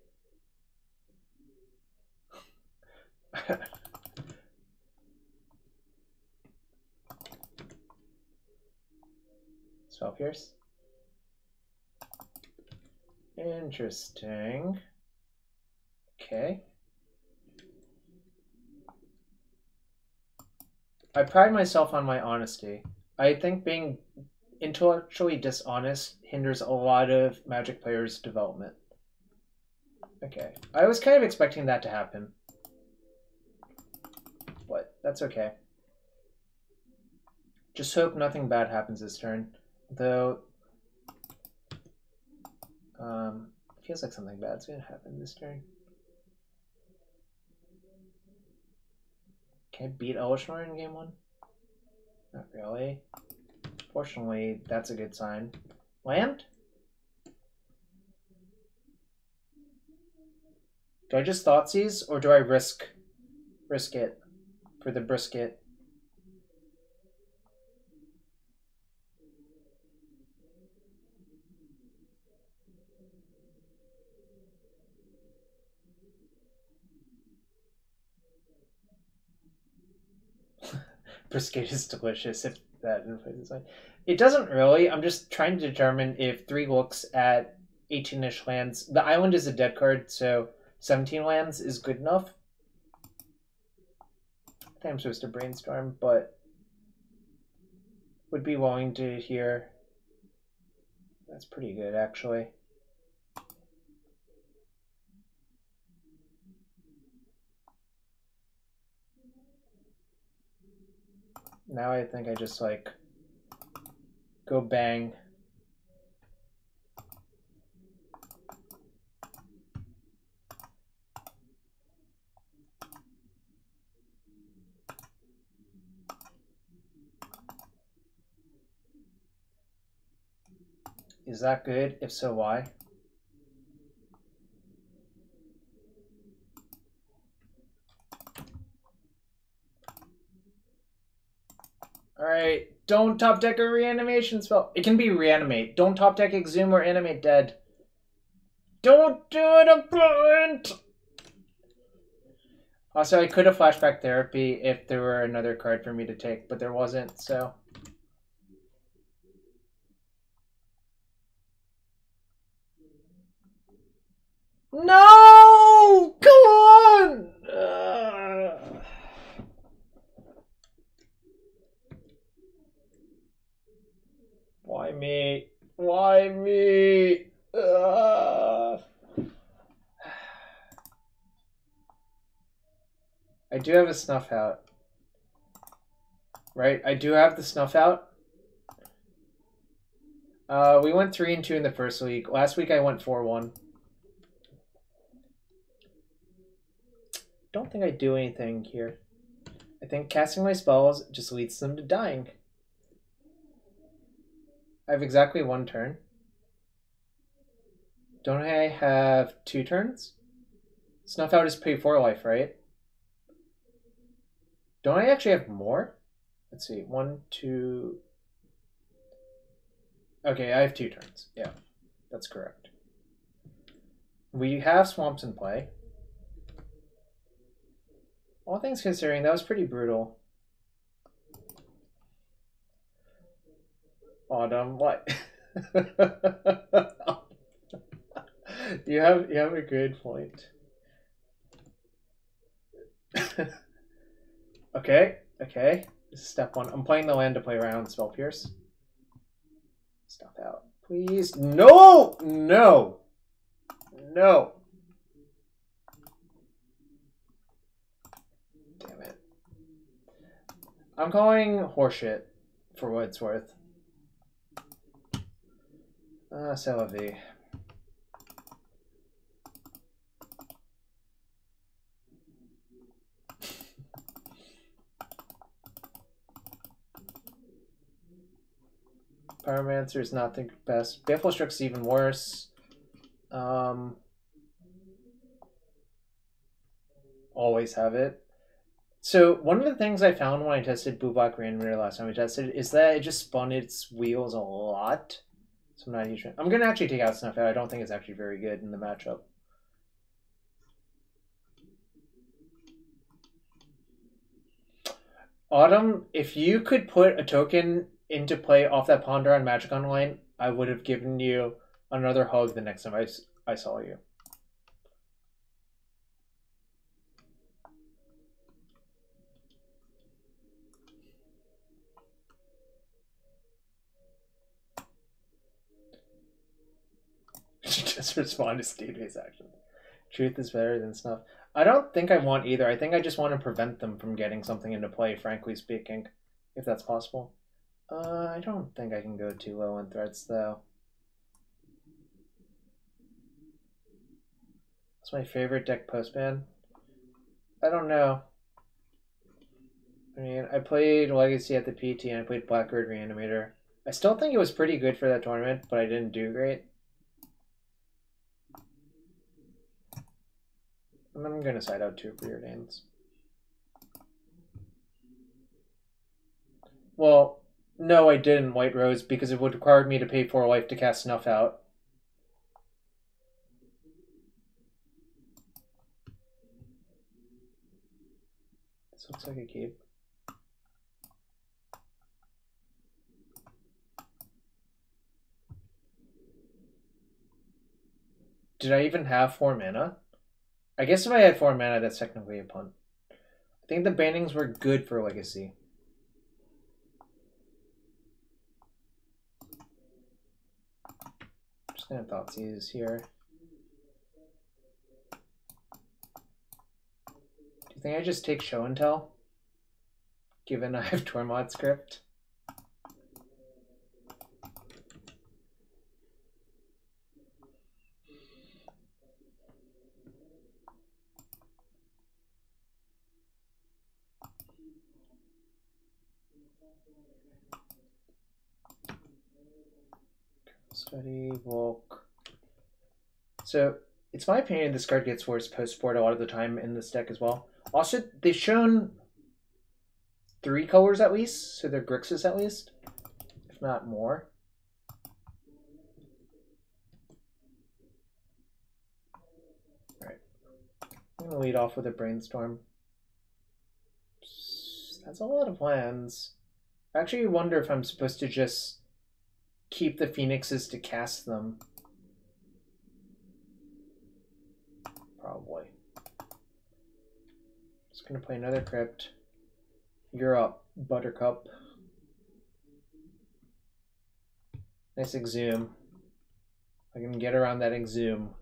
Spell Pierce. Interesting. Okay. I pride myself on my honesty. I think being intellectually dishonest hinders a lot of Magic players' development. Okay. I was kind of expecting that to happen. But that's okay. Just hope nothing bad happens this turn. Though, feels like something bad's gonna happen this turn. Can I beat Elishor in game 1? Not really. Fortunately, that's a good sign. Land? Do I just Thoughtseize, or do I risk it for the brisket? Brisket is delicious if that influences it. It doesn't really. I'm just trying to determine if 3 looks at 18-ish lands. The island is a dead card, so 17 lands is good enough. I think I'm supposed to brainstorm, but would be willing to hear. That's pretty good, actually. Now I think I just, like, go bang. Is that good? If so, why? Alright, don't top deck a reanimation spell. It can be reanimate. Don't top deck Exhume or animate dead. Don't do it, opponent! Also, I could have Flashback Therapy if there were another card for me to take, but there wasn't, so... No! Come on! Why me? Why me? I do have a Snuff Out. Right? I do have the Snuff Out. We went 3-2 in the first week. Last week I went 4-1. Don't think I do anything here. I think casting my spells just leads them to dying. I have exactly 1 turn. Don't I have 2 turns? Snuff Out is pay 4 life, right? Don't I actually have more? Let's see. 1, 2... Okay, I have 2 turns. Yeah, that's correct. We have Swamps in play. All things considering, that was pretty brutal. Autumn, what? you have a good point. Okay. This is step 1. I'm playing the land to play around Spell Pierce. Stuff out, please. No! No! No! Damn it. I'm calling horseshit for what it's worth. C'est la vie. Pyromancer is not the best. Baleful Strix is even worse. Always have it. So one of the things I found when I tested Blue Black Reanimator last time we tested is that it just spun its wheels a lot. So I'm not huge. I'm gonna actually take out Snuff Out. I don't think it's actually very good in the matchup. Autumn, if you could put a token into play off that Ponder on Magic Online, I would have given you another hug the next time I saw you. Just respond to state-based actions. Truth is better than snuff. I don't think I want either. I think I just want to prevent them from getting something into play, frankly speaking, if that's possible. I don't think I can go too low on threats, though. It's my favorite deck post-ban. I don't know. I mean, I played Legacy at the PT and I played Blackbird Reanimator. I still think it was pretty good for that tournament, but I didn't do great. And I'm going to side out 2 Preordains. Well, no, I didn't, White Rose, because it would require me to pay 4 life to cast Snuff out. This looks like a keep. Did I even have 4 mana? I guess if I had 4 mana, that's technically a punt. I think the bannings were good for Legacy. Just gonna Thoughtseize here. Do you think I just take Show and Tell? Given I have Tormod script? Study, Volk. So, it's my opinion this card gets worse post-sport a lot of the time in this deck as well. Also, they've shown 3 colors at least, so they're Grixis at least, if not more. Alright. I'm going to lead off with a Brainstorm. That's a lot of lands. I actually wonder if I'm supposed to just keep the Phoenixes to cast them. Probably. Just gonna play another Crypt. You're up, Buttercup. Nice Exhume. I can get around that Exhume.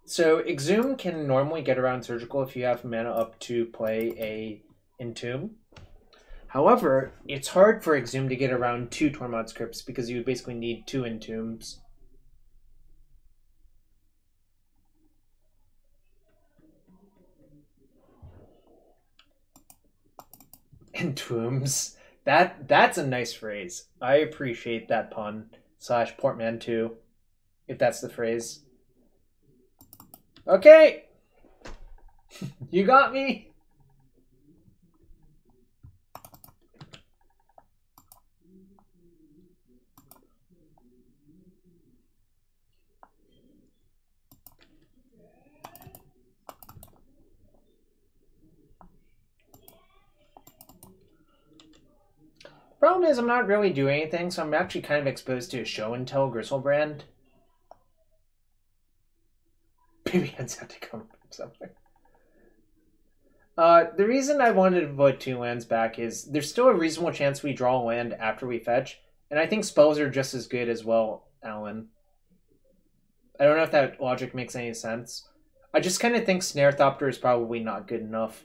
So Exhume can normally get around Surgical if you have mana up to play a Entomb. However, it's hard for Exhume to get around 2 Tormod scripts because you would basically need 2 Entombs. Entombs. That's a nice phrase. I appreciate that pun. / portmanteau, if that's the phrase. Okay! You got me! Problem is, I'm not really doing anything, so I'm actually kind of exposed to a Show and Tell Gristlebrand. Baby heads have to come from somewhere. The reason I wanted to vote 2 lands back is there's still a reasonable chance we draw a land after we fetch, and I think spells are just as good as well, Alan. I don't know if that logic makes any sense. I just kind of think Snare Thopter is probably not good enough.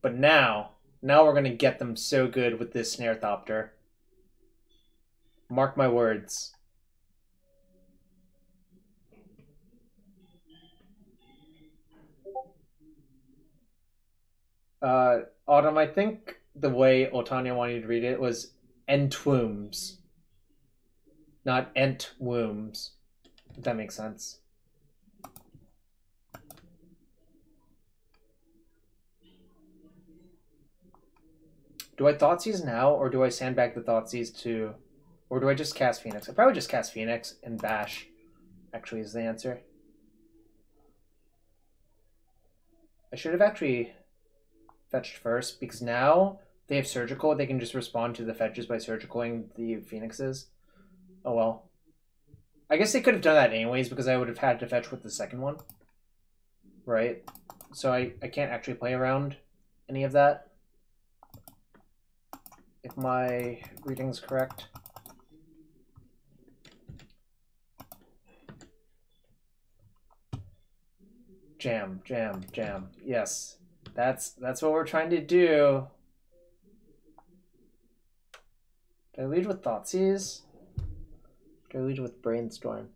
But now we're going to get them so good with this Snare Thopter. Mark my words. Autumn, I think the way Otanya wanted to read it was Entwombs, not Entwombs, if that makes sense. Do I Thoughtseize now, or do I sandbag the Thoughtseize to... Or do I just cast Phoenix? I probably just cast Phoenix and Bash, actually, is the answer. I should have actually fetched first, because now they have Surgical. They can just respond to the fetches by Surgicaling the Phoenixes. Oh well. I guess they could have done that anyways because I would have had to fetch with the second one. Right? So I can't actually play around any of that. If my reading's correct. Jam, jam, jam. Yes. That's what we're trying to do. Do I lead with Thoughtseize? Do I lead with Brainstorm?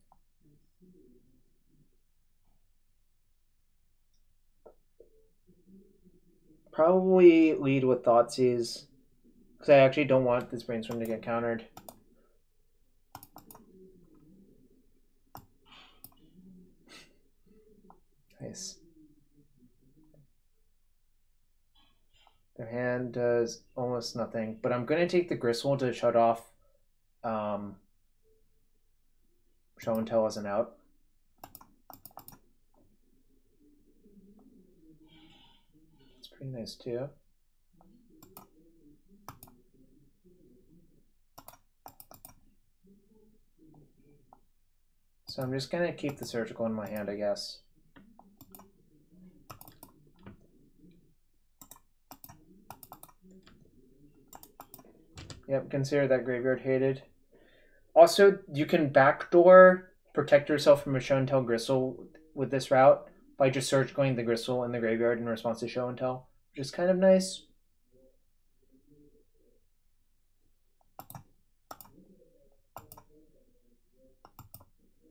Probably lead with Thoughtseize. Because I actually don't want this Brainstorm to get countered. Nice. Their hand does almost nothing. But I'm going to take the Gristle to shut off Show and Tell as an out. It's pretty nice too. So I'm just going to keep the Surgical in my hand, I guess. Yep, consider that graveyard hated. Also, you can backdoor protect yourself from a Show and Tell Gristle with this route by just Surgicaling the Gristle in the graveyard in response to Show and Tell, which is kind of nice.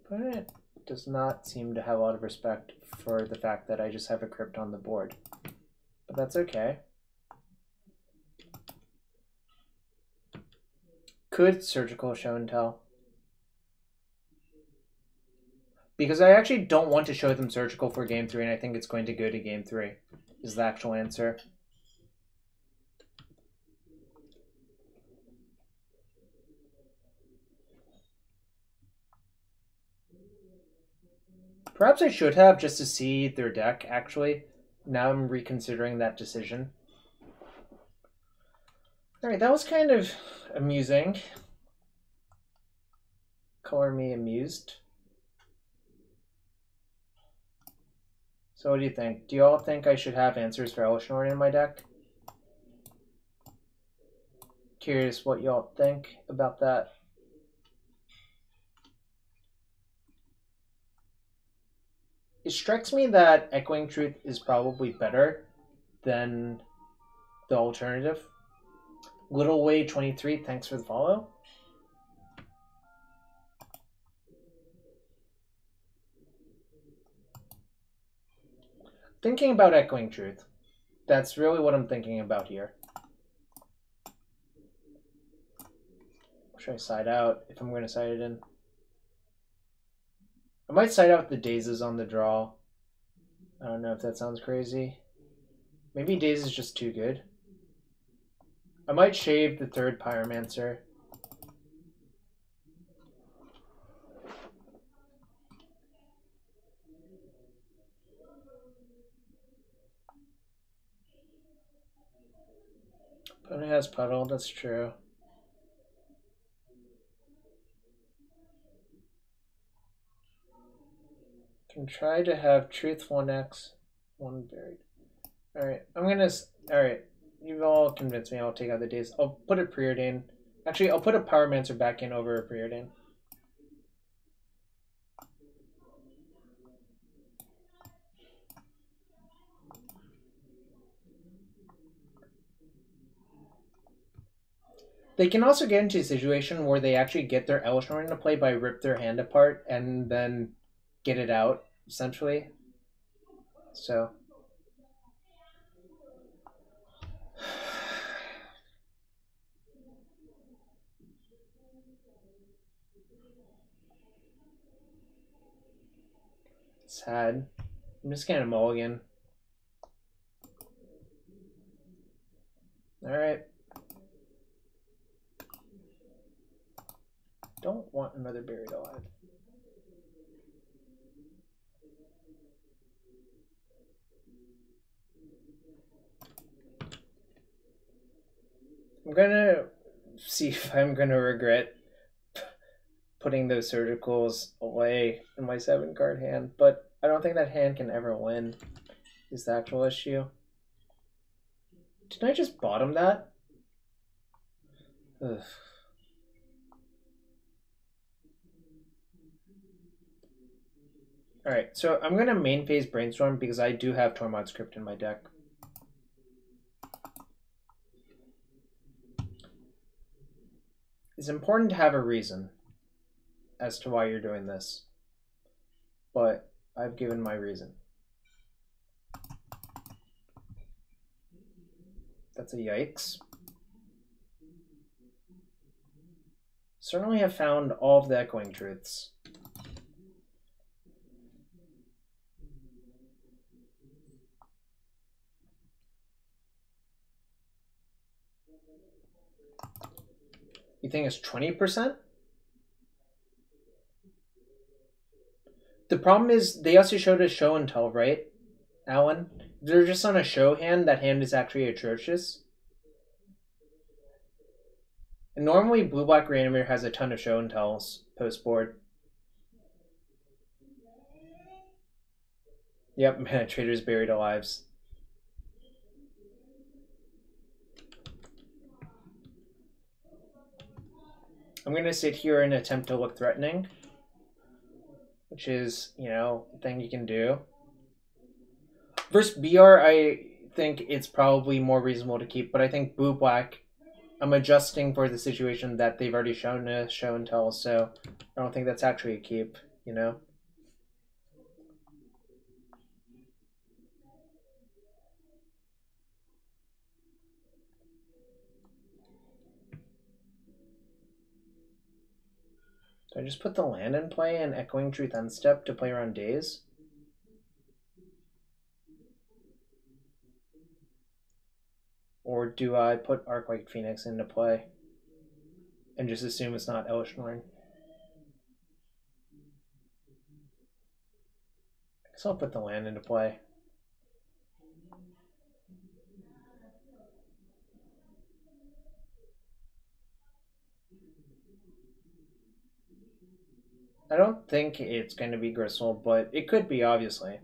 But it does not seem to have a lot of respect for the fact that I just have a Crypt on the board. But that's okay. Could Surgical Show and Tell. Because I actually don't want to show them Surgical for Game 3, and I think it's going to go to Game 3, is the actual answer. Perhaps I should have, just to see their deck, actually. Now I'm reconsidering that decision. Alright, that was kind of amusing. Color me amused. So what do you think? Do you all think I should have answers for Elishnorn in my deck? Curious what y'all think about that. It strikes me that Echoing Truth is probably better than the alternative. Little Way 23, thanks for the follow. Thinking about Echoing Truth. That's really what I'm thinking about here. Should I side out if I'm going to side it in? I might side out the Dazes on the draw. I don't know if that sounds crazy. Maybe Daze is just too good. I might shave the third Pyromancer. But it has Puddle, that's true. Can try to have Truth 1x, 1 buried. Alright, I'm gonna... Alright, you've all convinced me. I'll take out the Daze. I'll put a Preordain. Actually, I'll put a Pyromancer back in over a Preordain. They can also get into a situation where they actually get their Elishnorn into play by rip their hand apart and then get it out, essentially. So... sad. I'm just gonna mulligan. Alright. Don't want another Buried Alive. I'm gonna see if I'm gonna regret putting those surgicals away in my 7-card hand, but I don't think that hand can ever win, is the actual issue. Didn't I just bottom that? Ugh. Alright, so I'm going to main phase Brainstorm because I do have Tormod Script in my deck. It's important to have a reason as to why you're doing this, but I've given my reason. That's a yikes. Certainly have found all of the echoing truths. You think it's 20%? The problem is they also showed a show and tell, right, Alan? If they're just on a show hand, that hand is actually atrocious. And normally blue-black Reanimator has a ton of show and tells post-board. Yep, Trader's Buried Alives. I'm going to sit here and attempt to look threatening, which is, you know, a thing you can do. Versus BR, I think it's probably more reasonable to keep, but I think blue-black, I'm adjusting for the situation that they've already shown a show and tell, so I don't think that's actually a keep, you know? Do I just put the land in play and Echoing Truth unstep to play around days? Or do I put Arclight Phoenix into play and just assume it's not Elishnorn? I guess I'll put the land into play. I don't think it's going to be Gristle, but it could be, obviously.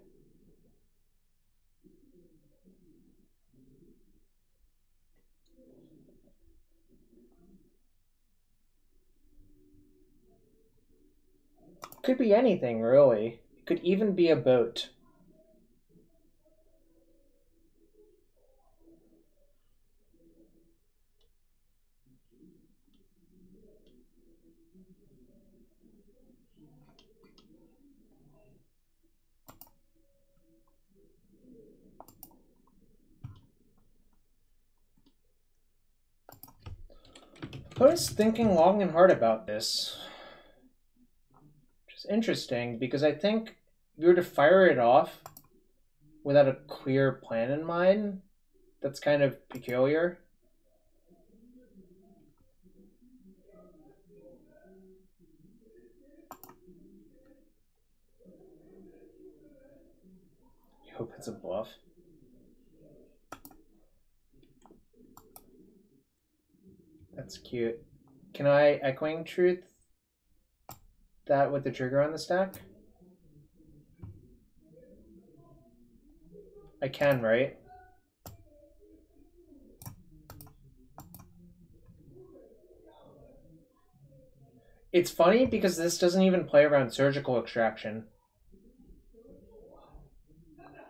Could be anything, really. It could even be a boat. I was thinking long and hard about this. Which is interesting, because I think if you were to fire it off without a clear plan in mind, that's kind of peculiar. I hope it's a bluff. That's cute. Can I Echoing Truth that with the trigger on the stack? I can, right? It's funny because this doesn't even play around Surgical Extraction.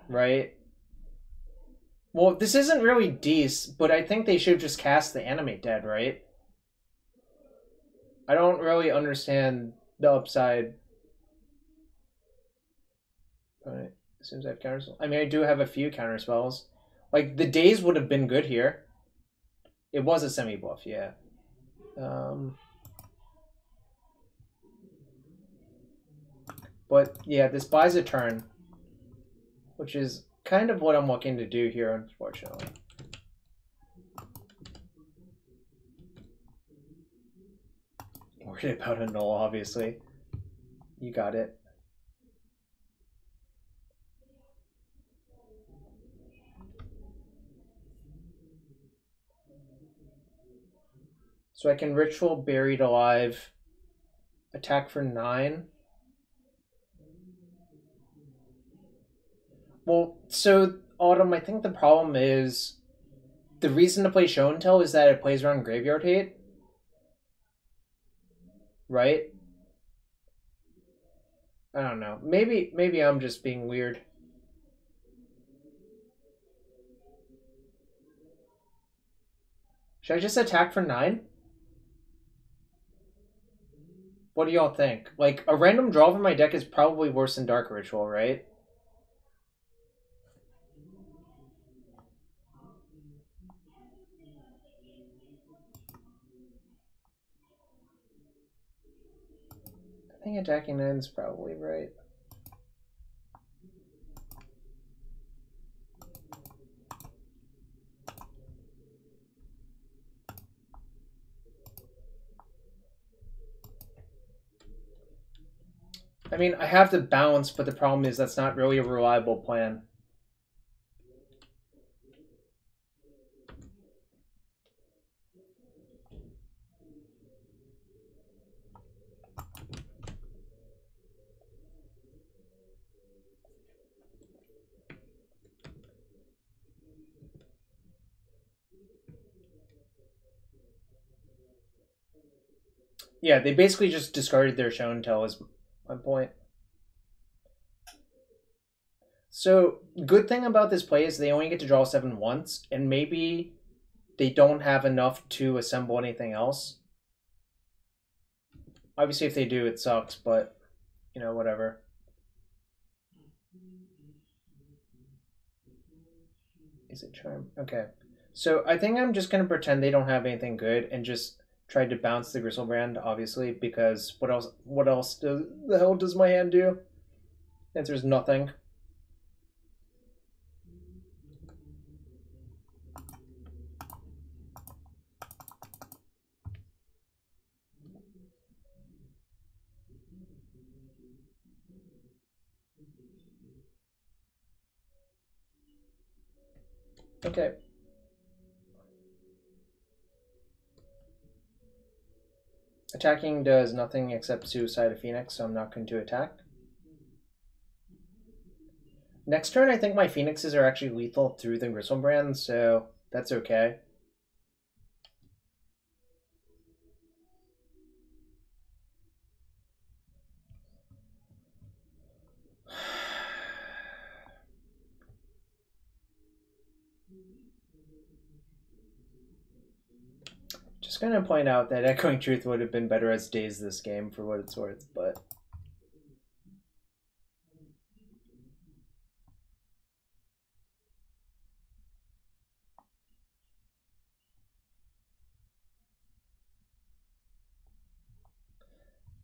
Right? Well, this isn't really Dece, but I think they should have just cast the Animate Dead, right? I don't really understand the upside. But as soon as I have counterspells. I mean, I do have a few counterspells. Like, the Daze would have been good here. It was a semi-bluff, yeah. But, yeah, this buys a turn, which is kind of what I'm looking to do here, unfortunately. Worried about a null, obviously. You got it. So I can Ritual Buried Alive Attack for 9. Well, so, Autumn, I think the problem is... The reason to play Show and Tell is that it plays around Graveyard Hate. Right? I don't know. Maybe I'm just being weird. Should I just attack for 9? What do y'all think? Like, a random draw from my deck is probably worse than Dark Ritual, right? I think attacking 9 is probably right. I mean, I have to bounce, but the problem is that's not really a reliable plan. Yeah, they basically just discarded their Show and Tell is my point. So, good thing about this play is they only get to draw 7 once, and maybe they don't have enough to assemble anything else. Obviously, if they do, it sucks, but, you know, whatever. Is it Charm? Okay. So, I think I'm just going to pretend they don't have anything good and just try to bounce the Gristlebrand, obviously, because what else the hell does my hand do? Answer is nothing. Okay. Attacking does nothing except suicide a Phoenix, so I'm not going to attack. Next turn, I think my Phoenixes are actually lethal through the Gristlebrand, so that's okay. Just gonna point out that Echoing Truth would have been better as Daze this game for what it's worth, but...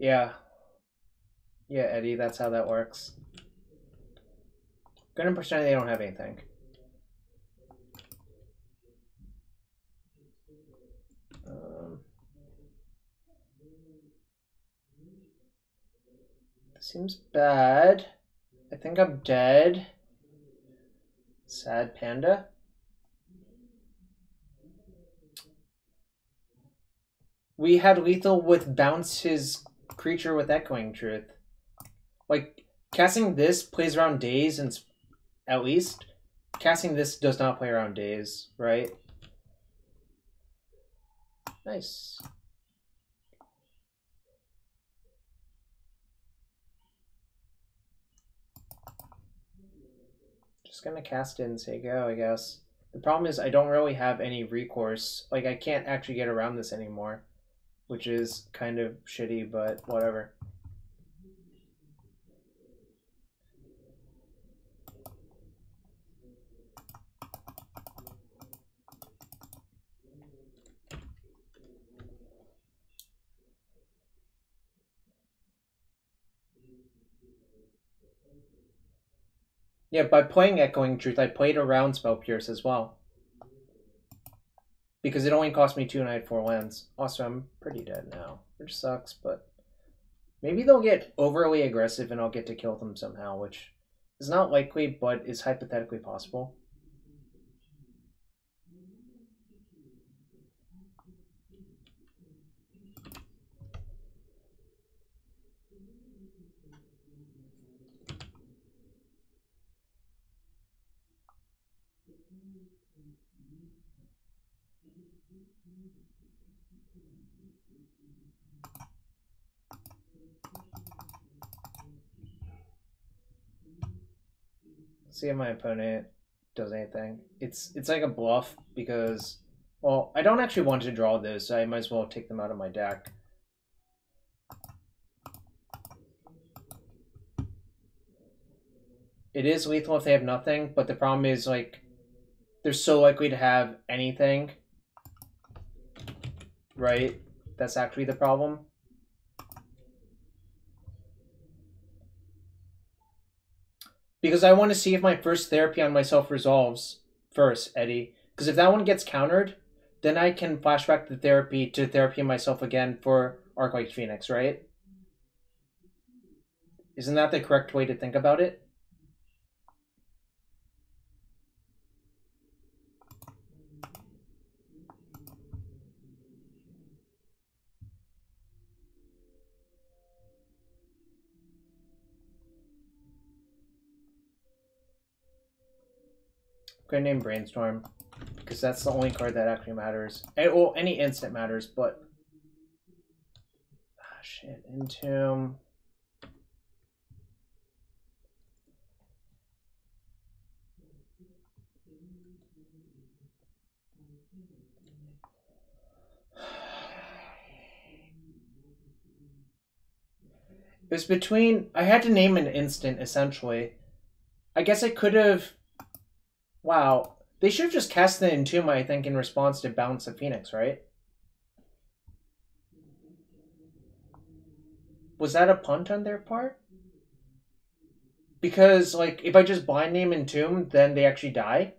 Yeah. Yeah, Eddie, that's how that works. Gonna pretend they don't have anything. Seems bad. I think I'm dead. Sad panda. We had lethal with bounce his creature with Echoing Truth. Like, casting this plays around Daze, and at least casting this does not play around Daze, right? Nice. Just gonna cast it and say go, I guess. The problem is I don't really have any recourse. Like, I can't actually get around this anymore, which is kind of shitty, but whatever. Yeah, by playing Echoing Truth, I played around Spell Pierce as well. Because it only cost me 2 and I had 4 lands. Also, I'm pretty dead now, which sucks, but... Maybe they'll get overly aggressive and I'll get to kill them somehow, which is not likely, but is hypothetically possible. See if my opponent does anything. It's like a bluff because, well, I don't actually want to draw this, so I might as well take them out of my deck. It is lethal if they have nothing, but the problem is, like, they're so likely to have anything, right? That's actually the problem. Because I want to see if my first therapy on myself resolves first, Eddie. Because if that one gets countered, then I can flashback the therapy to therapy myself again for Arclight Phoenix, right? Isn't that the correct way to think about it? Gonna name Brainstorm, because that's the only card that actually matters. Well, any instant matters, but... Ah, shit, Entomb... It was between... I had to name an instant, essentially. I guess I could have... Wow. They should have just cast the Entomb, I think, in response to Bounce of Phoenix, right? Was that a punt on their part? Because, like, if I just blind name Entomb, then they actually die?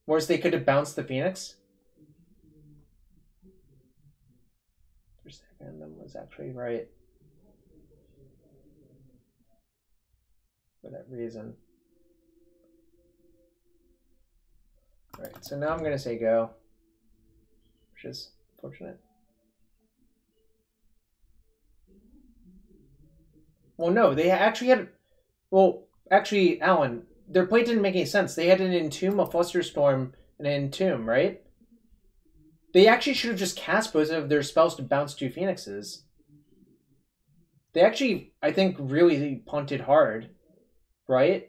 Whereas they could have bounced the Phoenix? Random was actually right. For that reason. Alright, so now I'm going to say go. Which is fortunate. Well, no, they actually had... Well, actually, Alan, their play didn't make any sense. They had an Entomb, a Flusterstorm, and an Entomb, right? They actually should have just cast both of their spells to bounce 2 Phoenixes. They actually, I think, really punted hard, right?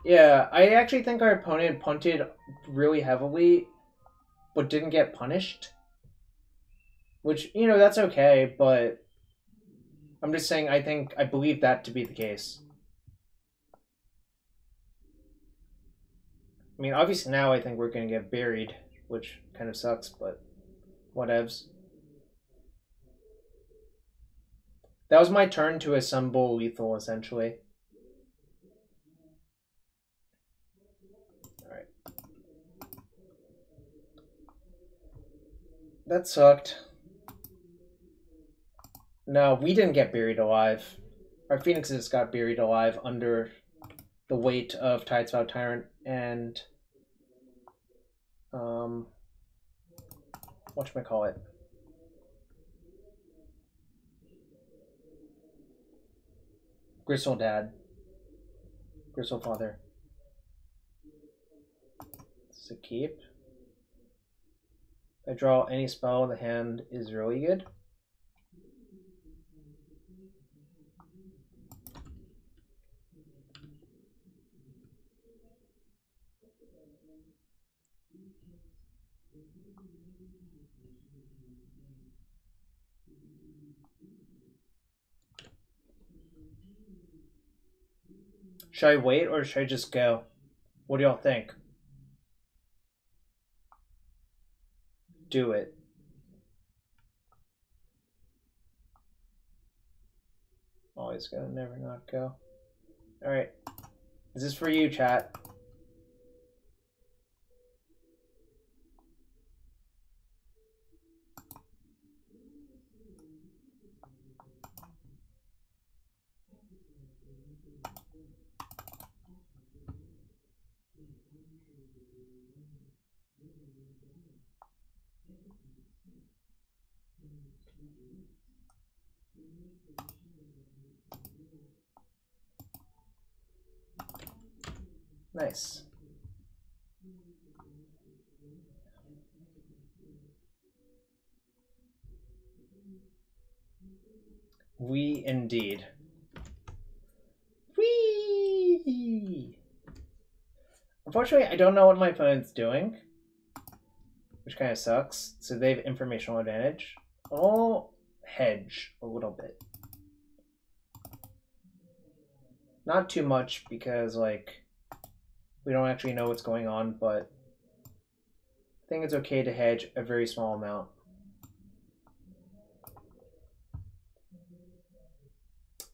Yeah, I actually think our opponent punted really heavily, but didn't get punished. Which, you know, that's okay, but I'm just saying I believe that to be the case. I mean, obviously now I think we're going to get buried, which kind of sucks, but whatevs. That was my turn to assemble lethal, essentially. Alright. That sucked. No, we didn't get buried alive. Our Phoenixes got buried alive under the weight of Tidesvow Tyrant and whatchamacallit. Gristle Dad. Gristle Father. This is a keep. If I draw any spell, the hand is really good. Should I wait or should I just go? What do y'all think? Do it. Always go, never not go. Alright. This is for you, chat. Nice. We indeed. Whee! Unfortunately, I don't know what my opponent's doing, which kind of sucks. So they have informational advantage. I'll hedge a little bit. Not too much because, like, we don't actually know what's going on, but I think it's okay to hedge a very small amount.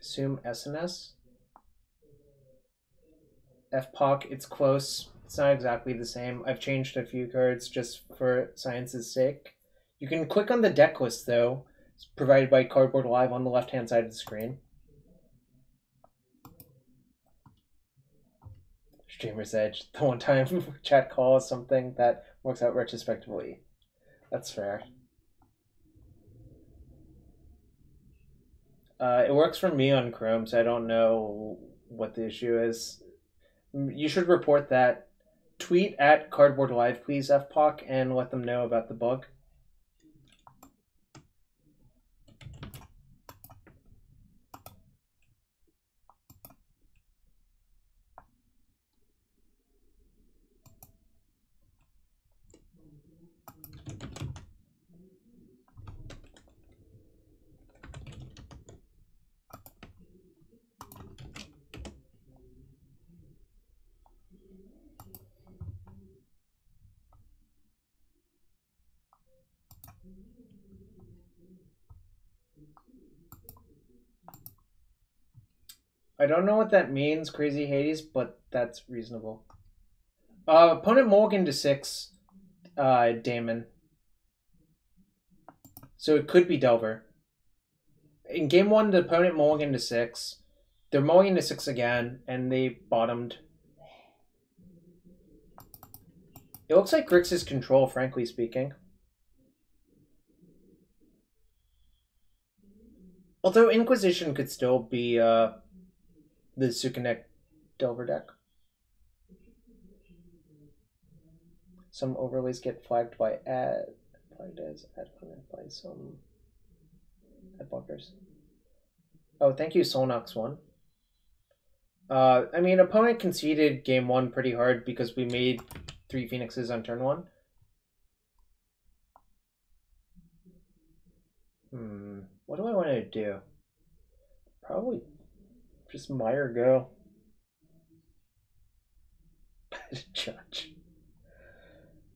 Assume SNS. FPOC, it's close. It's not exactly the same. I've changed a few cards just for science's sake. You can click on the deck list, though. It's provided by Cardboard Live on the left-hand side of the screen. Streamer's Edge. The one time chat call is something that works out retrospectively. That's fair. It works for me on Chrome, so I don't know what the issue is. You should report that. Tweet at Cardboard Live, please, FPOC, and let them know about the bug. I don't know what that means, Crazy Hades, but that's reasonable. Opponent mulligan to 6, Damon. So it could be Delver. In game 1, the opponent mulligan to 6. They're mulligan to 6 again, and they bottomed. It looks like Grixis control, frankly speaking. Although Inquisition could still be the Sukanek Delver deck. Some overlays get flagged by flagged as ad comment by some ad blockers. Oh, thank you, Solnox1. I mean, opponent conceded game 1 pretty hard because we made 3 Phoenixes on turn 1. What do I want to do? Probably just Meyer go. Judge.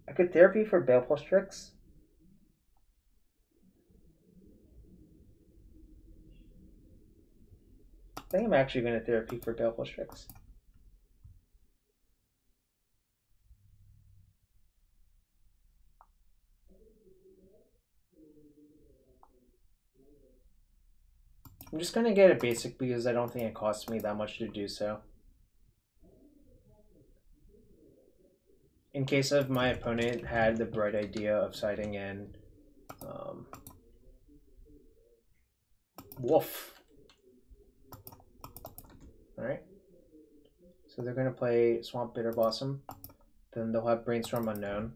I could therapy for Baleful Strix. I think I'm actually going to therapy for Baleful Strix. I'm just going to get a basic because I don't think it costs me that much to do so. In case of my opponent had the bright idea of siding in Wolf. Alright. So they're going to play Swamp Bitter Blossom. Then they'll have Brainstorm Unknown.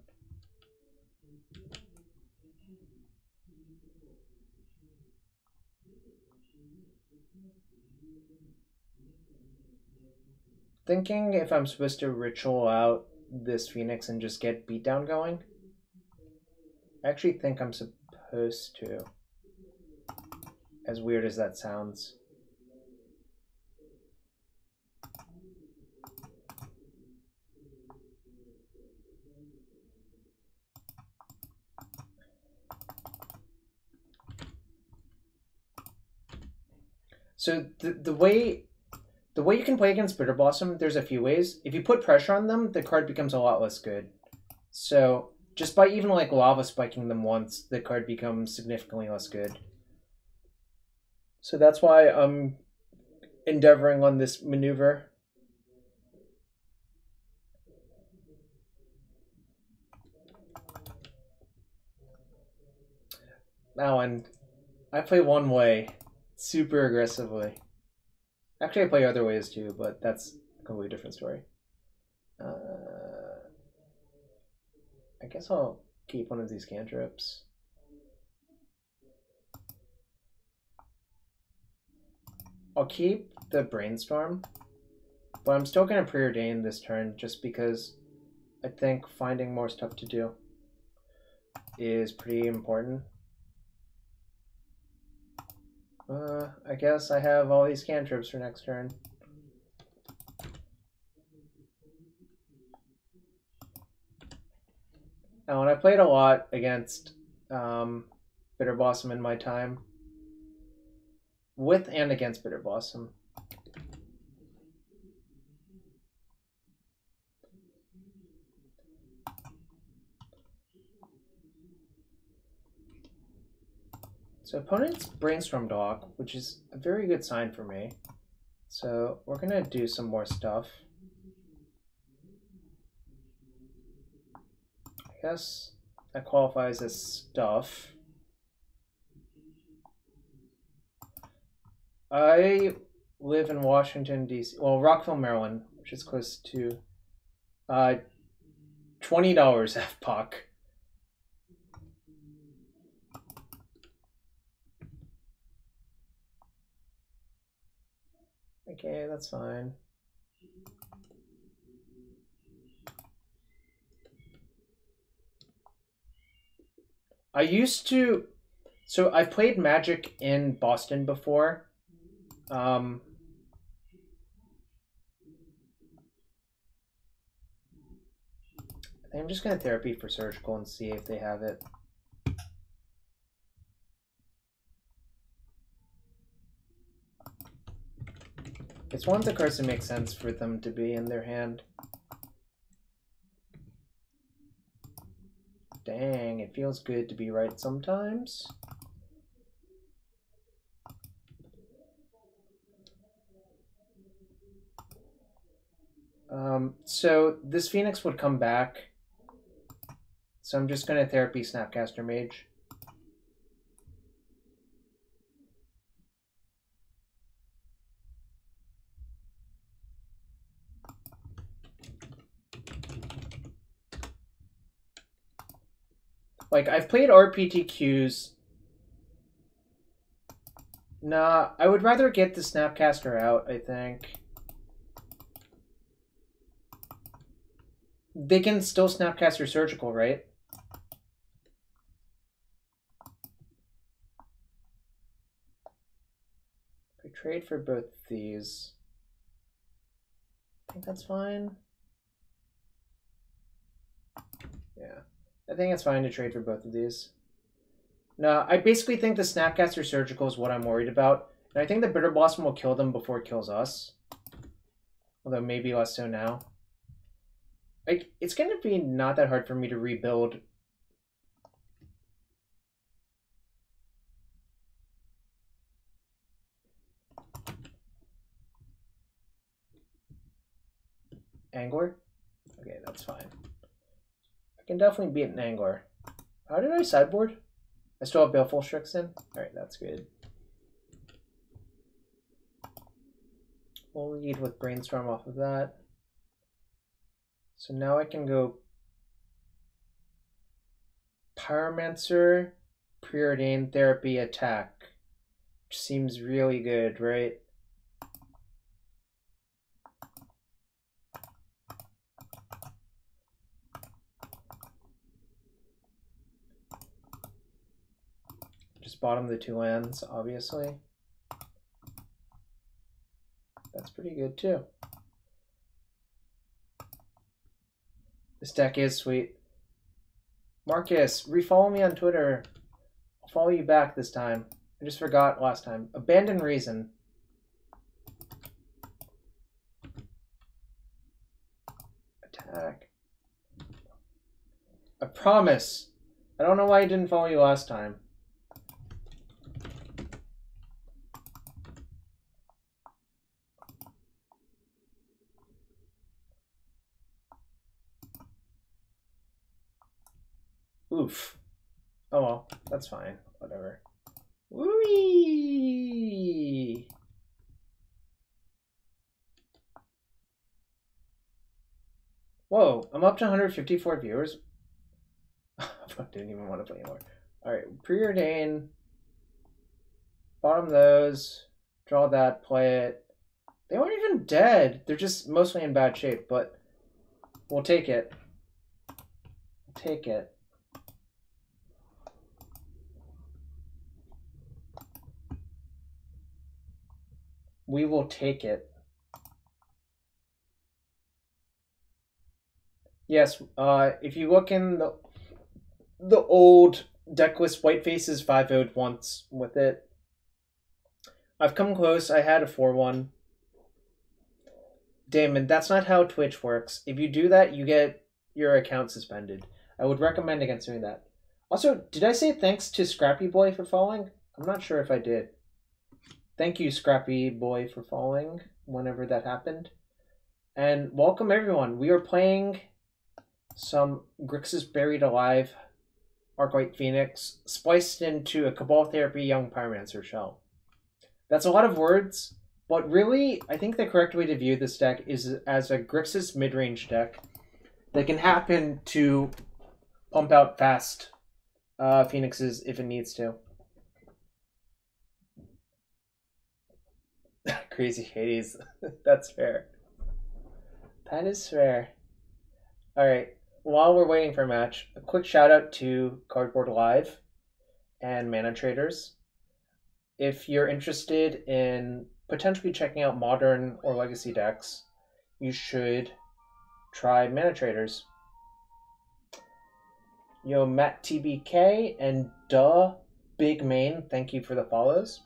Thinking if I'm supposed to ritual out this Phoenix and just get beatdown going. I actually think I'm supposed to. As weird as that sounds. So the way you can play against Bitter Blossom, there's a few ways. If you put pressure on them, the card becomes a lot less good. So just by even like lava spiking them once, the card becomes significantly less good. So that's why I'm endeavoring on this maneuver. Now, and I play one way super aggressively. Actually, I play other ways too, but that's a completely different story. I guess I'll keep one of these cantrips. I'll keep the brainstorm, but I'm still going to preordain this turn just because I think finding more stuff to do is pretty important. I guess I have all these cantrips for next turn. Now, when I played a lot against Bitter Blossom in my time, with and against Bitter Blossom, so opponent's Brainstorm Dog, which is a very good sign for me. So we're gonna do some more stuff. I guess that qualifies as stuff. I live in Washington, D.C. Well, Rockville, Maryland, which is close to $20 FPOC. Okay, that's fine. I used to... So I've played Magic in Boston before. I think I'm just going to therapy for surgical and see if they have it. It's one of the cards that makes sense for them to be in their hand. Dang, it feels good to be right sometimes. So this Phoenix would come back. So I'm just going to therapy Snapcaster Mage. Like, I've played RPTQs. Nah, I would rather get the Snapcaster out, I think. They can still Snapcaster Surgical, right? If I trade for both these, I think that's fine. Yeah, I think it's fine to trade for both of these. No, I basically think the Snapcaster Surgical is what I'm worried about. And I think the Bitter Blossom will kill them before it kills us. Although maybe less so now. Like, it's going to be not that hard for me to rebuild. Angler? Okay, that's fine. I can definitely beat an Angler. How did I sideboard? I still have Baleful Strixen? Alright, that's good. We'll lead with Brainstorm off of that. So now I can go Pyromancer, Preordained Therapy, Attack. Which seems really good, right? Just bottom the 2 lands, obviously. That's pretty good too. This deck is sweet. Marcus, refollow me on Twitter. I'll follow you back this time. I just forgot last time. Abandon Reason. Attack. I promise. I don't know why I didn't follow you last time. Oof. Oh well, that's fine. Whatever. Woo-wee! Whoa, I'm up to 154 viewers. didn't even want to play anymore. Alright, preordain. Bottom those. Draw that, play it. They weren't even dead. They're just mostly in bad shape, but we'll take it. Take it. We will take it. Yes, if you look in the old deck list, Whiteface is 5-0'd once with it. I've come close. I had a 4-1. Damon, that's not how Twitch works. If you do that, you get your account suspended. I would recommend against doing that. Also, did I say thanks to Scrappy Boy for following? I'm not sure if I did. Thank you, Scrappy Boy, for following whenever that happened. And welcome, everyone. We are playing some Grixis Buried Alive Arclight Phoenix spliced into a Cabal Therapy Young Pyromancer shell. That's a lot of words, but really, I think the correct way to view this deck is as a Grixis mid-range deck that can happen to pump out fast Phoenixes if it needs to. Crazy Hades. That's fair. That is fair. Alright, while we're waiting for a match, a quick shout out to Cardboard Live and Mana Traders. If you're interested in potentially checking out modern or legacy decks, you should try Mana Traders. Yo, Matt TBK and Big Main, thank you for the follows.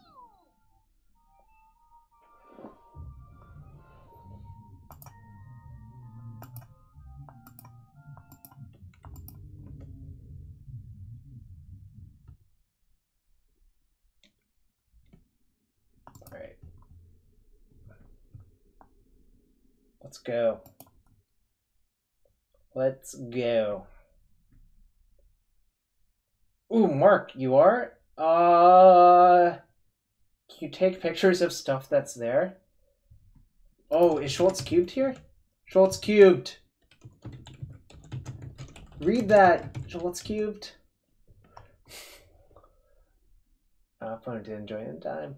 Alright. Let's go. Let's go. Ooh, Mark, you are? Can you take pictures of stuff that's there? Oh, is Schultz cubed here? Schultz cubed. Read that. Schultz cubed. Fun to enjoy in time.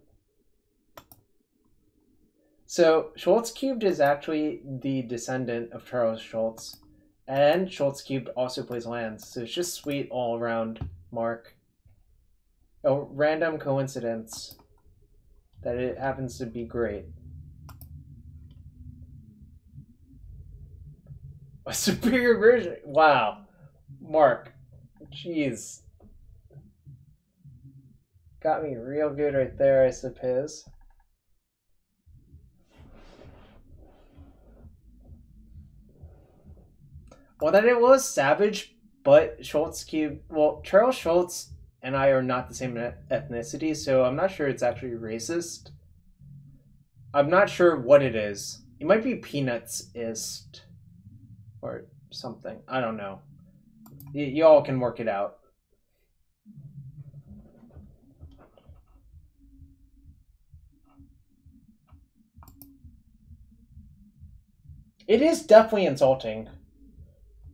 So, Schultz cubed is actually the descendant of Charles Schultz. And Schultz cubed also plays lands. So it's just sweet all around, Mark. A random coincidence that it happens to be great. A superior version? Wow. Mark. Jeez. Got me real good right there, I suppose. Well, that it was savage, but Schultz cube. Well, Charles Schultz and I are not the same ethnicity, so I'm not sure it's actually racist. I'm not sure what it is. It might be Peanuts-ist or something. I don't know. Y'all can work it out. It is definitely insulting.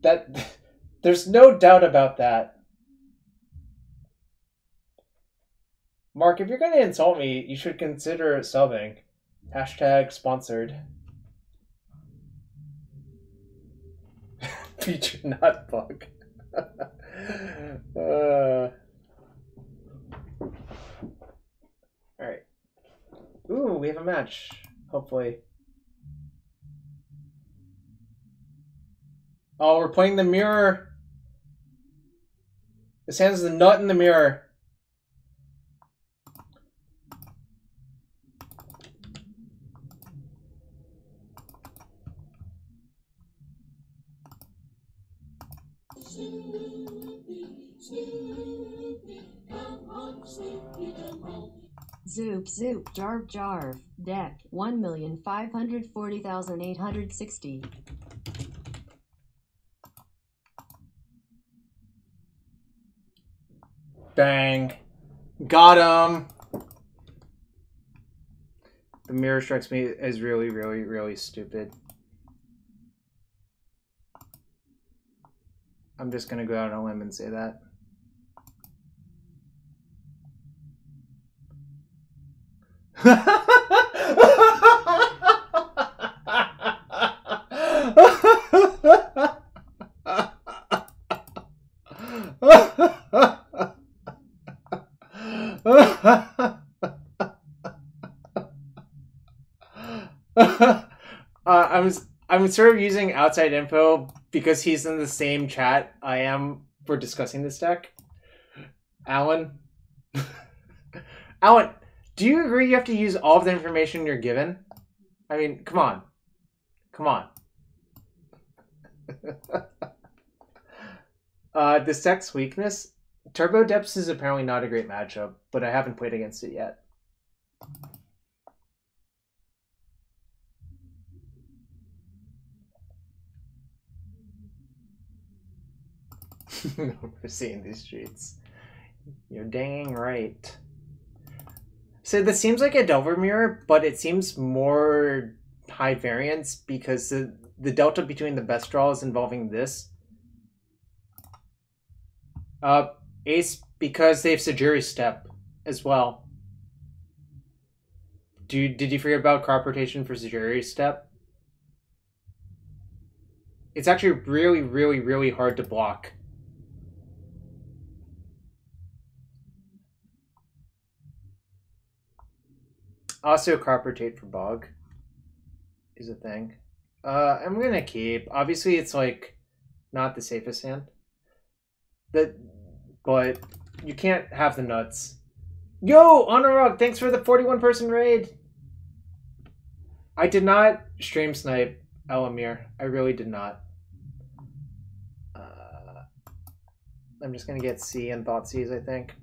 That there's no doubt about that. Mark, if you're going to insult me, you should consider subbing. Hashtag sponsored. Feature not bug. Alright. Ooh, we have a match. Hopefully. Oh, we're playing the mirror. This hand's the nut in the mirror. Zoop zoop jarv jarv. Deck 1,540,860. Bang. Got him. The mirror strikes me as really, really, really stupid. I'm just gonna go out on a limb and say that. I'm sort of using outside info because he's in the same chat I am for discussing this deck. Alan, Alan, do you agree you have to use all of the information you're given? I mean, come on, come on. This deck's weakness, Turbo Depths is apparently not a great matchup, but I haven't played against it yet. We're seeing these streets. You're dang right. So this seems like a Delver Mirror, but it seems more high variance because the delta between the best draws involving this. Ace, because they have Sajiri Step as well. Did you forget about crop rotation for Sajiri Step? It's actually really, really, really hard to block. Also, crop rotate for Bog is a thing. I'm gonna keep. Obviously, it's like not the safest hand. But you can't have the nuts. Yo, Honorog, thanks for the 41-person raid. I did not stream snipe Elamir. I really did not. I'm just gonna get C and Thoughtseize, I think.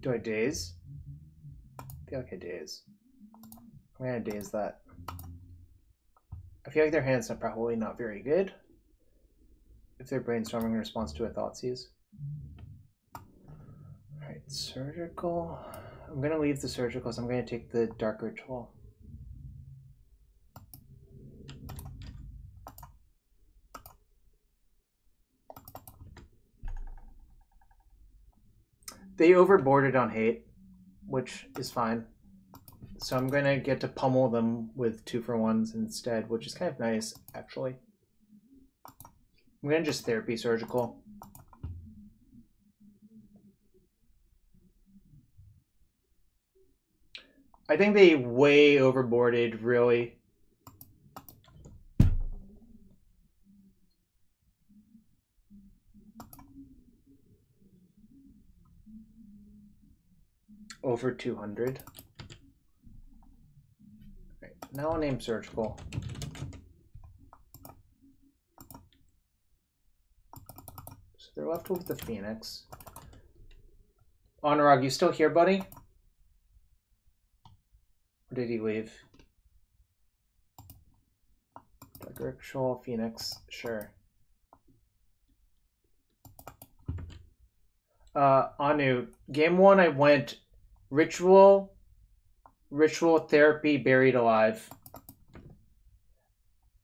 Do I daze? I feel like I daze. I'm gonna daze that. I feel like their hands are probably not very good if they're brainstorming in response to a Thoughtseize. Alright, surgical. I'm gonna leave the surgical, so I'm gonna take the dark ritual. They overboarded on hate, which is fine. So I'm gonna get to pummel them with 2-for-1s instead, which is kind of nice, actually. I'm gonna just therapy surgical. I think they way overboarded, really. Over 200. Right, now I'll name surgical. So they're left with the Phoenix. Honorog, you still here, buddy? Or did he leave? Ritual, Phoenix, sure. Anu, game 1 I went Ritual, Therapy, Buried Alive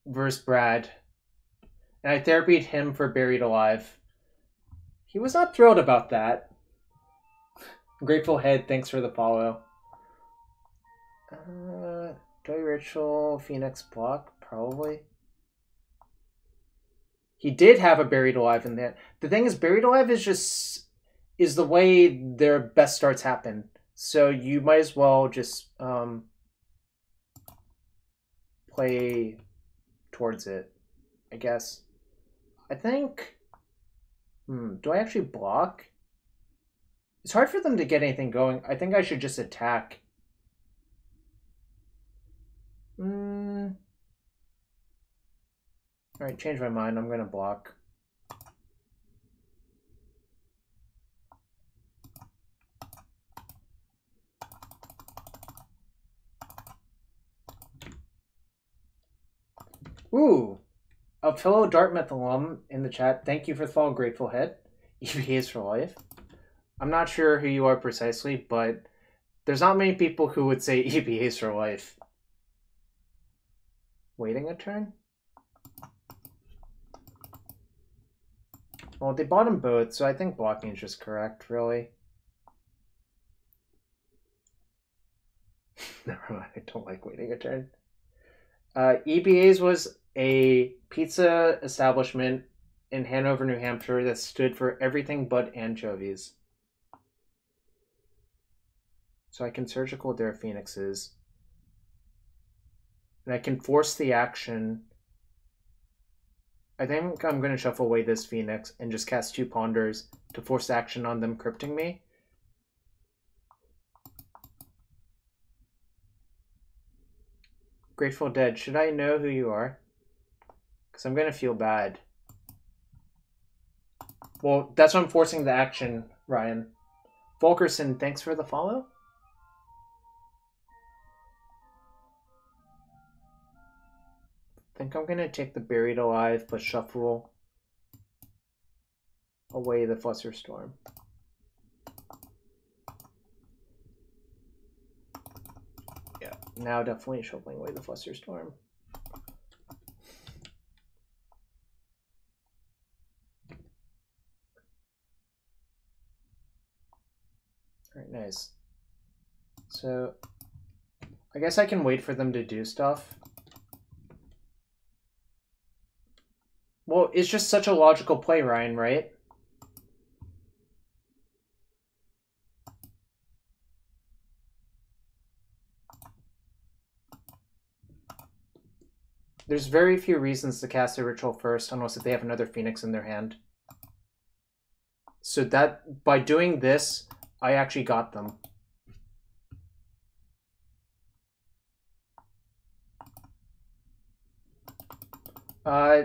versus Brad. And I therapied him for Buried Alive. He was not thrilled about that. Grateful Head, thanks for the follow. Joy Ritual, Phoenix block, probably. He did have a Buried Alive in there. The thing is, Buried Alive is the way their best starts happen. So you might as well just play towards it, I guess. I think... do I actually block? It's hard for them to get anything going. I think I should just attack. Alright, change my mind. I'm gonna block. Ooh, a fellow Dartmouth alum in the chat. Thank you for the follow, Grateful Head. EVAs for life. I'm not sure who you are precisely, but there's not many people who would say EVAs for life. waiting a turn? Well, they bought them both, so I think blocking is just correct, really. Never mind, I don't like waiting a turn. EBA's was a pizza establishment in Hanover, New Hampshire that stood for everything but anchovies. So I can surgical their phoenixes. And I can force the action. I think I'm going to shuffle away this phoenix and just cast 2 ponders to force action on them crypting me. Grateful Dead, should I know who you are? Because I'm going to feel bad. Well, that's why I'm forcing the action, Ryan. Volkerson, thanks for the follow. I think I'm going to take the Buried Alive, but shuffle away the Flusterstorm. Yeah, now definitely shuffling away the Flusterstorm. Alright, nice. So, I guess I can wait for them to do stuff. Well, it's just such a logical play, Ryan, right? There's very few reasons to cast a ritual first, unless if they have another Phoenix in their hand. So that, by doing this, I actually got them.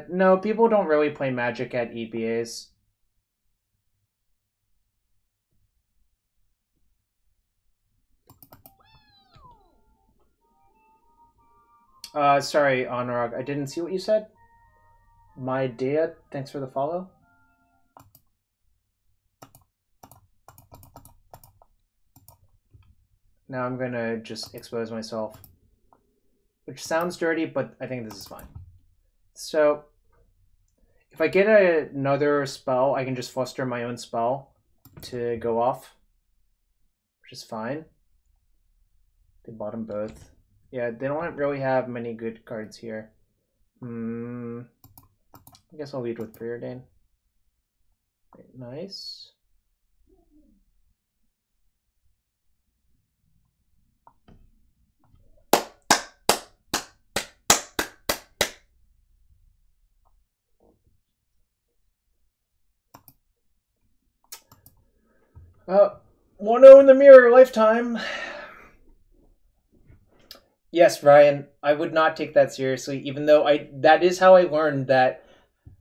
No, people don't really play Magic at EBAs. Sorry, Anurag, I didn't see what you said. My Dea, thanks for the follow. Now I'm gonna just expose myself. Which sounds dirty, but I think this is fine. So, if I get another spell, I can just fluster my own spell to go off, which is fine. They bought them both. Yeah, they don't really have many good cards here. I guess I'll lead with Preordain. Nice. Oh, 1-0 in the mirror, lifetime. Yes, Ryan, I would not take that seriously, even though that is how I learned that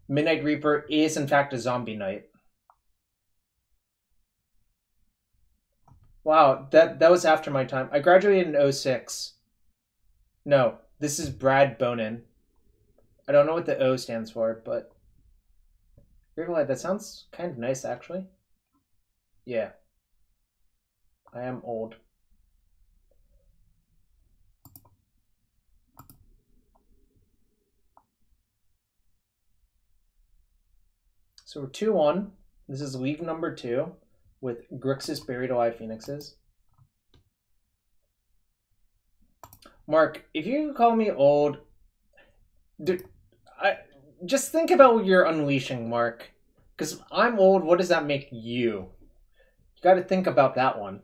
Midnight Reaper is in fact a zombie knight. Wow, that was after my time. I graduated in 06. No, this is Brad Bonin. I don't know what the O stands for, but that sounds kind of nice, actually. Yeah. I am old. So we're 2-1. This is league number 2 with Grixis Buried Alive Phoenixes. Mark, if you call me old, just think about what you're unleashing, Mark. Because I'm old, what does that make you? You got to think about that one.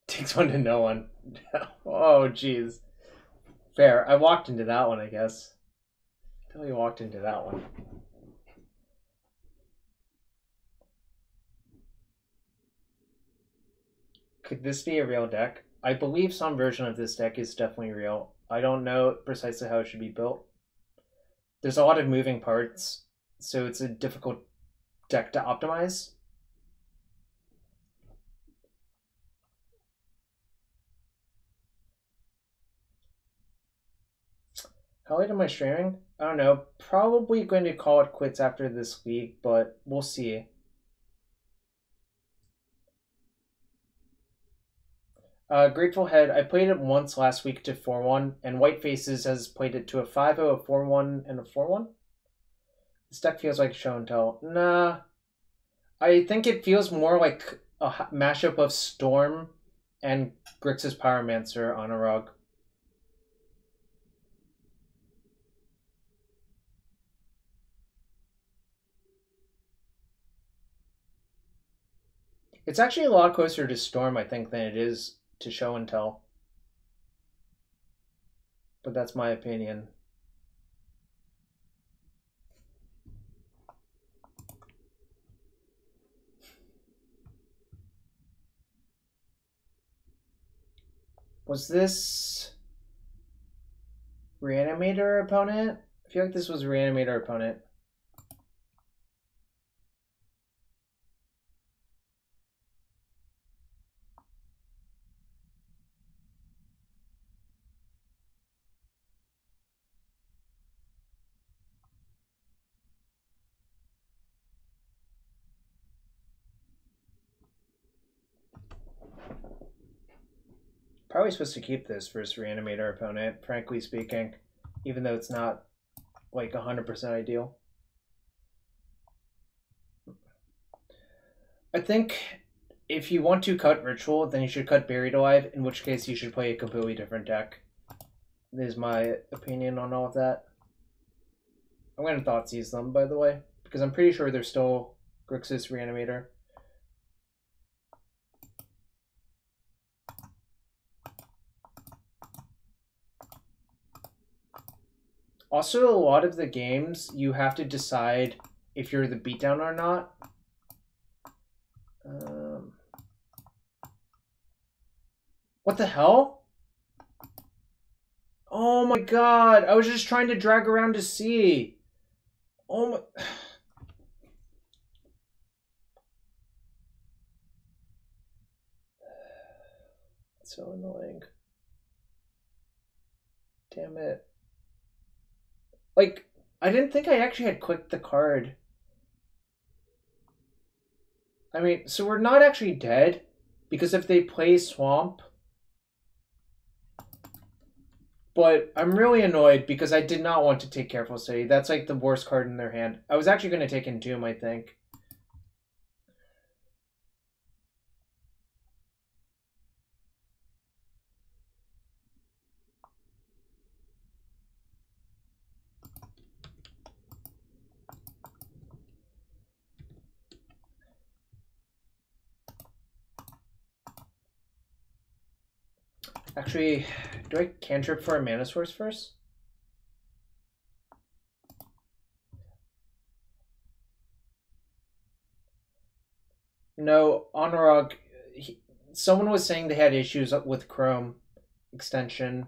Takes one to know one. Oh, jeez. Fair. I walked into that one, I guess. Totally walked into that one. Could this be a real deck? I believe some version of this deck is definitely real. I don't know precisely how it should be built. There's a lot of moving parts, so it's a difficult deck to optimize. How late am I streaming? I don't know. Probably going to call it quits after this week, but we'll see. Grateful Head, I played it once last week to 4-1, and White Faces has played it to a 5-0, a 4-1, and a 4-1. This deck feels like show and tell. Nah. I think it feels more like a mashup of Storm and Grixis Pyromancer on a rug. It's actually a lot closer to Storm, I think, than it is to show and tell. But that's my opinion. Was this Reanimator opponent? I feel like this was Reanimator opponent. Probably supposed to keep this versus Reanimator opponent, frankly speaking, even though it's not like 100% ideal. I think if you want to cut Ritual, then you should cut Buried Alive, in which case you should play a completely different deck. This is my opinion on all of that. I'm going to Thoughtseize them, by the way, because I'm pretty sure they're still Grixis Reanimator. Also, a lot of the games, you have to decide if you're the beatdown or not. What the hell? Oh my god, I was just trying to drag around to see. Oh my... That's so annoying. Damn it. Like, I didn't think I actually had clicked the card. I mean, so we're not actually dead, because if they play Swamp... But I'm really annoyed because I did not want to take Careful City. That's like the worst card in their hand. I was actually going to take Entomb, I think. Actually, do I cantrip for a mana source first? No, Honorog, someone was saying they had issues with Chrome extension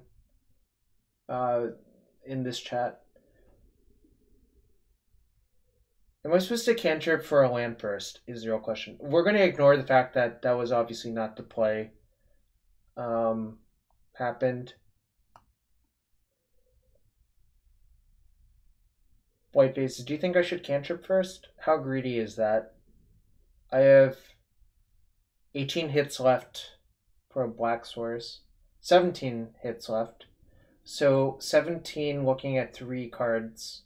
in this chat. Am I supposed to cantrip for a land first, is the real question. We're going to ignore the fact that that was obviously not the play happened. White Faces, do you think I should cantrip first? How greedy is that? I have 18 hits left for a black source. 17 hits left. So 17 looking at 3 cards.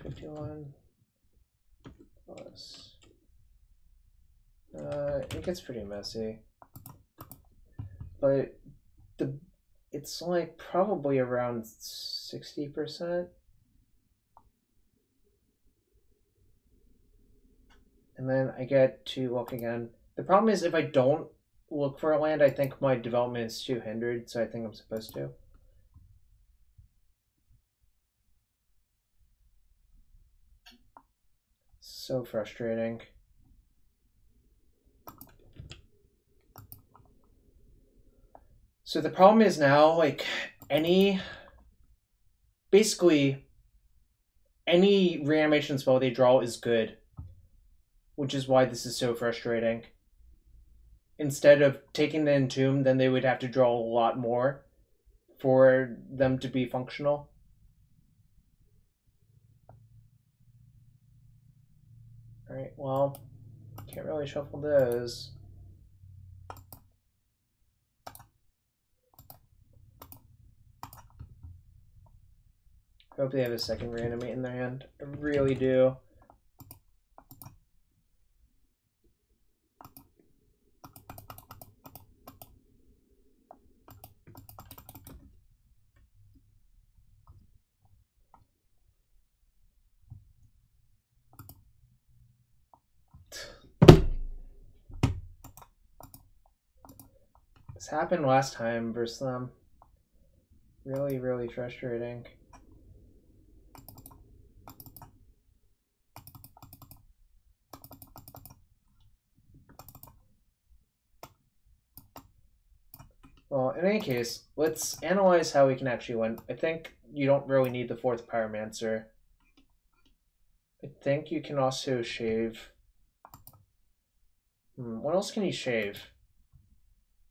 $51 plus. It gets pretty messy. But it's like probably around 60%. And then I get to look again. The problem is if I don't look for a land, I think my development is too hindered, so I think I'm supposed to. So frustrating. So the problem is now, like, basically, any reanimation spell they draw is good. Which is why this is so frustrating. Instead of taking the Entomb, then they would have to draw a lot more for them to be functional. Alright, well, can't really shuffle those. I hope they have a second reanimate in their hand. I really do. This happened last time versus them. Really, really frustrating. Well, in any case, let's analyze how we can actually win. I think you don't really need the 4th Pyromancer. I think you can also shave. What else can you shave?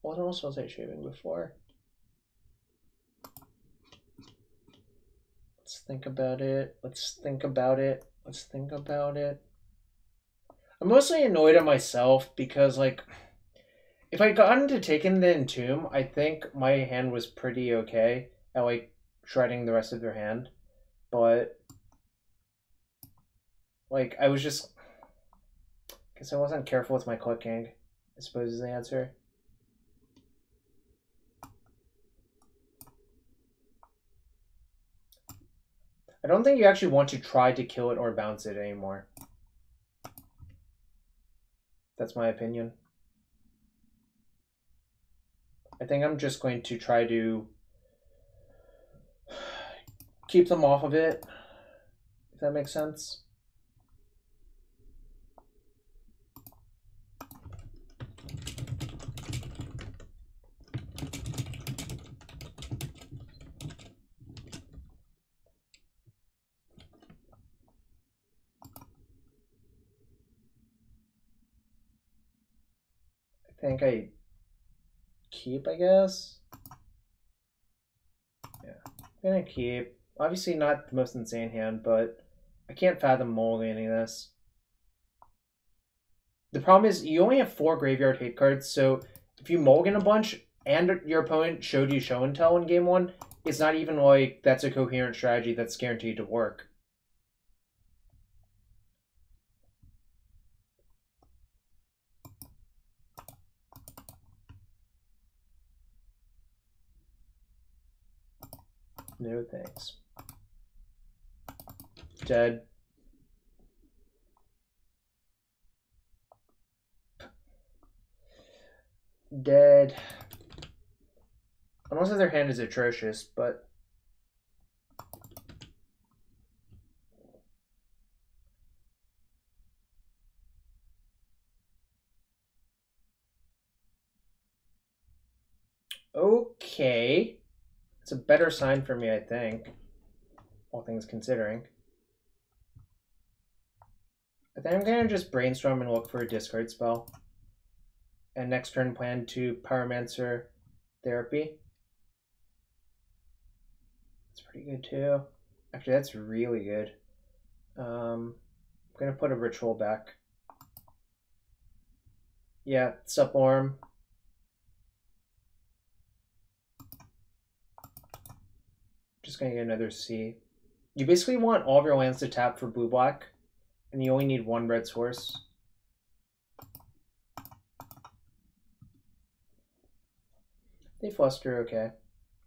What else was I shaving before? Let's think about it. Let's think about it. Let's think about it. I'm mostly annoyed at myself because, like, if I'd gotten to taking the Entomb, I think my hand was pretty okay at, like, shredding the rest of their hand. But, like, I was just... guess I wasn't careful with my clicking, I suppose is the answer. I don't think you actually want to try to kill it or bounce it anymore. That's my opinion. I think I'm just going to try to keep them off of it, if that makes sense. I think I keep, I guess. Yeah, I'm gonna keep. Obviously not the most insane hand, but I can't fathom mulliganing this. The problem is you only have 4 graveyard hate cards, so if you mulligan a bunch and your opponent showed you show and tell in game 1, it's not even like that's a coherent strategy that's guaranteed to work. No thanks. Dead. Dead. Unless their hand is atrocious, but... okay. It's a better sign for me, I think. All things considering. I think I'm gonna just brainstorm and look for a discard spell. And next turn plan to Pyromancer Therapy. That's pretty good too. Actually, that's really good. I'm gonna put a ritual back. Yeah, Suborm. Just gonna get another C. You basically want all of your lands to tap for blue-black, and you only need 1 red source. They fluster, okay.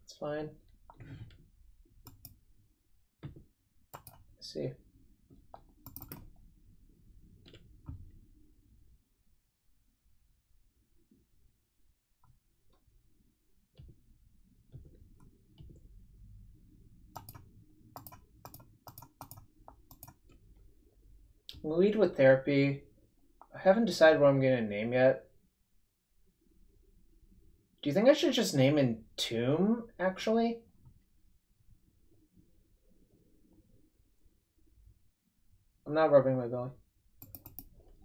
It's fine. Let's see. I'm gonna lead with Therapy. I haven't decided what I'm gonna name yet. Do you think I should just name Entomb, actually? I'm not rubbing my belly.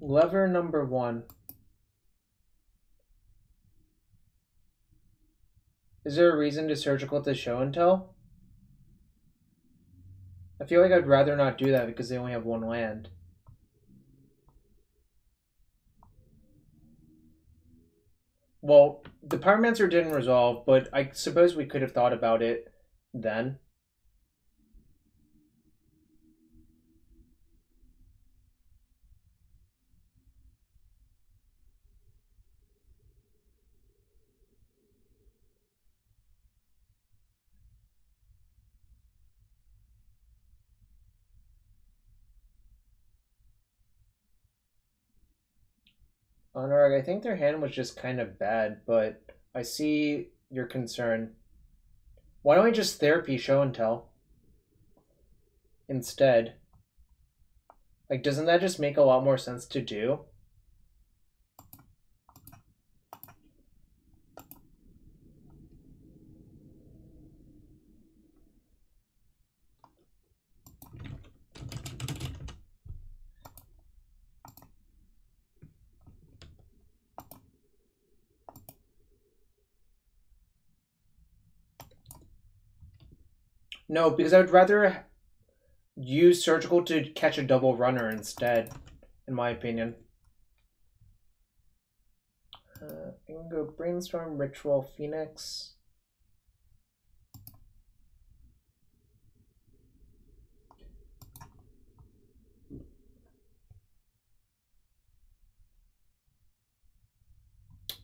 Lever number 1. Is there a reason to surgical to show and tell? I feel like I'd rather not do that because they only have one land. Well, the Pyromancer didn't resolve, but I suppose we could have thought about it then. Honorag, I think their hand was just kind of bad, but I see your concern. Why don't we just therapy show and tell instead? Like, doesn't that just make a lot more sense to do? No, because I would rather use surgical to catch a double runner instead, in my opinion. I can go brainstorm, ritual, phoenix.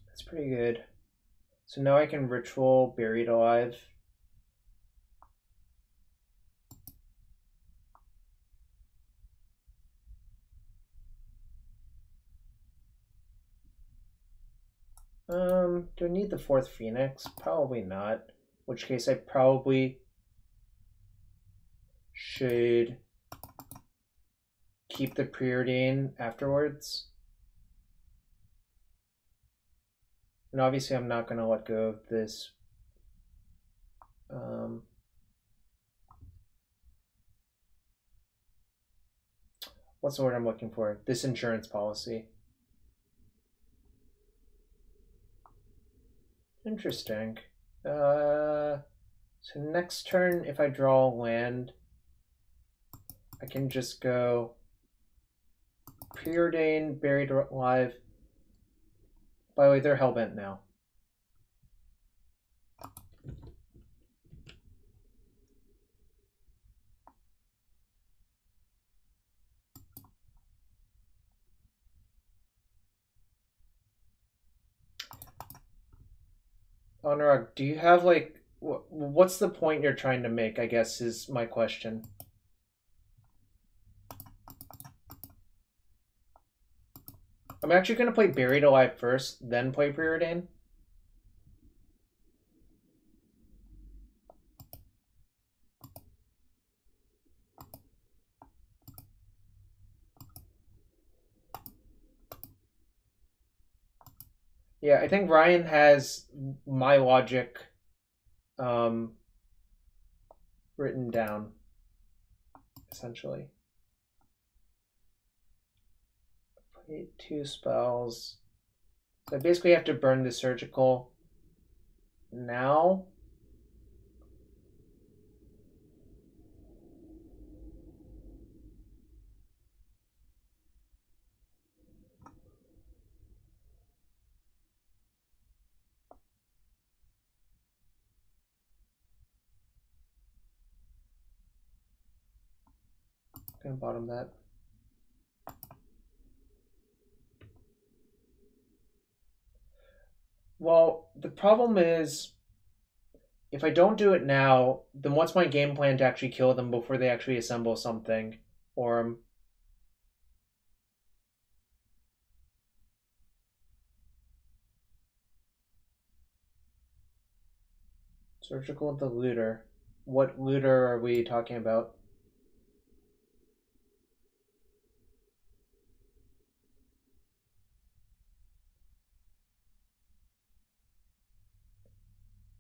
That's pretty good. So now I can ritual buried alive. Do I need the fourth phoenix? Probably not. In which case I probably should keep the preordain afterwards. And obviously I'm not going to let go of this. What's the word I'm looking for? This insurance policy. Interesting. So next turn, if I draw land, I can just go preordain, buried alive. By the way, they're hellbent now. Anurag, do you have like, what's the point you're trying to make, I guess, is my question. I'm actually going to play Buried Alive first, then play Preordain. Yeah, I think Ryan has my logic written down, essentially. Play 2 spells. So I basically have to burn the surgical now. Gonna bottom that. Well, the problem is, if I don't do it now, then what's my game plan to actually kill them before they actually assemble something? Or surgical the looter. What looter are we talking about?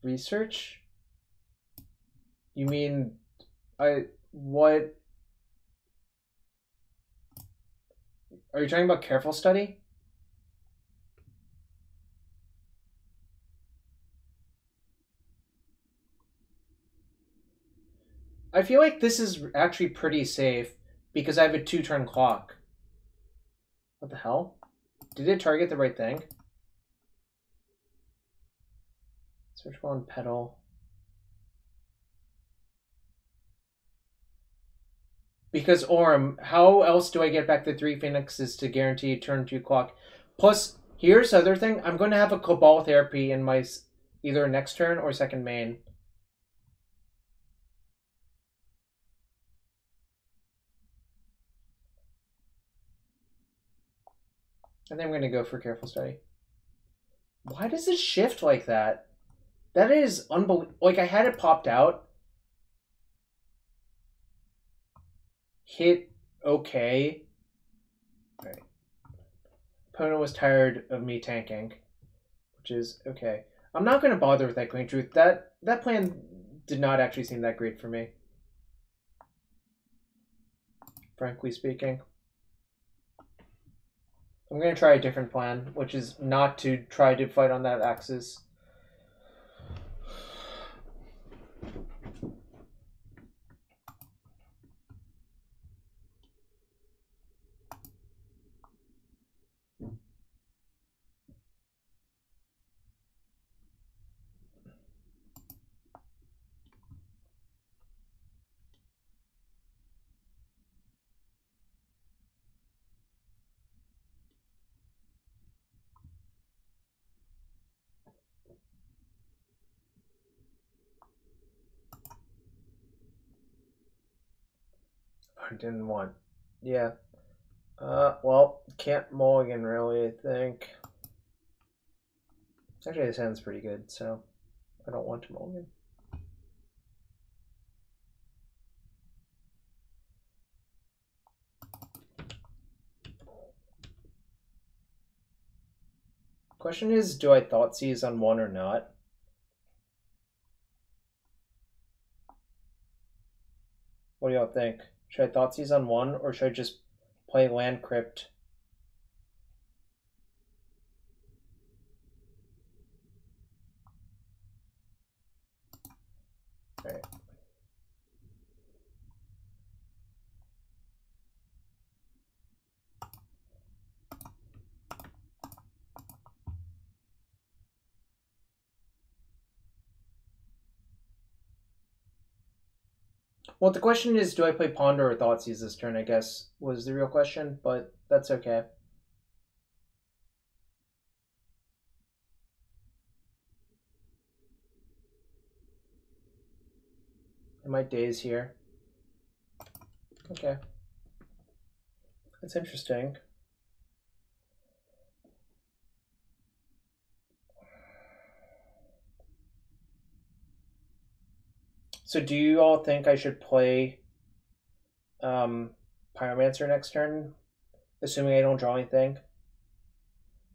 Research? You mean what are you talking about? Careful study? I feel like this is actually pretty safe because I have a 2-turn clock. What the hell? Did it target the right thing? Search one pedal. Because Orm, how else do I get back the 3 phoenixes to guarantee turn 2 clock? Plus, here's the other thing. I'm going to have a Cabal Therapy in my either next turn or second main. I think I'm going to go for Careful Study. Why does it shift like that? That is unbelievable. Like, I had it popped out. Hit okay. Alright. Opponent was tired of me tanking, which is okay. I'm not going to bother with that Green Truth. That plan did not actually seem that great for me, frankly speaking. I'm going to try a different plan, which is not to try to fight on that axis. I didn't want. Yeah. Well, can't mulligan really, I think. Actually, this hand's pretty good, so I don't want to mulligan. Question is, do I Thoughtseize on 1 or not? What do y'all think? Should I Thoughtseize on 1, or should I just play Land Crypt? Alright. Well, the question is, do I play Ponder or Thoughtseize this turn, I guess, was the real question, but that's okay. I might daze here. Okay. That's interesting. So do you all think I should play Pyromancer next turn, assuming I don't draw anything?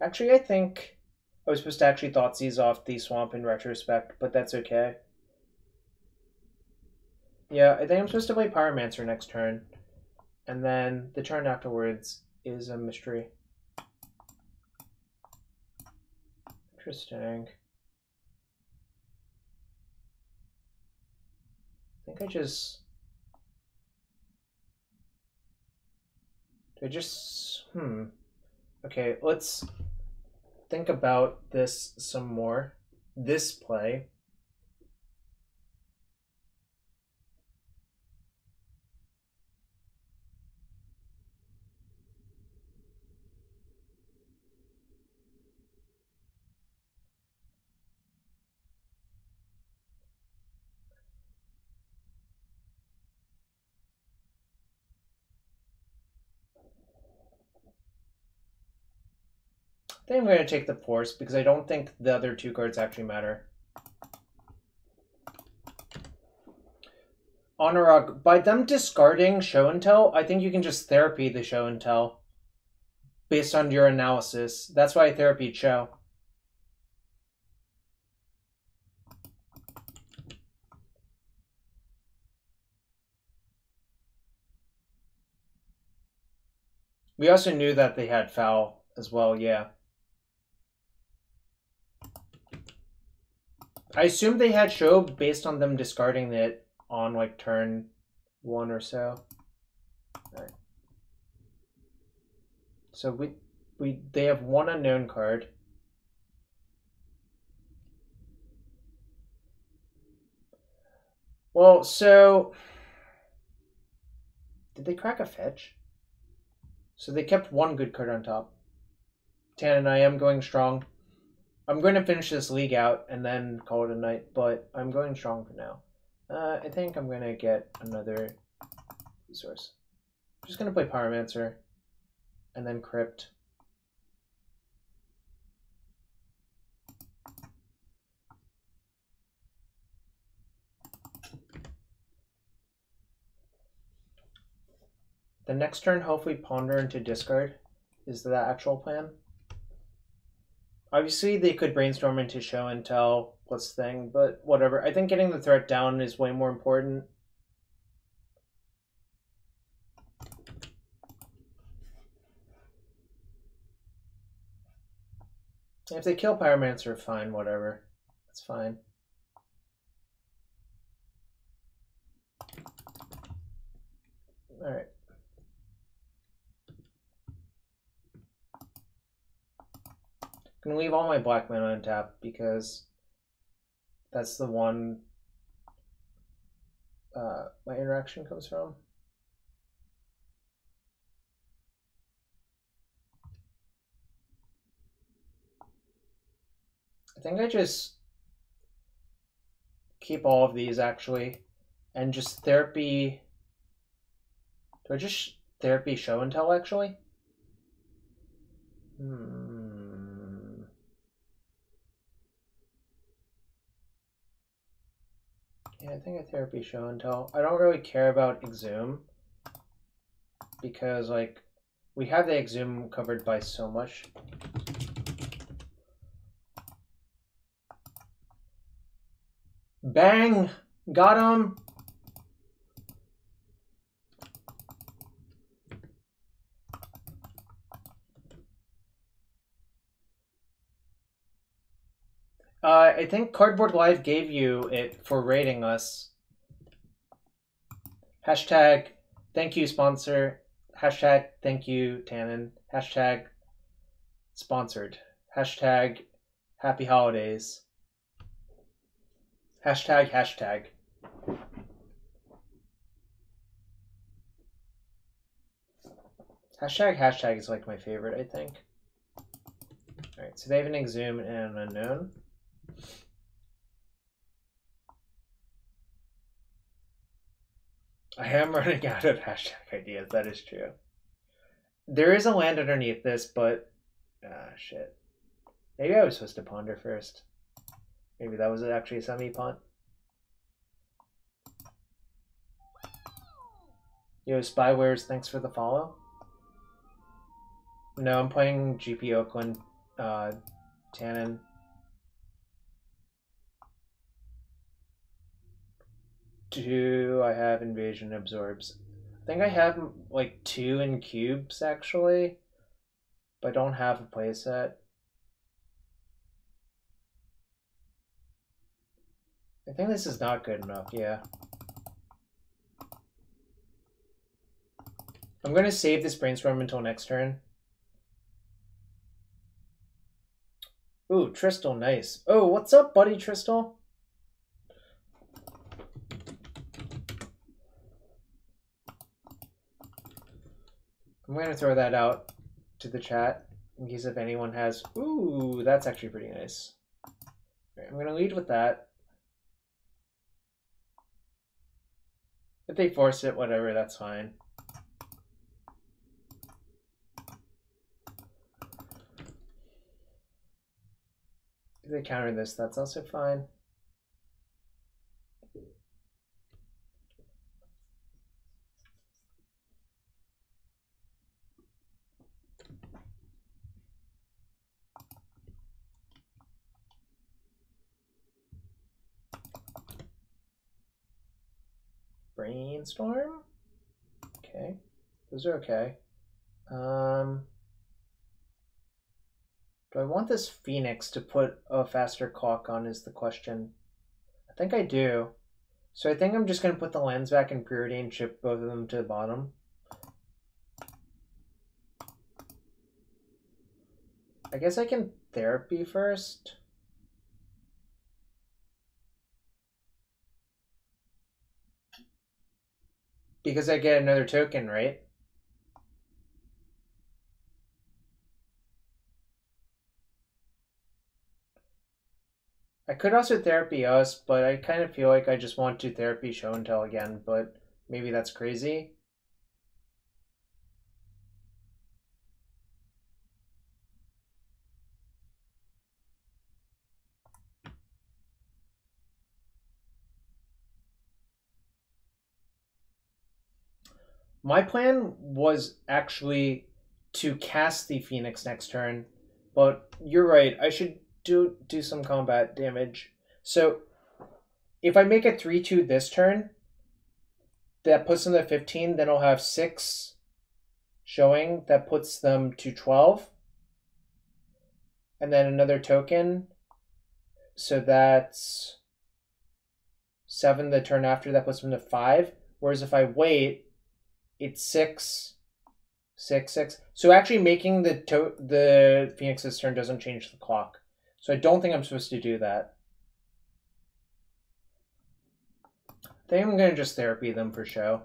Actually, I think I was supposed to actually Thoughtseize off the Swamp in retrospect, but that's okay. Yeah, I think I'm supposed to play Pyromancer next turn, and then the turn afterwards is a mystery. Interesting. I think I just... Do I just... Okay, let's think about this some more. This play. I think I'm going to take the Force because I don't think the other 2 cards actually matter. Honorog, by them discarding Show and Tell, I think you can just therapy the Show and Tell based on your analysis. That's why I therapied Show. We also knew that they had Foul as well, yeah. I assumed they had Show based on them discarding it on like turn 1 or so. Alright. So they have one unknown card. Well, so did they crack a fetch? So they kept one good card on top. Tan, I am going strong. I'm going to finish this league out and then call it a night, but I'm going strong for now. I think I'm going to get another resource. I'm just going to play Pyromancer and then Crypt. The next turn, hopefully Ponder into discard is the actual plan. Obviously, they could brainstorm into show and tell plus thing, but whatever. I think getting the threat down is way more important. If they kill Pyromancer, fine, whatever. That's fine. Alright. I'm gonna leave all my black mana on tap because that's the one my interaction comes from. I think I just keep all of these actually and just therapy. Do I just therapy show and tell actually? Yeah, I think I therapy show and tell. I don't really care about Exhume because like we have the Exhume covered by so much. Bang! Got him! I think Cardboard Live gave you it for rating us. Hashtag thank you sponsor. Hashtag thank you Tannen. Hashtag sponsored. Hashtag happy holidays. Hashtag hashtag. Hashtag hashtag is like my favorite, I think. Alright, so they have an Exhume and an Unknown. I am running out of hashtag ideas, that is true. There is a land underneath this, but shit. Maybe I was supposed to ponder first. Maybe that was actually a semi-punt. Yo, Spywares, thanks for the follow. No, I'm playing GP Oakland, Tannen. Do I have Invasion Absorbs? I think I have like 2 in cubes actually, but I don't have a playset. I think this is not good enough, yeah. I'm going to save this brainstorm until next turn. Ooh, Tristal, nice. Oh, what's up, buddy, Tristal? I'm going to throw that out to the chat in case if anyone has... Ooh, that's actually pretty nice. Right, I'm going to lead with that. If they force it, whatever, that's fine. If they counter this, that's also fine. Brainstorm? Okay. Those are okay. Do I want this Phoenix to put a faster clock on is the question. I think I do. So I think I'm just going to put the lands back in priority and ship both of them to the bottom. I guess I can therapy first. Because I get another token, right? I could also therapy us, but I kind of feel like I just want to therapy show and tell again, but maybe that's crazy. My plan was actually to cast the Phoenix next turn, but you're right. I should do some combat damage. So if I make a 3/2 this turn, that puts them to 15, then I'll have 6 showing. That puts them to 12. And then another token. So that's 7 the turn after. That puts them to 5. Whereas if I wait, it's 6, 6, 6. So actually making the Phoenix's turn doesn't change the clock. So I don't think I'm supposed to do that. I think I'm going to just therapy them for show.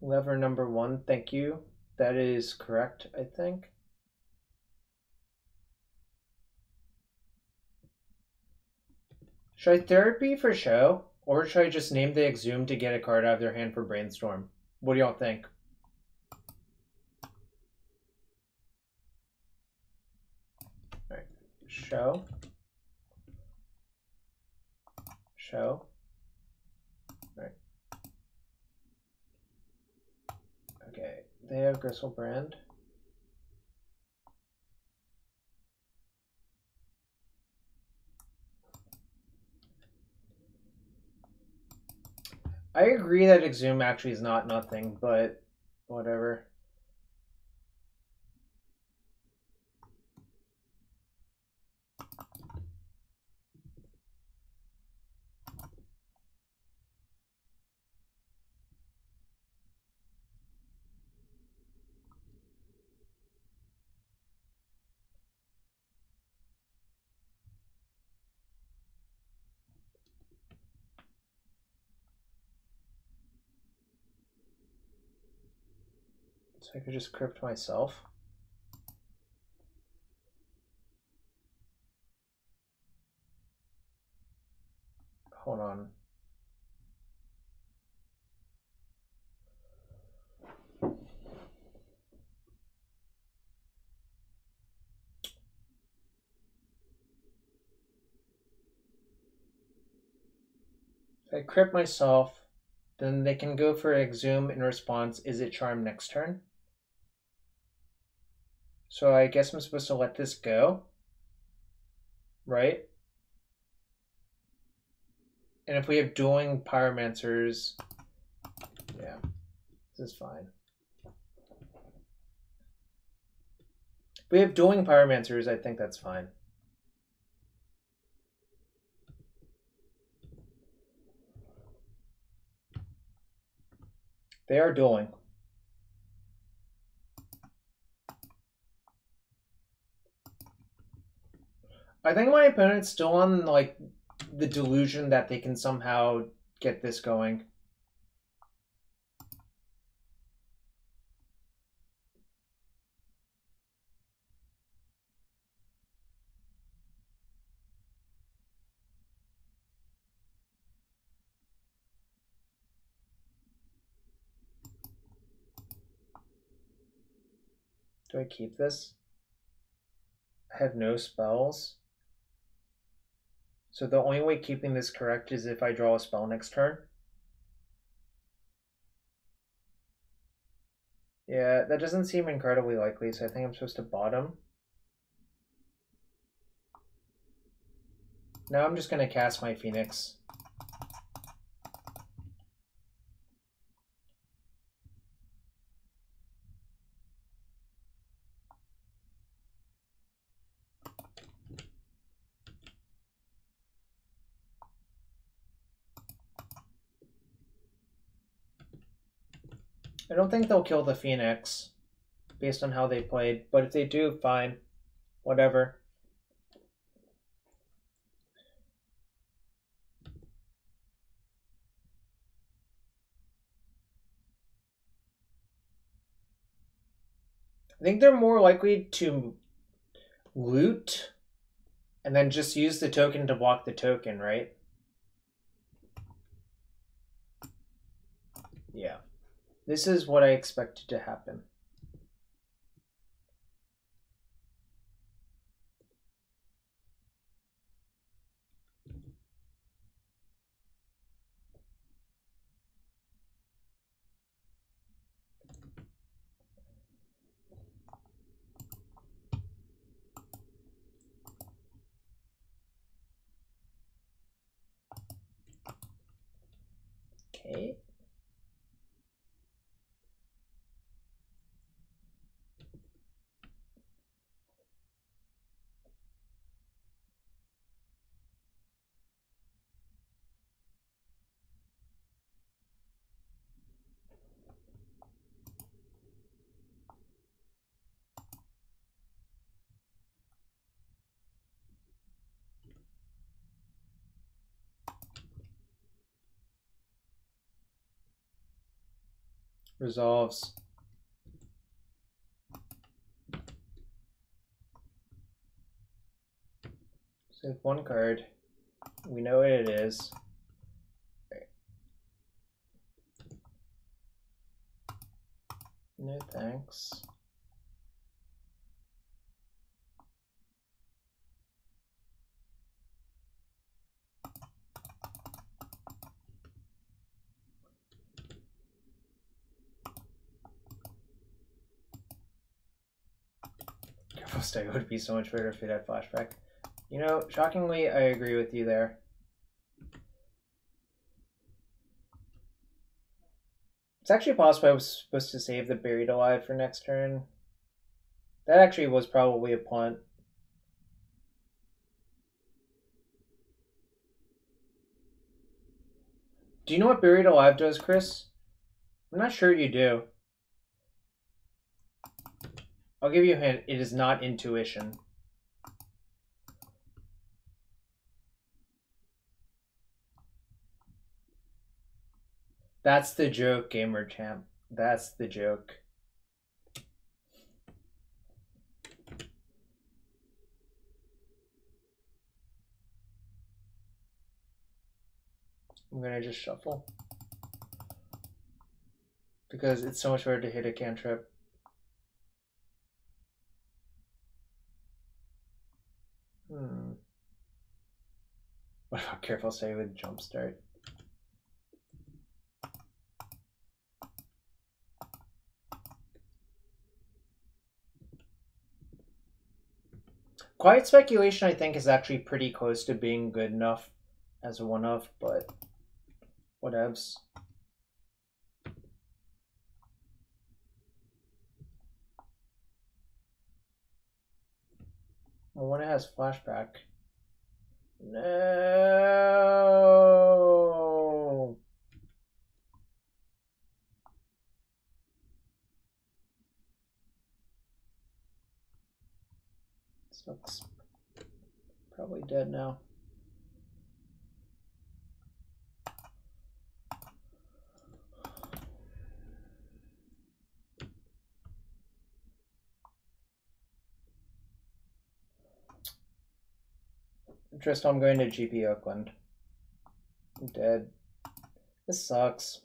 Lever number 1, thank you. That is correct, I think. Should I therapy for show? Or should I just name the Exhume to get a card out of their hand for Brainstorm? What do y'all think? Alright, show. Show. Alright. Okay, they have Gristlebrand. I agree that Exhume actually is not nothing, but whatever. So I could just crypt myself. Hold on. If I crypt myself, then they can go for Exhume in response. Is it Charm next turn? So I guess I'm supposed to let this go, right? And if we have dueling Pyromancers, yeah, this is fine. If we have dueling Pyromancers, I think that's fine. They are dueling. I think my opponent's still on like the delusion that they can somehow get this going. Do I keep this? I have no spells. So the only way keeping this correct is if I draw a spell next turn. Yeah, that doesn't seem incredibly likely, so I think I'm supposed to bottom. Now I'm just going to cast my Phoenix. I don't think they'll kill the Phoenix based on how they played, but if they do, fine. Whatever. I think they're more likely to loot and then just use the token to block the token, right? Yeah. This is what I expected to happen. Okay. Resolves. Save one card. We know what it is. No thanks. Careful stay would be so much better if it had flashback. You know, shockingly, I agree with you there. It's actually possible I was supposed to save the Buried Alive for next turn. That actually was probably a punt. Do you know what Buried Alive does, Chris? I'm not sure you do. I'll give you a hint. It is not intuition. That's the joke, Gamer Champ. That's the joke. I'm gonna just shuffle. Because it's so much harder to hit a cantrip. What about Careful Stay with Jumpstart? Quiet Speculation, I think, is actually pretty close to being good enough as a one-of, but whatevs. Well, when it has flashback. No. This looks probably dead now. Just I'm going to GP Oakland. I'm dead. This sucks.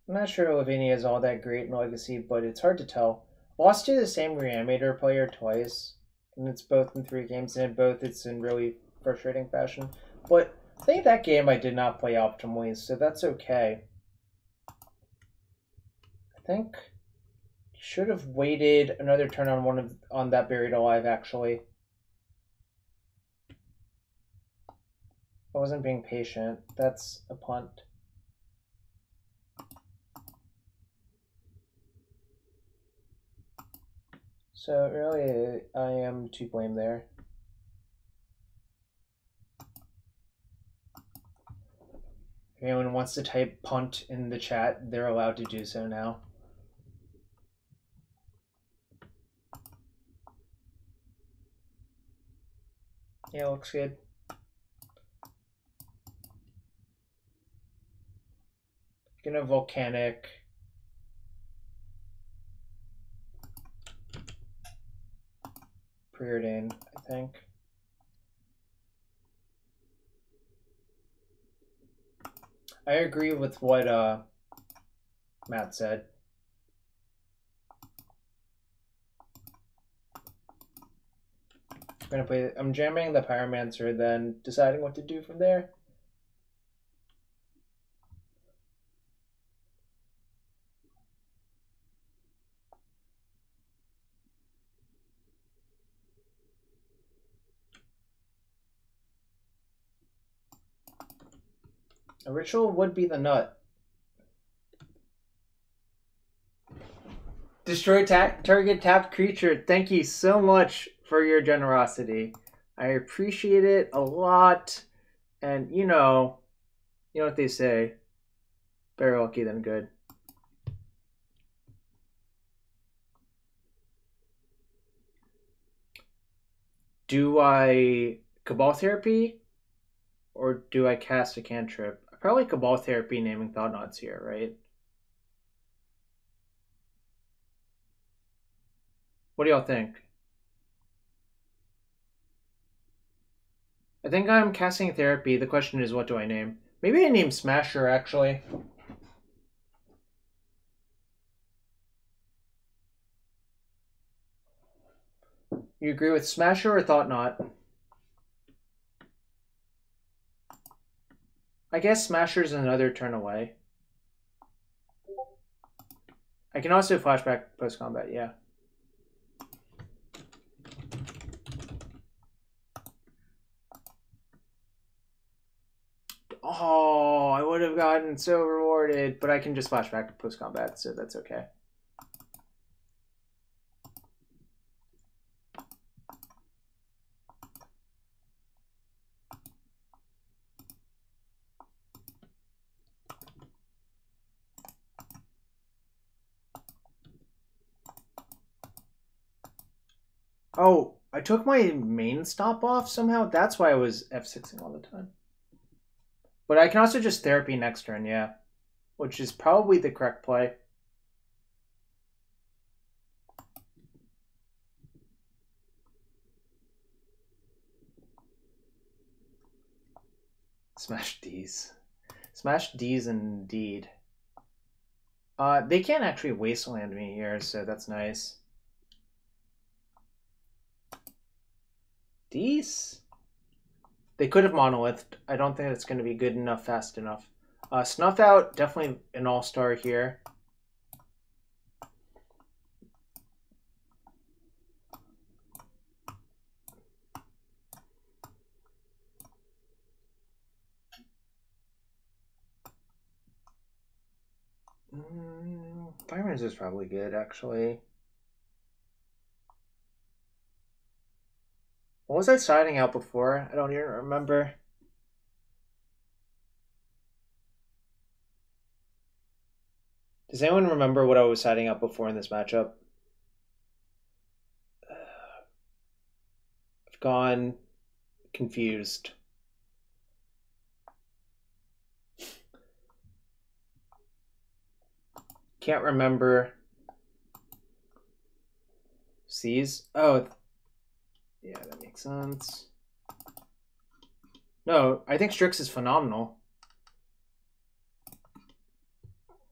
I'm not sure Lavinia is all that great in Legacy, but it's hard to tell. Lost to the same Reanimator player twice, and it's both in 3 games, and in both it's in really frustrating fashion. But I think that game I did not play optimally, so that's okay. I think should have waited another turn on that Buried Alive, actually. I wasn't being patient. That's a punt. So really, I am to blame there. If anyone wants to type punt in the chat, they're allowed to do so now. Yeah, looks good. Gonna volcanic. Preordained, I think. I agree with what Matt said. I'm jamming the Pyromancer, then deciding what to do from there. A ritual would be the nut. Destroy target tapped creature. Thank you so much for your generosity. I appreciate it a lot. And you know what they say. Better lucky than good. Do I Cabal Therapy? Or do I cast a cantrip? Probably Cabal Therapy naming Thought-Knots here, right? What do y'all think? I think I'm casting Therapy. The question is, what do I name? Maybe I name Smasher, actually. You agree with Smasher or Thought-Knot? I guess Smasher's another turn away. I can also flashback post-combat, yeah. Oh, I would have gotten so rewarded, but I can just flashback post-combat, so that's okay. Oh, I took my main stop off somehow? That's why I was F6ing all the time. But I can also just Therapy next turn, yeah. Which is probably the correct play. Smash D's. Smash D's indeed. They can't actually wasteland me here, so that's nice. D's? They could have monolithed. I don't think it's going to be good enough fast enough. Snuff Out, definitely an all-star here. Fireman's is probably good, actually. What was I siding out before? I don't even remember. Does anyone remember what I was siding out before in this matchup? I've gone confused. Can't remember. C's? Oh, yeah, that makes sense. No, I think Strix is phenomenal.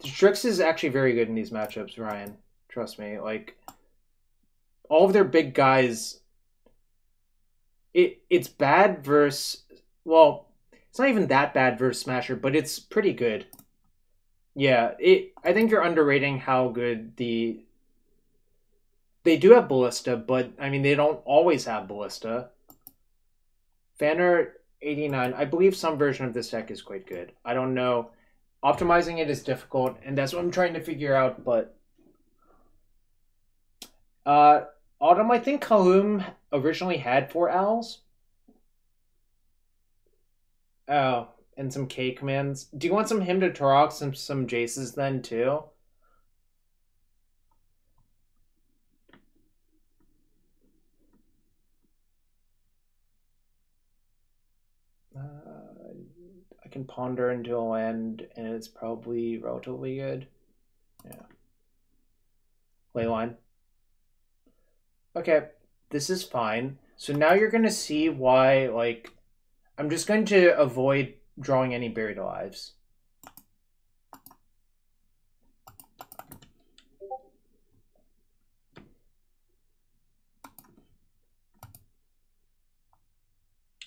Strix is actually very good in these matchups, Ryan. Trust me. Like, all of their big guys, it's bad versus, well, it's not even that bad versus Smasher, but it's pretty good. Yeah, I think you're underrating how good they do have Ballista, but I mean, they don't always have Ballista. Fanner 89, I believe some version of this deck is quite good. I don't know. Optimizing it is difficult, and that's what I'm trying to figure out, but Autumn, I think Kaloum originally had 4 owls. Oh, and some K commands. Do you want some Hymn to Torox and some Jaces then too? I can ponder into a land, and it's probably relatively good. Yeah. Leyline. Okay, this is fine. So now you're going to see why, like, I'm just going to avoid drawing any Buried Alives.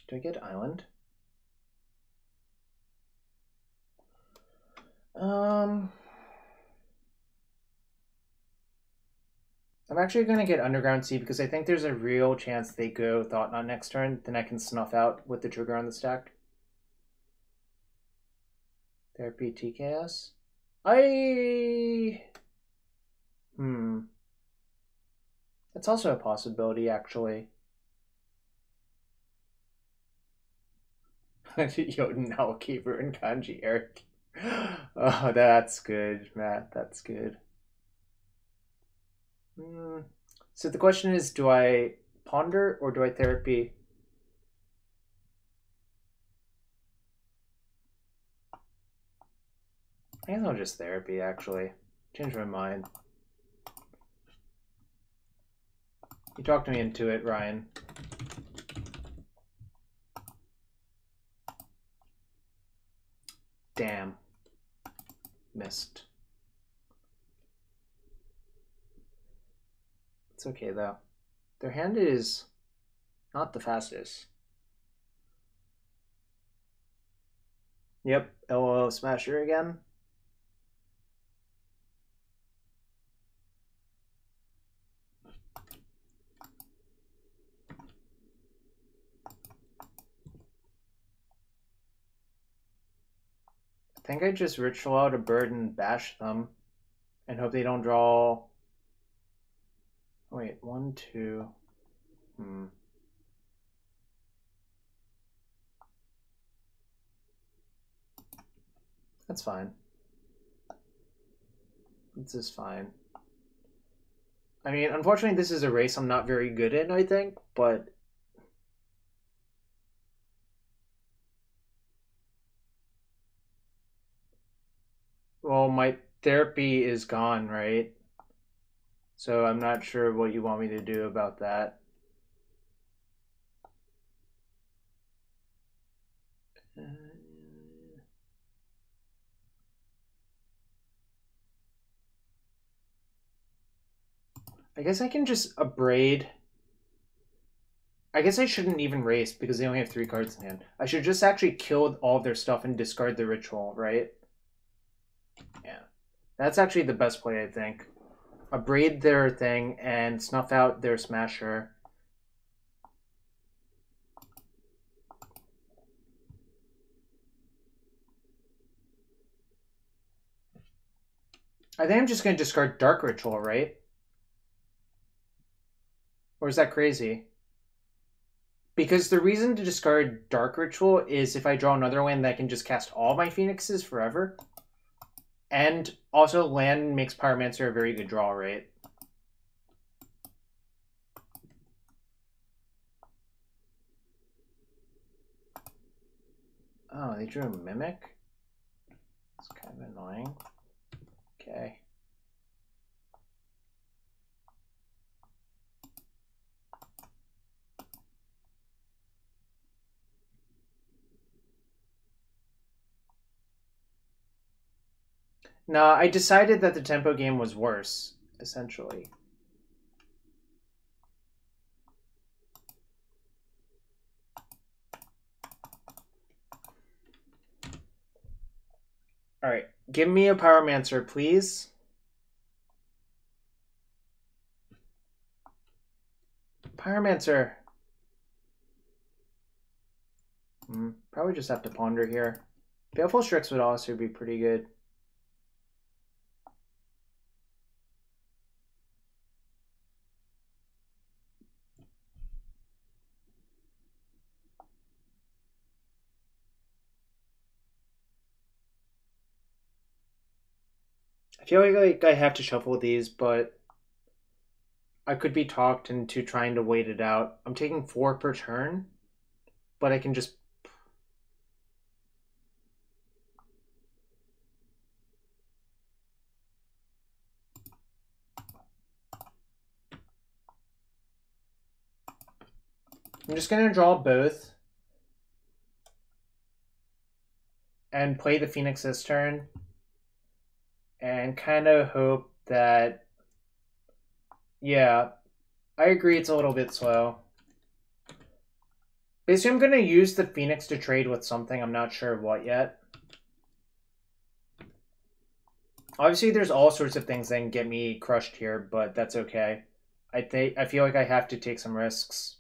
Do I get Island? I'm actually going to get Underground Sea because I think there's a real chance they go Thought Knot next turn. Then I can snuff out with the trigger on the stack. Therapy TKS? That's also a possibility, actually. Jotun, Keeper, and Kanji, Eric. Oh, that's good, Matt. That's good. So the question is, do I ponder or do I therapy? I guess I'll just therapy, actually. Change my mind. You talked me into it, Ryan. Damn. Missed. It's okay, though. Their hand is not the fastest. Yep, LOL Smasher again. I think I just ritual out a bird and bash them and hope they don't draw. Wait, 1, 2. That's fine. This is fine. I mean, unfortunately, this is a race I'm not very good in, I think, but well, my therapy is gone, right? So I'm not sure what you want me to do about that. I guess I can just abrade. I guess I shouldn't even race because they only have 3 cards in hand. I should just actually kill all of their stuff and discard the ritual, right? Yeah. That's actually the best play, I think. Abrade their thing and snuff out their Smasher. I think I'm just going to discard Dark Ritual, right? Or is that crazy? Because the reason to discard Dark Ritual is if I draw another land that can just cast all my Phoenixes forever. And also land makes Pyromancer a very good draw, right? Oh, they drew a Mimic? It's kind of annoying. Okay. No, I decided that the tempo game was worse, essentially. Alright, give me a Pyromancer, please. Pyromancer. Probably just have to ponder here. Baleful Strix would also be pretty good. I feel like I have to shuffle these, but I could be talked into trying to wait it out. I'm taking 4 per turn, but I can just... I'm just going to draw both and play the Phoenix this turn and kind of hope that... Yeah, I agree it's a little bit slow. Basically, I'm going to use the Phoenix to trade with something. I'm not sure what yet. Obviously, there's all sorts of things that can get me crushed here, but that's okay. I feel like I have to take some risks.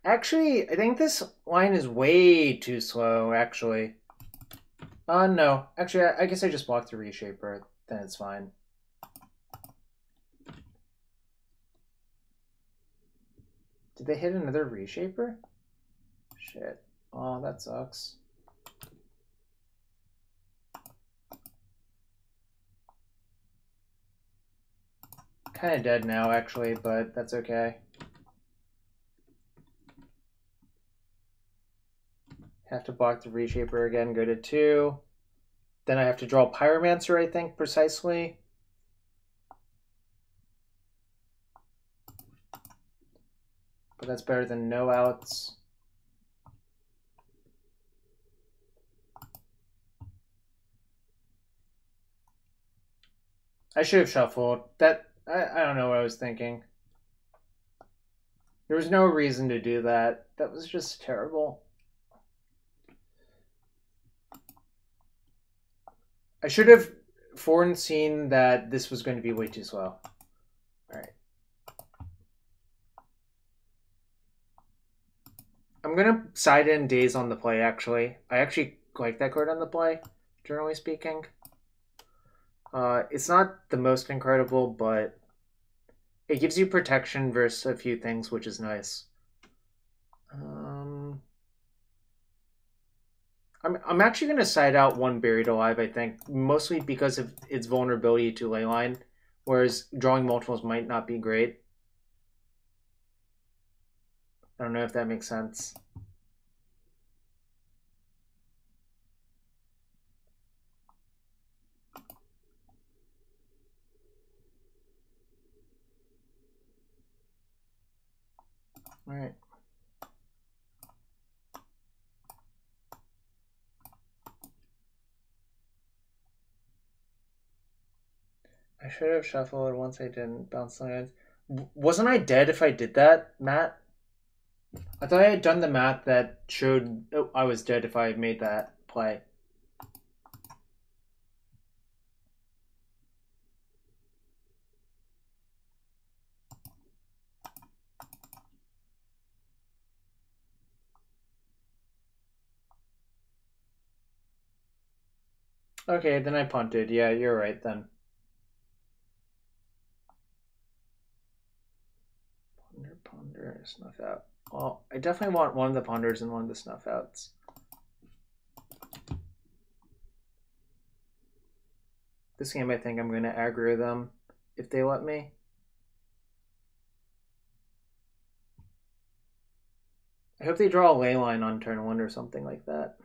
Actually, I think this line is way too slow, actually. No. Actually, I guess I just blocked the reshaper. Then it's fine. Did they hit another reshaper? Shit. Oh, that sucks. Kind of dead now, actually, but that's okay. Have to block the reshaper again, go to 2. Then I have to draw Pyromancer, I think, precisely. But that's better than no outs. I should have shuffled. I don't know what I was thinking. There was no reason to do that. That was just terrible. I should have foreseen that this was going to be way too slow. All right. I'm going to side in Daze on the play, actually. I actually like that card on the play, generally speaking. It's not the most incredible, but it gives you protection versus a few things, which is nice. I'm actually going to side out 1 Buried Alive, I think, mostly because of its vulnerability to Leyline, whereas drawing multiples might not be great. I don't know if that makes sense. All right. I should have shuffled once I didn't bounce lands. Wasn't I dead if I did that, Matt? I thought I had done the math that showed I was dead if I made that play. Okay, then I punted. Yeah, you're right then. Ponder, snuff out. Well, I definitely want one of the ponders and one of the snuff outs. This game, I think I'm going to aggro them if they let me. I hope they draw a ley line on turn 1 or something like that.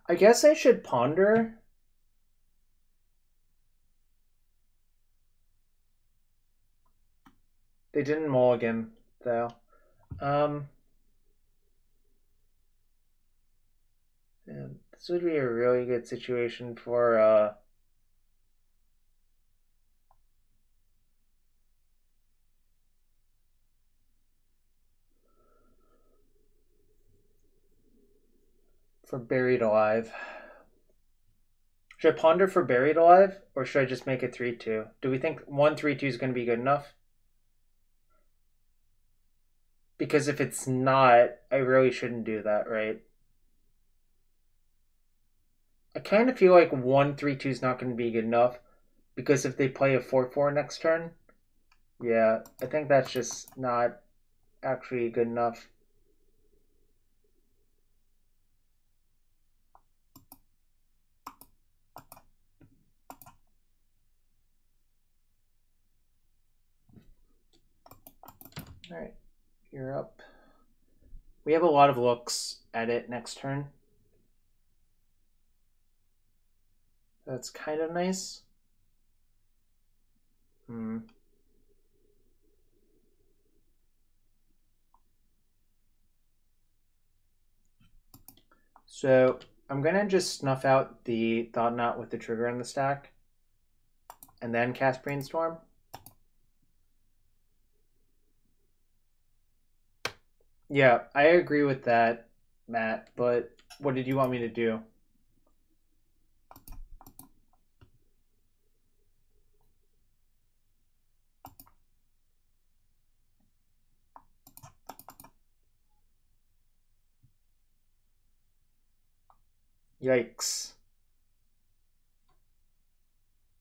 I guess I should ponder. They didn't mulligan, though. And this would be a really good situation for for Buried Alive. Should I ponder for Buried Alive, or should I just make it 3-2? Do we think 1-3-2 is going to be good enough? Because if it's not, I really shouldn't do that, right? I kind of feel like 1-3-2 is not going to be good enough, because if they play a 4-4 next turn, yeah, I think that's just not actually good enough. All right, you're up. We have a lot of looks at it next turn. That's kind of nice. So I'm gonna just snuff out the Thought Knot with the trigger in the stack, and then cast Brainstorm. Yeah, I agree with that, Matt, but what did you want me to do? Yikes.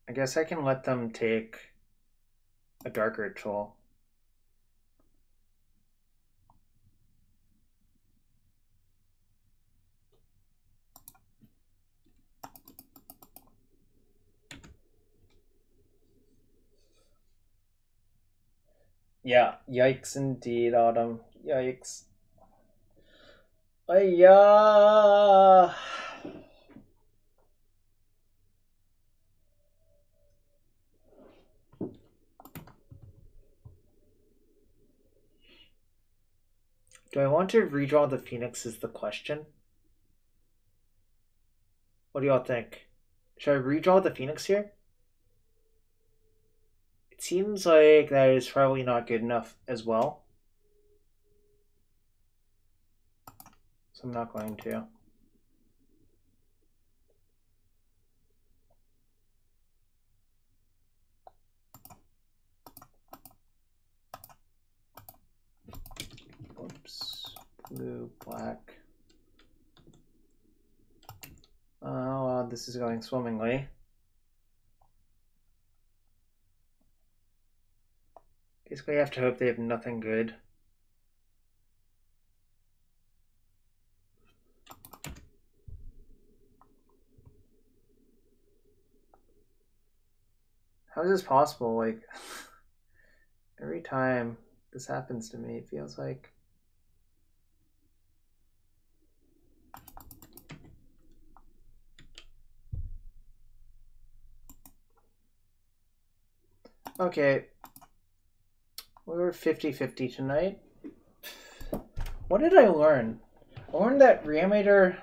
I guess I can let them take a Dark Ritual. Yeah, yikes indeed, Autumn. Yikes. Yeah. Do I want to redraw the Phoenix is the question? What do y'all think? Should I redraw the Phoenix here? It seems like that is probably not good enough as well. So I'm not going to. Oops. Blue, black. Oh, well, this is going swimmingly. Basically, I have to hope they have nothing good. How is this possible? Like, every time this happens to me, it feels like... Okay. We were 50-50 tonight. What did I learn? I learned that Reanimator,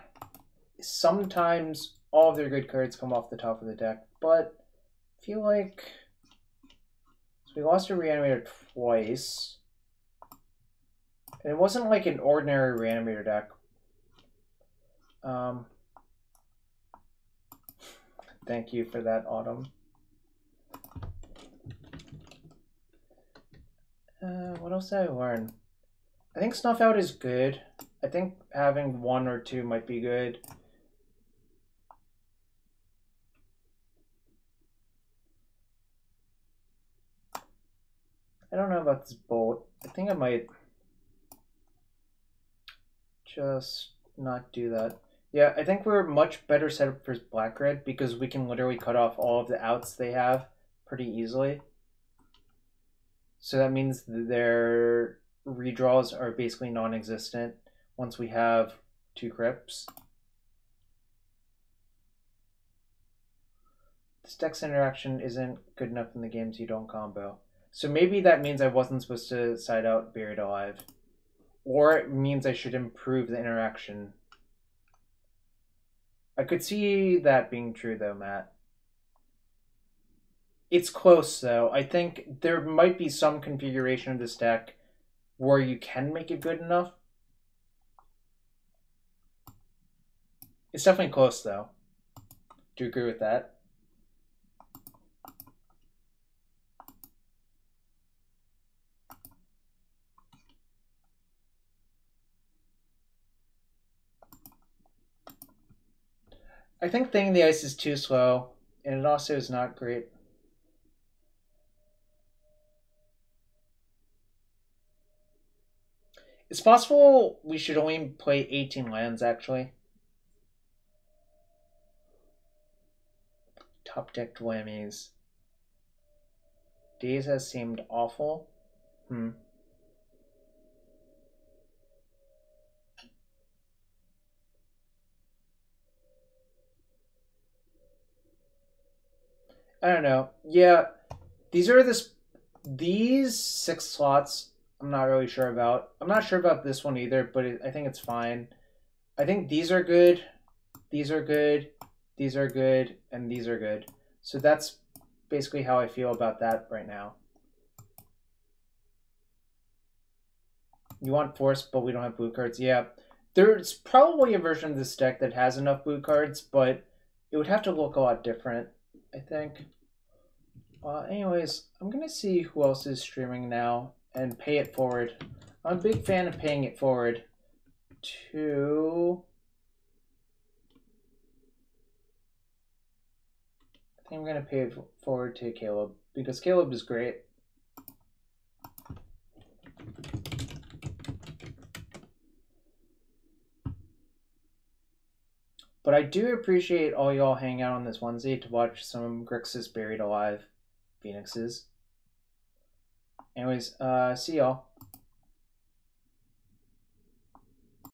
sometimes all of their good cards come off the top of the deck, but I feel like... So we lost a Reanimator twice. And it wasn't like an ordinary Reanimator deck. Thank you for that, Autumn. What else did I learn? I think Snuff Out is good. I think having 1 or 2 might be good. I don't know about this bolt. I think I might just not do that. Yeah, I think we're much better set up for black-red because we can literally cut off all of the outs they have pretty easily. So that means their redraws are basically non-existent once we have 2 crypts. This deck's interaction isn't good enough in the games you don't combo. So maybe that means I wasn't supposed to side out Buried Alive. Or it means I should improve the interaction. I could see that being true though, Matt. It's close though. I think there might be some configuration of this deck where you can make it good enough. It's definitely close, though. Do you agree with that? I think Thing in the Ice is too slow, and it also is not great. It's possible we should only play 18 lands, actually. Top decked whammies. Days has seemed awful. I don't know. Yeah, these 6 slots. I'm not really sure about. I'm not sure about this one either, but I think it's fine. I think these are good. These are good. These are good, and these are good. So that's basically how I feel about that right now. You want Force, but we don't have blue cards. Yeah, there's probably a version of this deck that has enough blue cards, but it would have to look a lot different, I think. Anyways, I'm going to see who else is streaming now and pay it forward. I'm a big fan of paying it forward to... I think I'm going to pay it forward to Caleb, because Caleb is great. But I do appreciate all y'all hanging out on this Wednesday to watch some Grixis Buried Alive Phoenixes. Anyways, see y'all.